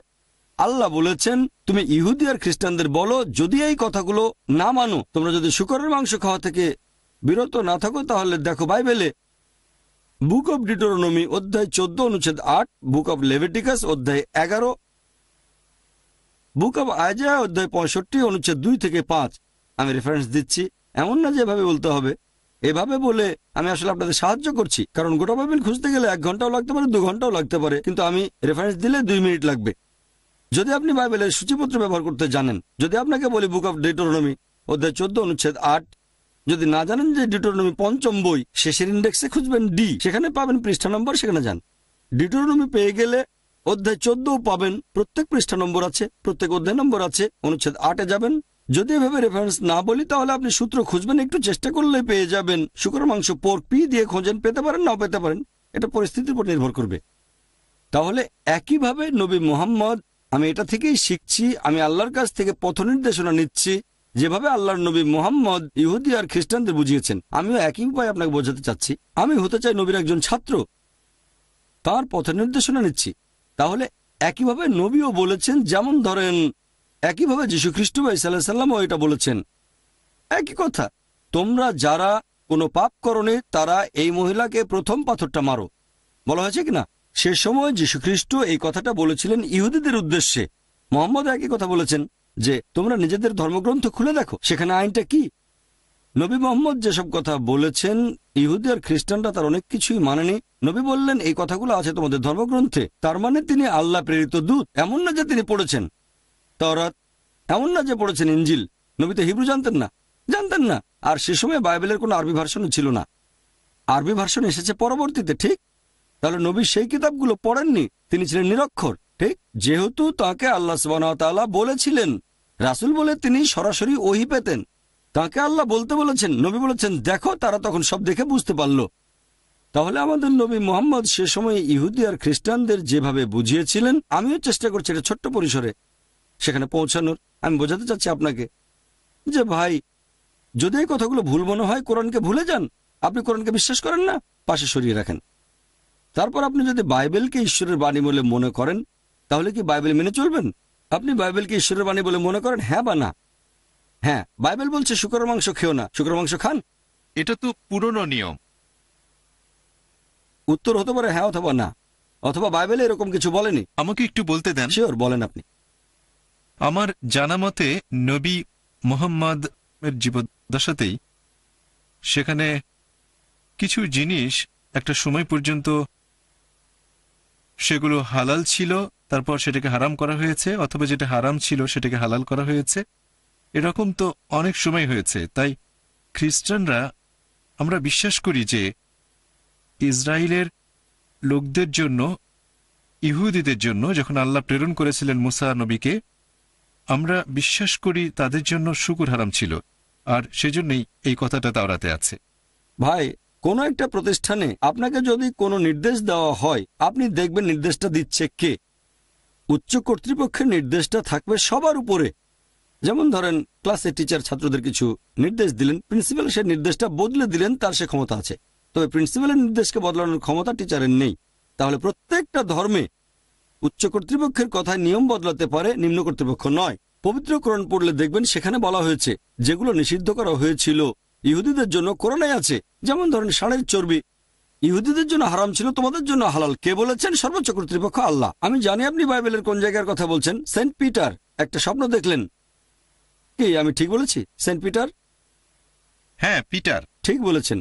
আল্লাহ বলেছেন তুমি ইহুদি আর খ্রিস্টানদের বলো যদি এই কথাগুলো না মানো, তোমরা যদি শূকরের মাংস খাওয়া থেকে বিরত না থাকো, তাহলে দেখো বাইবেলে বুক অব ডিটোরনমি অধ্যায় 14 অনুচ্ছেদ 8, বুক অব লেভিটিকাস অধ্যায় 11, বুক অব আইজায়া অধ্যায় 65 অনুচ্ছেদ 2 থেকে 5। আমি রেফারেন্স দিচ্ছি, এমন না যে এভাবে বলতে হবে। এভাবে বলে আমি আসলে আপনাদের সাহায্য করছি, কারণ গোটা বাইবেল খুঁজতে গেলে 1 ঘন্টাও লাগতে পারে, 2 ঘন্টাও লাগতে পারে, কিন্তু আমি রেফারেন্স দিলে 2 মিনিট লাগবে। যদি আপনি বাইবেলের সূচিপত্র ব্যবহার করতে জানেন, যদি আপনাকে বলি বুক অব ডিটোরনমি অধ্যায় 14 অনুচ্ছেদ 8, যদি না জানেন যে ডিটোরনমি 5ম বই, শেষের ইন্ডেক্সে খুঁজবেন ডি, সেখানে পাবেন পৃষ্ঠা নম্বর, সেখানে যান। ডিটোরনমি পেয়ে গেলে অধ্যায় 14 পাবেন, প্রত্যেক পৃষ্ঠা নম্বর আছে, প্রত্যেক অধ্যায় নম্বর আছে। অনুচ্ছেদ 8-এ যাবেন। যদি এভাবে রেফারেন্স না বলি তাহলে আপনি সূত্র খুঁজবেন, একটু চেষ্টা করলে পেয়ে যাবেন। শুকরের মাংস পোর্ক পি দিয়ে খোঁজেন, পেতে পারেন নাও পেতে পারেন, এটা পরিস্থিতির উপর নির্ভর করবে। তাহলে একইভাবে নবী মুহাম্মদ, আমি এটা থেকেই শিখছি, আমি আল্লাহর কাছ থেকে পথ নির্দেশনা নিচ্ছি, যেভাবে আল্লাহর নবী মুহাম্মদ ইহুদি আর খ্রিস্টানদের বুঝিয়েছেন, আমিও একই উপায় আপনাকে বোঝাতে চাচ্ছি। আমি হতে চাই নবীর একজন ছাত্র, তার পথ নির্দেশনা নিচ্ছি। তাহলে একইভাবে নবীও বলেছেন, যেমন ধরেন একইভাবে যীশু খ্রিস্ট বা ঈসা আলাইহিস সালামও এটা বলেছেন। একই কথা, তোমরা যারা কোনো পাপ করনি তারা এই মহিলাকে প্রথম পাথরটা মারো, বলা হয়েছে কিনা? সে সময় যীশু খ্রিস্ট এই কথাটা বলেছিলেন ইহুদিদের উদ্দেশ্যে। মুহাম্মদ একই কথা বলেছেন যে তোমরা নিজেদের ধর্মগ্রন্থ খুলে দেখো, সেখানে আইনটা কি। নবী মুহাম্মদ যেসব কথা বলেছেন ইহুদি আর খ্রিস্টানরা তার অনেক কিছুই মানেনি। নবী বললেন এই কথাগুলো আছে তোমাদের ধর্মগ্রন্থে, তার মানে তিনি আল্লাহ প্রেরিত দূত। এমন না যে তিনি পড়েছেন তাওরাত, এমন না যে পড়েছেন ইঞ্জিল। নবী তো হিব্রু জানতেন না। আর সে সময় বাইবেলের কোনো আরবি ভার্সনও ছিল না, আরবি ভার্সন এসেছে পরবর্তীতে, ঠিক? তাহলে নবী সেই কিতাবগুলো পড়েননি, তিনি ছিলেন নিরক্ষর, ঠিক? যেহেতু তাকে আল্লাহ সুবহানাহু ওয়া তাআলা বলেছিলেন রাসূল বলে, তিনি সরাসরি ওহী পেতেন। তাকে আল্লাহ বলতে বলেছেন, নবী বলেছেন দেখো, তারা তখন সব দেখে বুঝতে পারল। তাহলে আমাদের নবী মুহাম্মদ সে সময় ইহুদি আর খ্রিস্টানদের যেভাবে বুঝিয়েছিলেন, আমিও চেষ্টা করছি এটা ছোট্ট পরিসরে সেখানে পৌঁছানোর। আমি বোঝাতে চাচ্ছি আপনাকে যে ভাই, যদি এই কথাগুলো ভুল মনে হয়, কোরআনকে ভুলে যান। আপনি কোরআনকে বিশ্বাস করেন না, পাশে সরিয়ে রাখেন। তারপর আপনি যদি বাইবেলকে ঈশ্বরের বাণী বলে মনে করেন, তাহলে কি বাইবেল মেনে চলবেন? আপনি বাইবেলকে ঈশ্বরের বাণী বলে মনে করেন, হ্যাঁ বা না? হ্যাঁ, বাইবেল বলছে শুকরের মাংস খেও না, শুকরের মাংস খান। এটা তো পুরনো নিয়ম। উত্তর হতে পারে হ্যাঁ অথবা না, অথবা বাইবেলে এরকম কিছু বলেনি। আমাকে একটু বলতে দেন। শিওর, বলেন আপনি। আমার জানা মতে নবী মুহাম্মদ এর জীবদ্দশাতেই সেখানে কিছু জিনিস একটা সময় পর্যন্ত সেগুলো হালাল ছিল, তারপর সেটাকে হারাম করা হয়েছে, অথবা যেটা হারাম ছিল সেটাকে হালাল করা হয়েছে। এরকম তো অনেক সময় হয়েছে। তাই খ্রিস্টানরা, আমরা বিশ্বাস করি যে ইসরায়েলের লোকদের জন্য, ইহুদিদের জন্য যখন আল্লাহ প্রেরণ করেছিলেন মুসা নবীকে, আমরা বিশ্বাস করি তাদের জন্য শুকুর হারাম ছিল, আর সেজন্যই এই কথাটা তাওরাতে আছে। ভাই, কোনো একটা প্রতিষ্ঠানে আপনাকে যদি কোনো নির্দেশ দেওয়া হয়, আপনি দেখবেন নির্দেশটা দিচ্ছে কে। উচ্চ কর্তৃপক্ষের নির্দেশটা থাকবে সবার উপরে। যেমন ধরেন ক্লাসে টিচার ছাত্রদের কিছু নির্দেশ দিলেন, প্রিন্সিপাল সে নির্দেশটা বদলে দিলেন, তার সে ক্ষমতা আছে। তবে প্রিন্সিপালের নির্দেশকে বদলানোর ক্ষমতা টিচারের নেই। তাহলে প্রত্যেকটা ধর্মে উচ্চ কর্তৃপক্ষের কথায় নিয়ম বদলাতে পারে, নিম্ন কর্তৃপক্ষ নয়। পবিত্র কোরআন পড়লে দেখবেন সেখানে বলা হয়েছে যেগুলো নিষিদ্ধ করা হয়েছিল ইহুদিদের জন্য কোরআনে আছে। যেমন ধরেন ষাঁড়ের চর্বি, ইহুদিদের জন্য হারাম ছিল, তোমাদের জন্য হালাল। কে বলেছেন? সর্বোচ্চ কর্তৃপক্ষ আল্লাহ। আমি জানি আপনি বাইবেলের কোন জায়গার কথা বলছেন। সেন্ট পিটার একটা স্বপ্ন দেখলেন, কি আমি ঠিক বলেছি? সেন্ট পিটার, হ্যাঁ পিটার। ঠিক বলেছেন।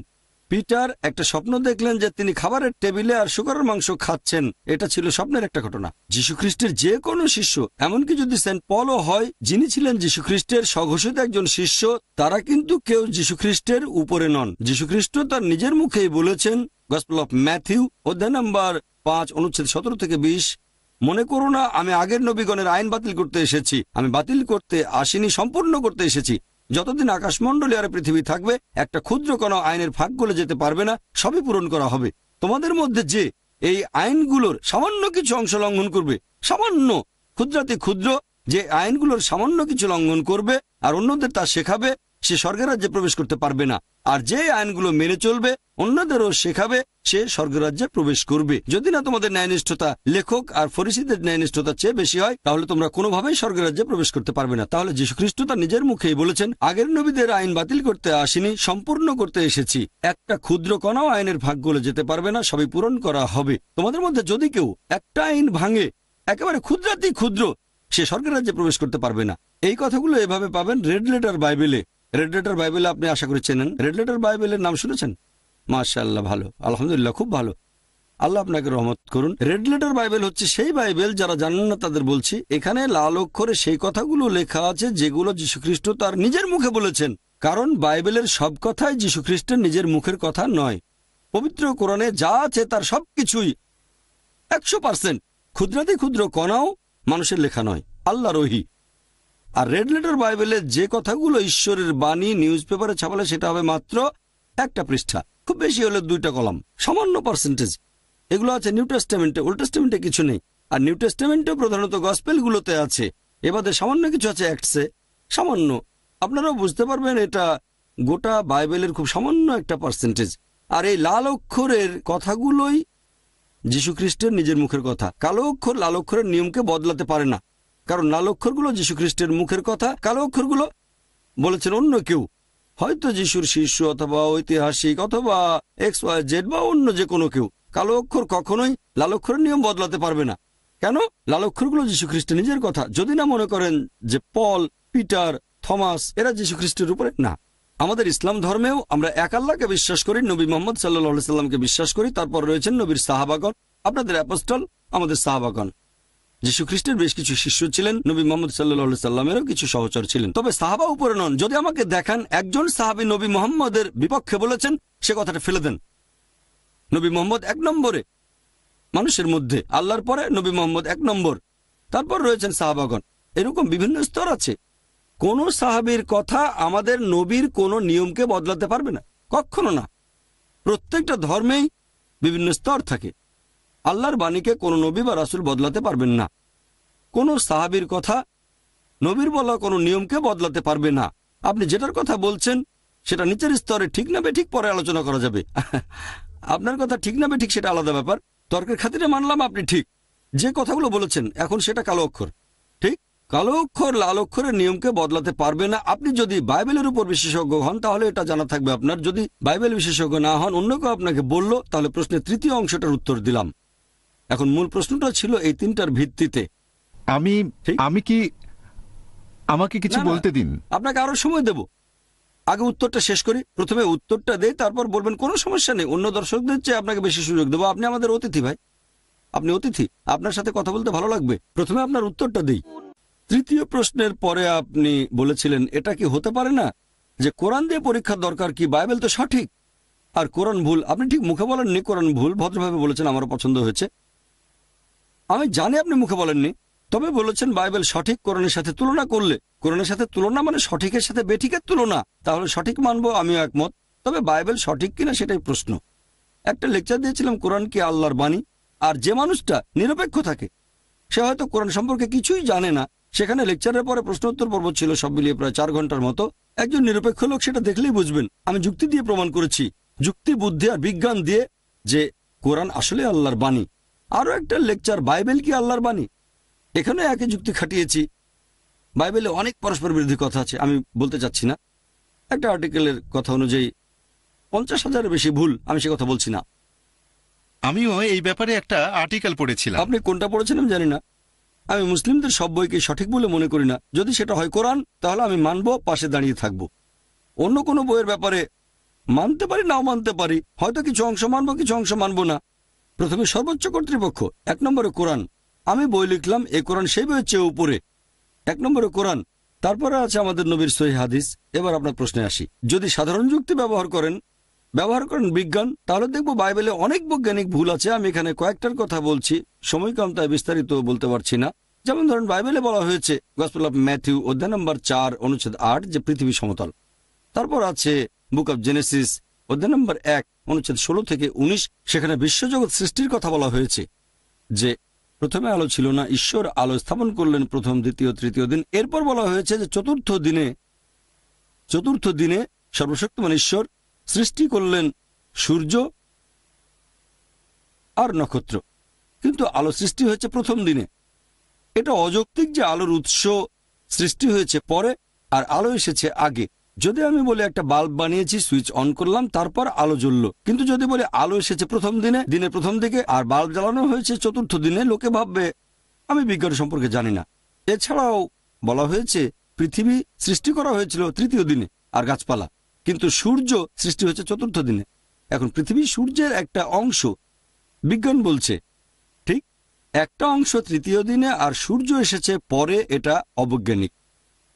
পিটার একটা স্বপ্ন দেখলেন যে তিনি খাবারের টেবিলে আর শুকরের মাংস খাচ্ছেন। এটা ছিল স্বপ্নের একটা ঘটনা। যীশুখ্রিস্টের যে কোনো শিষ্য, এমনকি যদি সেন্ট পলও হয়, যিনি ছিলেন যীশুখ্রিস্টের স্বঘোষিত একজন শিষ্য, তারা কিন্তু কেউ যীশুখ্রিস্টের উপরে নন। যীশুখ্রিস্ট তার নিজের মুখেই বলেছেন, গসপেল অফ ম্যাথিউ অধ্যায় নম্বর 5 অনুচ্ছেদ 17 থেকে 20, মনে করো না আমি আগের নবীগণের আইন বাতিল করতে এসেছি। আমি বাতিল করতে আসিনি, সম্পূর্ণ করতে এসেছি। যতদিন আকাশমণ্ডলী আর পৃথিবী থাকবে, একটা ক্ষুদ্র কোনো আইনের ফাঁক গলে যেতে পারবে না, সবই পূরণ করা হবে। তোমাদের মধ্যে যে এই আইনগুলোর সামান্য কিছু অংশ লঙ্ঘন করবে, সামান্য ক্ষুদ্রাতি ক্ষুদ্র যে আইনগুলোর সামান্য কিছু লঙ্ঘন করবে আর অন্যদের তা শেখাবে, সে স্বর্গের রাজ্যে প্রবেশ করতে পারবে না। আর যে আইনগুলো মেনে চলবে, অন্যদেরও শেখাবে, সে স্বর্গের রাজ্যে প্রবেশ করবে। যদি না তোমাদের ন্যায়নিষ্ঠতা লেখক আর ফরিসীদের ন্যায়নিষ্ঠতার চেয়ে বেশি হয়, তাহলে তোমরা কোনোভাবেই স্বর্গের রাজ্যে প্রবেশ করতে পারবে না। তাহলে যীশুখ্রিস্ট তার নিজের মুখেই বলেছেন, আগের নবীদের আইন বাতিল করতে আসিনি, সম্পূর্ণ করতে এসেছি। একটা ক্ষুদ্র কণাও আইনের ভাগ গলে যেতে পারবে না, সবই পূরণ করা হবে। তোমাদের মধ্যে যদি কেউ একটা আইন ভাঙে, একেবারে ক্ষুদ্রাতি ক্ষুদ্র, সে স্বর্গের রাজ্যে প্রবেশ করতে পারবে না। এই কথাগুলো এভাবে পাবেন রেড লেটার বাইবেলে। রেড লেটার বাইবেলে আপনি আশা করি চেনেন। রেড লেটার বাইবেলের নাম শুনেছেন? মাশাআল্লাহ, ভালো, আলহামদুলিল্লাহ, খুব ভালো। আল্লাহ আপনাকে রহমত করুন। রেড লেটার বাইবেল হচ্ছে সেই বাইবেল, যারা জানেন না তাদের বলছি, এখানে লাল অক্ষরে সেই কথাগুলো লেখা আছে যেগুলো যীশুখ্রিস্ট তার নিজের মুখে বলেছেন। কারণ বাইবেলের সব কথাই যীশুখ্রিস্টের নিজের মুখের কথা নয়। পবিত্র কোরআনে যা আছে তার সবকিছুই 100% ক্ষুদ্রাতি ক্ষুদ্র কণাও মানুষের লেখা নয়, আল্লাহর ওহী। আর রেড লেটার বাইবেলে যে কথাগুলো ঈশ্বরের বাণী নিউজ পেপারে ছাপালে, সেটা হবে মাত্র একটা পৃষ্ঠা, খুব বেশি হলে 2টা কলাম, সামান্য পার্সেন্টেজ। এগুলো আছে নিউ টেস্টামেন্টে, ওল্ড টেস্টামেন্টে কিছু নেই। আর নিউ টেস্টামেন্টেও প্রধানত গসপেলগুলোতে আছে। এবারে সামান্য কিছু আছে অ্যাক্টসে, সামান্য। আপনারাও বুঝতে পারবেন এটা গোটা বাইবেলের খুব সামান্য একটা পার্সেন্টেজ। আর এই লাল অক্ষরের কথাগুলোই যীশুখ্রিস্টের নিজের মুখের কথা। কালো অক্ষর লাল অক্ষরের নিয়মকে বদলাতে পারে না, কারণ লাল অক্ষরগুলো যীশুখ্রিস্টের মুখের কথা, কালো অক্ষরগুলো বলেছেন অন্য কেউ, হয়তো যিশুর শিষ্য অথবা ঐতিহাসিক অথবা XYZ বা অন্য যে কোনো কেউ। কালো অক্ষর কখনোই লাল অক্ষরের নিয়ম বদলাতে পারবে না। কেন? লাল অক্ষরগুলো যীশুখ্রিস্টের নিজের কথা। যদি না মনে করেন যে পল, পিটার, থমাস এরা যীশুখ্রিস্টের উপরে না। আমাদের ইসলাম ধর্মেও আমরা এক আল্লাহকে বিশ্বাস করি, নবী মোহাম্মদ সাল্লাল্লাহু আলাইহি সাল্লামকে বিশ্বাস করি, তারপর রয়েছেন নবীর সাহাবাগণ, আপনাদের অ্যাপোস্টল, আমাদের সাহাবাগণ। যীশুখ্রিস্টের বেশ কিছু শিষ্য ছিলেন, নবী মোহাম্মদ সাল্লাল্লাহু আলাইহি সাল্লামেরও কিছু সহচর ছিলেন, তবে সাহাবা উপরে নন। যদি আমাকে দেখান একজন সাহাবী নবী মোহাম্মদের বিপক্ষে বলেছেন, সে কথাটা ফেলে দেন। নবী মোহাম্মদ 1 নম্বরে মানুষের মধ্যে, আল্লাহর পরে নবী মোহাম্মদ 1 নম্বর, তারপর রয়েছেন সাহাবাগণ। এরকম বিভিন্ন স্তর আছে। কোন সাহাবীর কথা আমাদের নবীর কোন নিয়মকে বদলাতে পারবে না, কখনো না। প্রত্যেকটা ধর্মেই বিভিন্ন স্তর থাকে। আল্লাহর বাণীকে কোন নবী বা রাসূল বদলাতে পারবেন না। কোন সাহাবীর কথা নবীর বলা কোনো নিয়মকে বদলাতে পারবে না। আপনি যেটার কথা বলছেন সেটা নিচের স্তরে ঠিক না বেঠিক পরে আলোচনা করা যাবে। আপনার কথা ঠিক না বেঠিক সেটা আলাদা ব্যাপার, তর্কের খাতিরে মানলাম আপনি ঠিক। যে কথাগুলো বলেছেন এখন সেটা কালো অক্ষর, ঠিক? কালো অক্ষর লাল অক্ষরের নিয়মকে বদলাতে পারবে না। আপনি যদি বাইবেলের উপর বিশেষজ্ঞ হন তাহলে এটা জানা থাকবে আপনার। যদি বাইবেল বিশেষজ্ঞ না হন, অন্য কেউ আপনাকে বলল, তাহলে প্রশ্নের তৃতীয় অংশটার উত্তর দিলাম। এখন মূল প্রশ্নটা ছিল এই 3টার ভিত্তিতে। আমাকে কিছু বলতে দিন। আপনাকে আরো সময় দেব, আগে উত্তরটা শেষ করি। প্রথমে উত্তরটা দেই, তারপর বলবেন কোনো সমস্যা নেই। অন্য দর্শকদের চেয়ে আপনাকে বেশি সুযোগ দেবো। আপনি আমাদের অতিথি ভাই, আপনি অতিথি, আপনার সাথে কথা বলতে ভালো লাগবে। প্রথমে আপনার উত্তরটা দেই। তৃতীয় প্রশ্নের পরে আপনি বলেছিলেন, এটা কি হতে পারে না যে কোরআন দিয়ে পরীক্ষার দরকার কি? বাইবেল তো সঠিক আর কোরআন ভুল। আপনি ঠিক মুখে বলেননি কোরআন ভুল, ভদ্রভাবে বলেছেন, আমারও পছন্দ হয়েছে। আমি জানি আপনি মুখে বলেননি, তবে বলেছেন বাইবেল সঠিক কোরআনের সাথে তুলনা করলে। কোরআনের সাথে তুলনা মানে সঠিকের সাথে বেঠিকের তুলনা, তাহলে সঠিক মানবো, আমিও একমত। তবে বাইবেল সঠিক কিনা সেটাই প্রশ্ন। একটা লেকচার দিয়েছিলাম কোরআন কি আল্লাহর বাণী, আর যে মানুষটা নিরপেক্ষ থাকে সে হয়তো কোরআন সম্পর্কে কিছুই জানে না। সেখানে লেকচারের পরে প্রশ্ন উত্তর পর্ব ছিল, সব মিলিয়ে প্রায় 4 ঘন্টার মতো। একজন নিরপেক্ষ লোক সেটা দেখলেই বুঝবেন। আমি যুক্তি দিয়ে প্রমাণ করেছি, যুক্তি বুদ্ধি আর বিজ্ঞান দিয়ে, যে কোরআন আসলে আল্লাহর বাণী। আরো একটা লেকচার, বাইবেল কি আল্লাহর বাণী, এখানে একই যুক্তি খাটিয়েছি। বাইবেলে অনেক পরস্পর বিরোধী কথা আছে, আমি বলতে চাচ্ছি না। একটা আর্টিকেলের কথা অনুযায়ী 50,000-এর বেশি ভুল, আমি সে কথা বলছি না। আমিও এই ব্যাপারে একটা আর্টিকেল পড়েছিলাম। আপনি কোনটা পড়েছেন আমি জানি না। আমি মুসলিমদের সব বইকে সঠিক বলে মনে করি না। যদি সেটা হয় কোরআন, তাহলে আমি মানব, পাশে দাঁড়িয়ে থাকব। অন্য কোনো বইয়ের ব্যাপারে মানতে পারি, নাও মানতে পারি, হয়তো কিছু অংশ মানবো, কিছু অংশ মানবো না। প্রথমে সর্বোচ্চ কর্তৃপক্ষ, 1 নম্বরে কোরআন। আমি বই লিখলাম, এই কোরআন সেই বইয়ের চেয়ে উপরে। 1 নম্বরে কোরআন, তারপরে আছে আমাদের নবীর সহিহ হাদিস। এবার আপনার প্রশ্নে আসি। যদি সাধারণ যুক্তি ব্যবহার করেন বিজ্ঞান, তাহলে দেখব বাইবেলে অনেক বৈজ্ঞানিক ভুল আছে। আমি এখানে কয়েকটার কথা বলছি, সময় কম তাই বিস্তারিত বলতে পারছি না। যেমন ধরেন, বাইবেলে বলা হয়েছে গসপেল অফ ম্যাথিউ অধ্যায় নম্বর 4 অনুচ্ছেদ 8 যে পৃথিবী সমতল। তারপর আছে বুক অফ জেনেসিস অধ্যায় নম্বর 1 অনুচ্ছেদ 16 থেকে 19, সেখানে বিশ্বজগৎ সৃষ্টির কথা বলা হয়েছে যে প্রথমে আলো ছিল না, ঈশ্বর আলো স্থাপন করলেন প্রথম, দ্বিতীয়, তৃতীয় দিন। এরপর বলা হয়েছে যে চতুর্থ দিনে সর্বশক্তিমান ঈশ্বর সৃষ্টি করলেন সূর্য আর নক্ষত্র। কিন্তু আলো সৃষ্টি হয়েছে প্রথম দিনে। এটা অযৌক্তিক যে আলোর উৎস সৃষ্টি হয়েছে পরে আর আলো এসেছে আগে। যদি আমি বলি একটা বাল্ব বানিয়েছি, সুইচ অন করলাম, তারপর আলো জ্বলল, কিন্তু যদি বলি আলো এসেছে প্রথম দিনে, দিনের প্রথম দিকে, আর বাল্ব জ্বালানো হয়েছে চতুর্থ দিনে, লোকে ভাববে আমি বিজ্ঞান সম্পর্কে জানি না। এছাড়াও বলা হয়েছে পৃথিবী সৃষ্টি করা হয়েছিল তৃতীয় দিনে আর গাছপালা, কিন্তু সূর্য সৃষ্টি হয়েছে চতুর্থ দিনে। এখন পৃথিবী সূর্যের একটা অংশ, বিজ্ঞান বলছে ঠিক একটা অংশ তৃতীয় দিনে আর সূর্য এসেছে পরে, এটা অবৈজ্ঞানিক।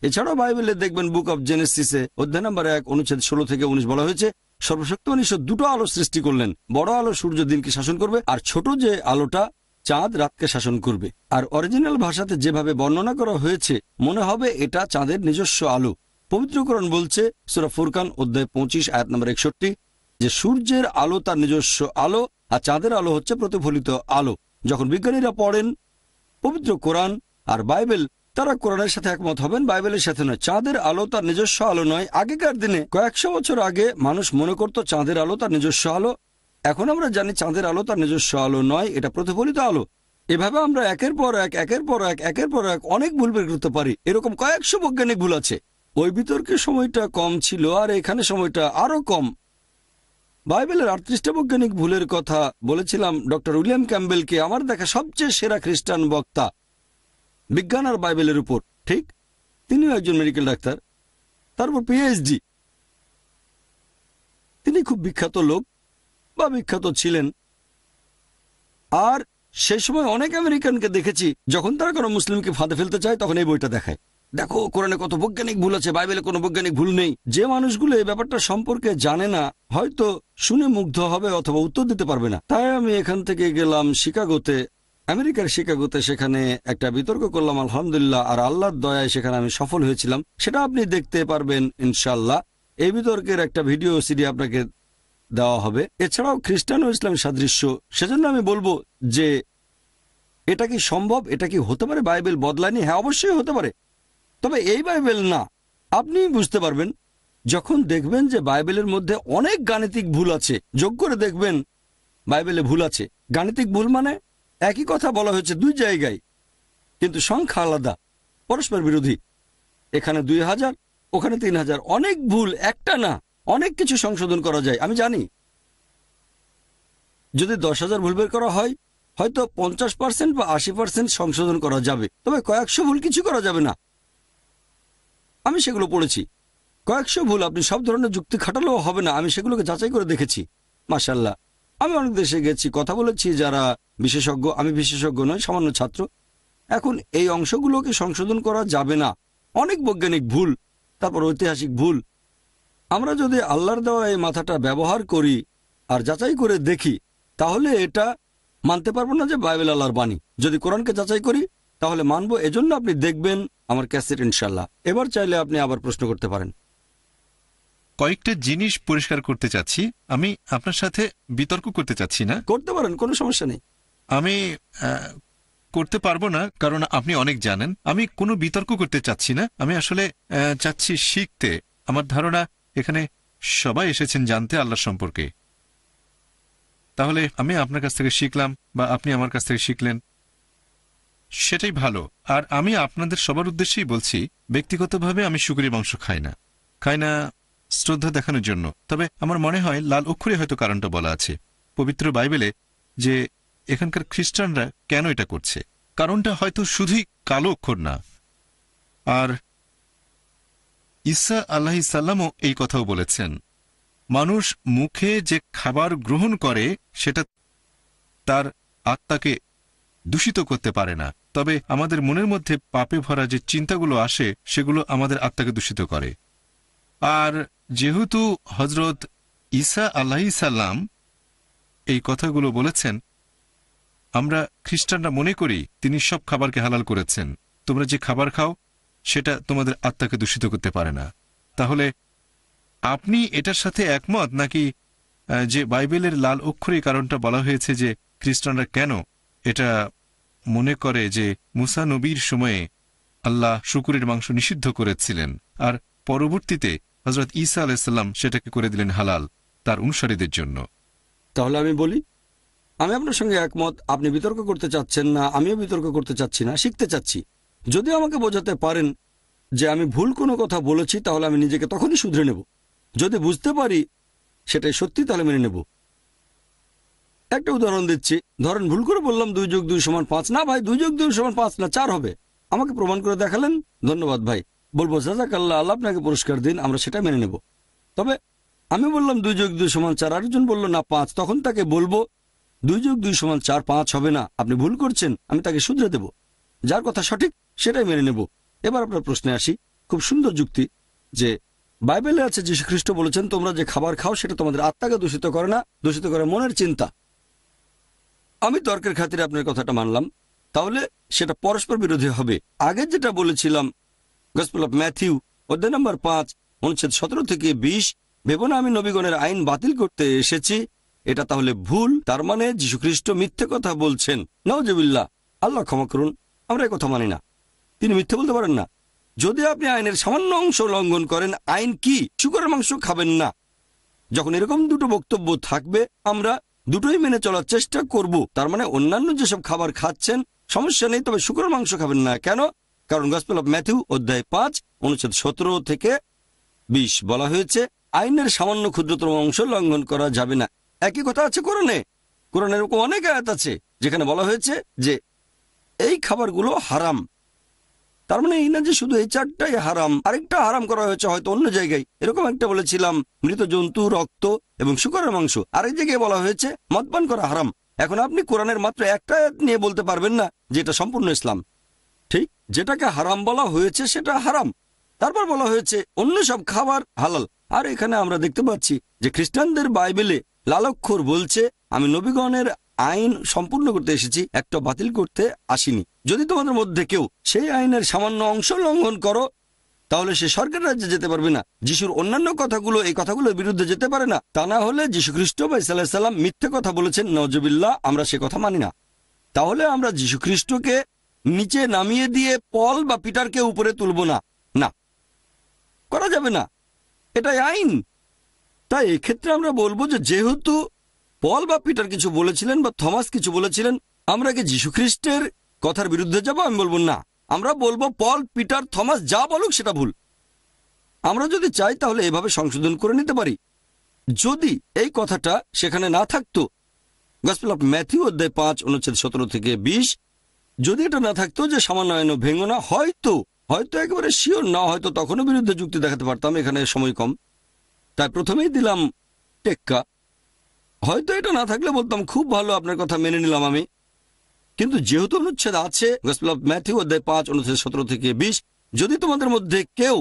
এছাড়াও বাইবেলে দেখবেন বুক অব জেনেসিসে অধ্যায় নম্বর 1 অনুচ্ছেদ 16 থেকে 19 বলা হয়েছে সর্বশক্তিমান ঈশ্বর দুটো আলো সৃষ্টি করলেন। বড় আলো সূর্য দিনকে শাসন করবে, আর ছোট যে আলোটা চাঁদ রাতকে শাসন করবে। আর অরিজিনাল ভাষাতে যেভাবে বর্ণনা করা হয়েছে মনে হবে এটা চাঁদের নিজস্ব আলো। পবিত্র কোরআন বলছে সূরা ফুরকান অধ্যায় 25 আয়াত নম্বর 61 যে সূর্যের আলো তার নিজস্ব আলো আর চাঁদের আলো হচ্ছে প্রতিফলিত আলো। যখন বিজ্ঞানীরা পড়েন পবিত্র কোরআন আর বাইবেল, তারা কোরআনের সাথে একমত হবেন, বাইবেলের সাথে নয়। চাঁদের আলো তার নিজস্ব আলো নয়। আগেকার দিনে কয়েকশো বছর আগে মানুষ মনে করত চাঁদের আলো তার নিজস্ব আলো। এখন আমরা জানি চাঁদের আলো তার নিজস্ব আলো নয়, এটা প্রতিফলিত আলো। এভাবে আমরা একের পর এক অনেক ভুল বের করতে পারি। এরকম কয়েকশো বৈজ্ঞানিক ভুল আছে। ওই বিতর্কের সময়টা কম ছিল আর এখানে সময়টা আরো কম। বাইবেলের 38টা বৈজ্ঞানিক ভুলের কথা বলেছিলাম ডক্টর উইলিয়াম ক্যাম্বেলকে, আমার দেখা সবচেয়ে সেরা খ্রিস্টান বক্তা বিজ্ঞান আর বাইবেলের উপর। ঠিক, তিনিও একজন মেডিকেল ডাক্তার, তারপর পিএইচডি। তিনি খুব বিখ্যাত লোক বা বিখ্যাত ছিলেন। আর সেই সময় অনেক আমেরিকানকে দেখেছি যখন তারা কোনো মুসলিমকে ফাঁদে ফেলতে চায় তখন এই বইটা দেখায়, দেখো কোরআনে কত বৈজ্ঞানিক ভুল আছে, বাইবেলে কোনো বৈজ্ঞানিক ভুল নেই। যে মানুষগুলো এই ব্যাপারটা সম্পর্কে জানে না হয়তো শুনে মুগ্ধ হবে অথবা উত্তর দিতে পারবে না। তাই আমি এখান থেকে গেলাম শিকাগোতে, আমেরিকার শিকাগোতে, সেখানে একটা বিতর্ক করলাম আলহামদুলিল্লাহ, আর আল্লাহর দয়ায় সেখানে আমি সফল হয়েছিলাম। সেটা আপনি দেখতে পারবেন ইনশাল্লাহ। এই বিতর্কের একটা ভিডিও সিডি আপনাকে দেওয়া হবে। এছাড়াও খ্রিস্টান ও ইসলাম সাদৃশ্য, সেজন্য আমি বলবো যে এটা কি সম্ভব, এটা কি হতে পারে বাইবেল বদলায়নি? হ্যাঁ, অবশ্যই হতে পারে, তবে এই বাইবেল না। আপনি বুঝতে পারবেন যখন দেখবেন যে বাইবেলের মধ্যে অনেক গাণিতিক ভুল আছে। যোগ করে দেখবেন বাইবেলে ভুল আছে। গাণিতিক ভুল মানে একই কথা বলা হয়েছে দুই জায়গায়, কিন্তু সংখ্যা আলাদা, পরস্পর বিরোধী। এখানে 2000, ওখানে 3000, অনেক ভুল, একটা না, অনেক কিছু সংশোধন করা যায়। আমি জানি যদি 10,000 ভুল বের করা হয় হয়তো 50% বা 80% সংশোধন করা যাবে, তবে কয়েকশো ভুল কিছু করা যাবে না। আমি সেগুলো পড়েছি। কয়েকশো ভুল আপনি সব ধরনের যুক্তি খাটালেও হবে না। আমি সেগুলোকে যাচাই করে দেখেছি। মাশাআল্লাহ, আমি অনেক দেশে গেছি, কথা বলেছি যারা বিশেষজ্ঞ। আমি বিশেষজ্ঞ নই, সামান্য ছাত্র। এখন এই অংশগুলোকে সংশোধন করা যাবে না। অনেক বৈজ্ঞানিক ভুল, তারপর ঐতিহাসিক ভুল। আমরা যদি আল্লাহর দেওয়া এই মাথাটা ব্যবহার করি আর যাচাই করে দেখি তাহলে এটা মানতে পারবো না যে বাইবেল আল্লাহর বাণী। যদি কোরআনকে যাচাই করি তাহলে মানবো। এজন্য আপনি দেখবেন আমার ক্যাসেট ইনশাল্লাহ। এবার চাইলে আপনি আবার প্রশ্ন করতে পারেন। কয়েকটা জিনিস পরিষ্কার করতে চাচ্ছি। আমি আপনার সাথে বিতর্ক করতে চাচ্ছি না। করতে পারেন, কোনো সমস্যা নেই। আমি করতে পারবো না কারণ আপনি অনেক জানেন। আমি কোনো বিতর্ক করতে চাচ্ছি না। আমি আসলে চাচ্ছি শিখতে। আমার ধারণা এখানে সবাই এসেছেন জানতে আল্লাহ সম্পর্কে। তাহলে আমি আপনার কাছ থেকে শিখলাম বা আপনি আমার কাছ থেকে শিখলেন, সেটাই ভালো। আর আমি আপনাদের সবার উদ্দেশ্যেই বলছি, ব্যক্তিগতভাবে আমি শুকরির মাংস খাই না শ্রদ্ধা দেখানোর জন্য। তবে আমার মনে হয় লাল অক্ষরে হয়তো কারণটা বলা আছে। পবিত্র বাইবেলে যে এখানকার খ্রিস্টানরা কেন এটা করছে। কারণটা হয়তো শুধুই কালো অক্ষর না। আর ঈসা আলাইহিস সালামও এই কথাও বলেছেন, মানুষ মুখে যে খাবার গ্রহণ করে সেটা তার আত্মাকে দূষিত করতে পারে না, তবে আমাদের মনের মধ্যে পাপে ভরা যে চিন্তাগুলো আসে সেগুলো আমাদের আত্মাকে দূষিত করে। আর যেহেতু হজরত ঈসা আলাইহিস সালাম এই কথাগুলো বলেছেন, আমরা খ্রিস্টানরা মনে করি তিনি সব খাবারকে হালাল করেছেন। তোমরা যে খাবার খাও সেটা তোমাদের আত্মাকে দূষিত করতে পারে না। তাহলে আপনি এটার সাথে একমত নাকি যে বাইবেলের লাল অক্ষরে কারণটা বলা হয়েছে যে খ্রিস্টানরা কেন এটা মনে করে যে মুসা নবীর সময়ে আল্লাহ শুকুরের মাংস নিষিদ্ধ করেছিলেন আর পরবর্তীতে হজরত ঈসা আলাইহিস সালাম সেটাকে করে দিলেন হালাল তার অনুসারীদের জন্য? তাহলে আমি বলি, আমি আপনার সঙ্গে একমত। আপনি বিতর্ক করতে চাচ্ছেন না, আমিও বিতর্ক করতে চাচ্ছি না, শিখতে চাচ্ছি। যদি আমাকে বোঝাতে পারেন যে আমি ভুল কোনো কথা বলেছি, তাহলে আমি নিজেকে তখনই শুধরে নেব। যদি বুঝতে পারি সেটাই সত্যি, তাহলে মেনে নেব। একটা উদাহরণ দিচ্ছি। ধরেন ভুল করে বললাম 2 + 2 = 5। না ভাই, 2 + 2 = 5 না, 4 হবে। আমাকে প্রমাণ করে দেখালেন, ধন্যবাদ ভাই। বলবো জাযাকাল্লাহ, আল্লাহ আপনাকে পুরস্কার দিন, আমরা সেটা মেনে নেব। তবে আমি বললাম 2 + 2 = 4, আরেকজন বলল না 5, তখন তাকে বলবো 2 + 2 = 4, 5 হবে না, আপনি ভুল করছেন। আমি তাকে শুধরে দেব, যার কথা সঠিক সেটাই মেনে নেব। এবার আপনার প্রশ্নে আসি। খুব সুন্দর যুক্তি যে বাইবেলে আছে যীশু খ্রিস্ট বলেছেন, তোমরা যে খাবার খাও সেটা তোমাদের আত্মাকে দূষিত করে না, দূষিত করে মনের চিন্তা। আমি তর্কের খাতিরে আপনার কথাটা মানলাম, তাহলে সেটা পরস্পর বিরোধী হবে। আগে যেটা বলেছিলাম, গসপেল অফ ম্যাথিউ অধ্যায় নম্বর 5 অনুচ্ছেদ 17 থেকে 20, ভেবো না আমি নবীগণের আইন বাতিল করতে এসেছি, এটা তাহলে ভুল। তার মানে যীশু খ্রিস্ট মিথ্যে কথা বলছেন। নাউজুবিল্লাহ, আল্লাহ ক্ষমা করুন, আমরা এই কথা মানি না। তিনি মিথ্যে বলতে পারেন না। যদি আপনি আইনের সামান্য অংশ লঙ্ঘন করেন, আইন কি? শুকরের মাংস খাবেন না। যখন এরকম দুটো বক্তব্য থাকবে, আমরা দুটোই মেনে চলার চেষ্টা করব। তার মানে অন্যান্য যেসব খাবার খাচ্ছেন সমস্যা নেই, তবে শুকরের মাংস খাবেন না। কেন? কারণ গসপেল অফ ম্যাথিউ অধ্যায় 5 অনুচ্ছেদ 17 থেকে 20 বলা হয়েছে আইনের সামান্য ক্ষুদ্রতম অংশ লঙ্ঘন করা যাবে না। একই কথা আছে কোরআনে। কোরআনে এরকম অনেক আয়াত আছে যেখানে বলা হয়েছে যে এই খাবারগুলো হারাম। তার মানে এই না যে শুধু এই 4টাই হারাম, আরেকটা হারাম করা হয়েছে হয়তো অন্য জায়গায়। এরকম একটা বলেছিলাম মৃত জন্তু, রক্ত এবং শুকরের মাংস। আরেক জায়গায় বলা হয়েছে মদপান করা হারাম। এখন আপনি কোরআনের মাত্র একটা আয়াত নিয়ে বলতে পারবেন না যে এটা সম্পূর্ণ ইসলাম। ঠিক, যেটাকে হারাম বলা হয়েছে সেটা হারাম, তারপর বলা হয়েছে অন্য সব খাবার হালাল। আর এখানে আমরা দেখতে পাচ্ছি যে খ্রিস্টানদের বাইবেলে লাল অক্ষর বলছে, আমি নবীগণের আইন সম্পূর্ণ করতে এসেছি, একটা বাতিল করতে আসিনি। যদি তোমাদের মধ্যে কেউ সেই আইনের সামান্য অংশ লঙ্ঘন করো, তাহলে সে স্বর্গের রাজ্যে যেতে পারবে না। যিশুর অন্যান্য কথাগুলো এই কথাগুলোর বিরুদ্ধে যেতে পারে না। তা না হলে যীশু খ্রিস্ট বা ঈসা আলাইহিস সালাম মিথ্যে কথা বলেছেন, নাউজুবিল্লাহ, আমরা সে কথা মানি না। তাহলে আমরা যীশু খ্রিস্টকে নিচে নামিয়ে দিয়ে পল বা পিটারকে উপরে তুলব না, না করা যাবে না, এটাই আইন। তাই এক্ষেত্রে আমরা বলবো যে যেহেতু পল বা পিটার কিছু বলেছিলেন বা থমাস কিছু বলেছিলেন, আমরা কি যীশু খ্রিস্টের কথার বিরুদ্ধে যাব? আমি বলবো না। আমরা বলবো পল, পিটার, থমাস যা বলুক সেটা ভুল। আমরা যদি চাই তাহলে এভাবে সংশোধন করে নিতে পারি। যদি এই কথাটা সেখানে না থাকতো, গসপেল অফ ম্যাথিউ অধ্যায় 5 অনুচ্ছেদ 17 থেকে 20, যদি এটা না থাকতো যে সামান্য আইনও ভেঙো না, হয়তো একেবারে শিওর না, হয়তো তখনও বিরুদ্ধে যুক্তি দেখাতে পারতাম। এখানে সময় কম, তাই প্রথমেই দিলাম টেক্কা। হয়তো এটা না থাকলে বলতাম খুব ভালো, আপনার কথা মেনে নিলাম আমি। কিন্তু যেহেতু অনুচ্ছেদ আছে গসপেল অফ ম্যাথিউ অধ্যায় 5 অনুচ্ছেদ 17 থেকে 20, যদি তোমাদের মধ্যে কেউ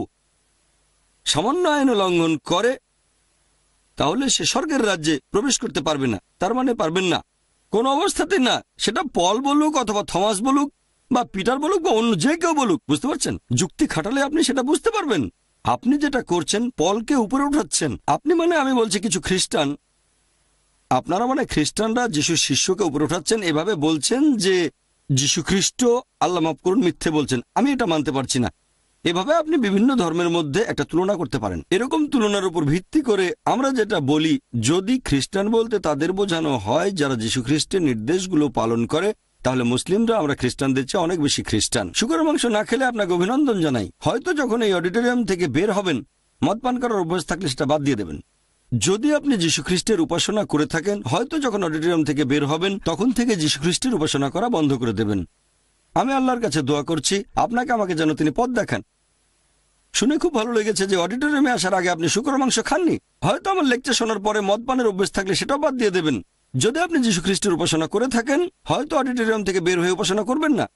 সামান্য আইন লঙ্ঘন করে, তাহলে সে স্বর্গের রাজ্যে প্রবেশ করতে পারবে না। তার মানে পারবেন না, কোন অবস্থাতে না। সেটা পল বলুক অথবা থমাস বলুক বা পিটার বলুক বা অন্য যে কেউ বলুক, বুঝতে পারছেন? যুক্তি খাটালে আপনি সেটা বুঝতে পারবেন। আপনি যেটা করছেন, পলকে উপরে উঠাচ্ছেন। আপনি মানে আমি বলছি কিছু খ্রিস্টান, আপনারা মানে খ্রিস্টানরা যিশুর শিষ্যকে উপরে উঠাচ্ছেন, এভাবে বলছেন যে যীশু খ্রিস্ট, আল্লাহ মাফ করুন, মিথ্যে বলছেন। আমি এটা মানতে পারছি না। এভাবে আপনি বিভিন্ন ধর্মের মধ্যে একটা তুলনা করতে পারেন। এরকম তুলনার উপর ভিত্তি করে আমরা যেটা বলি, যদি খ্রিস্টান বলতে তাদের বোঝানো হয় যারা যীশু খ্রিস্টের নির্দেশগুলো পালন করে, তাহলে মুসলিমরা আমরা খ্রিস্টানদের চেয়ে অনেক বেশি খ্রিস্টান। শুকরের মাংস না খেলে আপনাকে অভিনন্দন জানাই। হয়তো যখন এই অডিটোরিয়াম থেকে বের হবেন, মদ পান করার অভ্যাস থাকলে সেটা বাদ দিয়ে দেবেন। যদি আপনি যীশুখ্রিস্টের উপাসনা করে থাকেন, হয়তো যখন অডিটোরিয়াম থেকে বের হবেন তখন থেকে যীশুখ্রিস্টের উপাসনা করা বন্ধ করে দেবেন। আমি আল্লাহর কাছে দোয়া করছি আপনাকে আমাকে যেন তিনি পথ দেখান। শুনে খুব ভালো লেগেছে যে অডিটোরিয়ামে আসার আগে আপনি শুকর মাংস খাননি। হয়তো আমার লেকচার শোনার পরে মদ পানের অভ্যেস থাকলে সেটাও বাদ দিয়ে দেবেন। যদি আপনি যীশুখ্রিস্টের উপাসনা করে থাকেন, হয়তো অডিটোরিয়াম থেকে বের হয়ে উপাসনা করবেন না,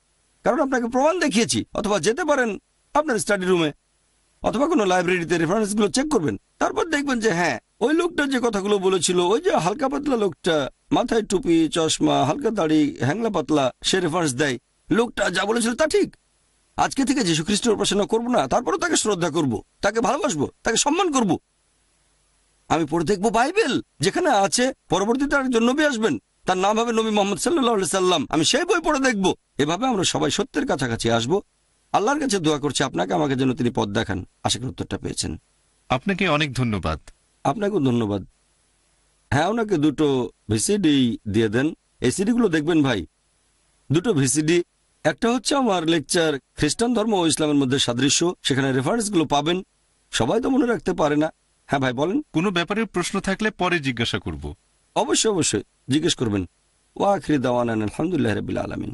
কারণ আপনাকে প্রমাণ দেখিয়েছি। অথবা যেতে পারেন আপনার স্টাডি রুমে অথবা কোনো লাইব্রেরিতে, রেফারেন্সগুলো চেক করবেন। তারপর দেখবেন যে হ্যাঁ, ওই লোকটা যে কথাগুলো বলেছিল, ওই যে হালকা পাতলা লোকটা, মাথায় টুপি, চশমা, হালকা দাড়ি, হ্যাংলা পাতলা, সে রেফারেন্স দেয়। লোকটা যা বলেছিল তা ঠিক। আজকে থেকে যীশুখ্রিস্টের উপাসনা করব না, তারপরও তাকে শ্রদ্ধা করব, তাকে ভালোবাসবো, তাকে সম্মান করব। আমি পড়ে দেখবো বাইবেল, যেখানে আছে পরবর্তীতে একজন নবী আসবেন, তার নাম হবে নবী মোহাম্মদ সাল্লাল্লাহু আলাইহি সাল্লাম। আমি সেই বই পড়ে দেখব। এভাবে আমরা সবাই সত্যের কাছাকাছি আসবো। আল্লাহর কাছে দোয়া করছি আপনাকে আমাকে যেন তিনি পথ দেখান। আশা করি উত্তরটা পেয়েছেন। আপনাকে অনেক ধন্যবাদ। আপনাকেও ধন্যবাদ। হ্যাঁ, ওনাকে 2টো ভিসিডি দিয়ে দেন। এই সিডিগুলো দেখবেন ভাই, 2টো ভিসিডি। একটা হচ্ছে আমার লেকচার খ্রিস্টান ধর্ম ও ইসলামের মধ্যে সাদৃশ্য, সেখানে রেফারেন্সগুলো পাবেন। সবাই তো মনে রাখতে পারে না। হ্যাঁ ভাই বলেন। কোনো ব্যাপারে প্রশ্ন থাকলে পরে জিজ্ঞাসা করব। অবশ্যই অবশ্যই জিজ্ঞেস করবেন। ওয়া আখিরি দাওয়ানা আলহামদুলিল্লাহি রাব্বিল আলামিন।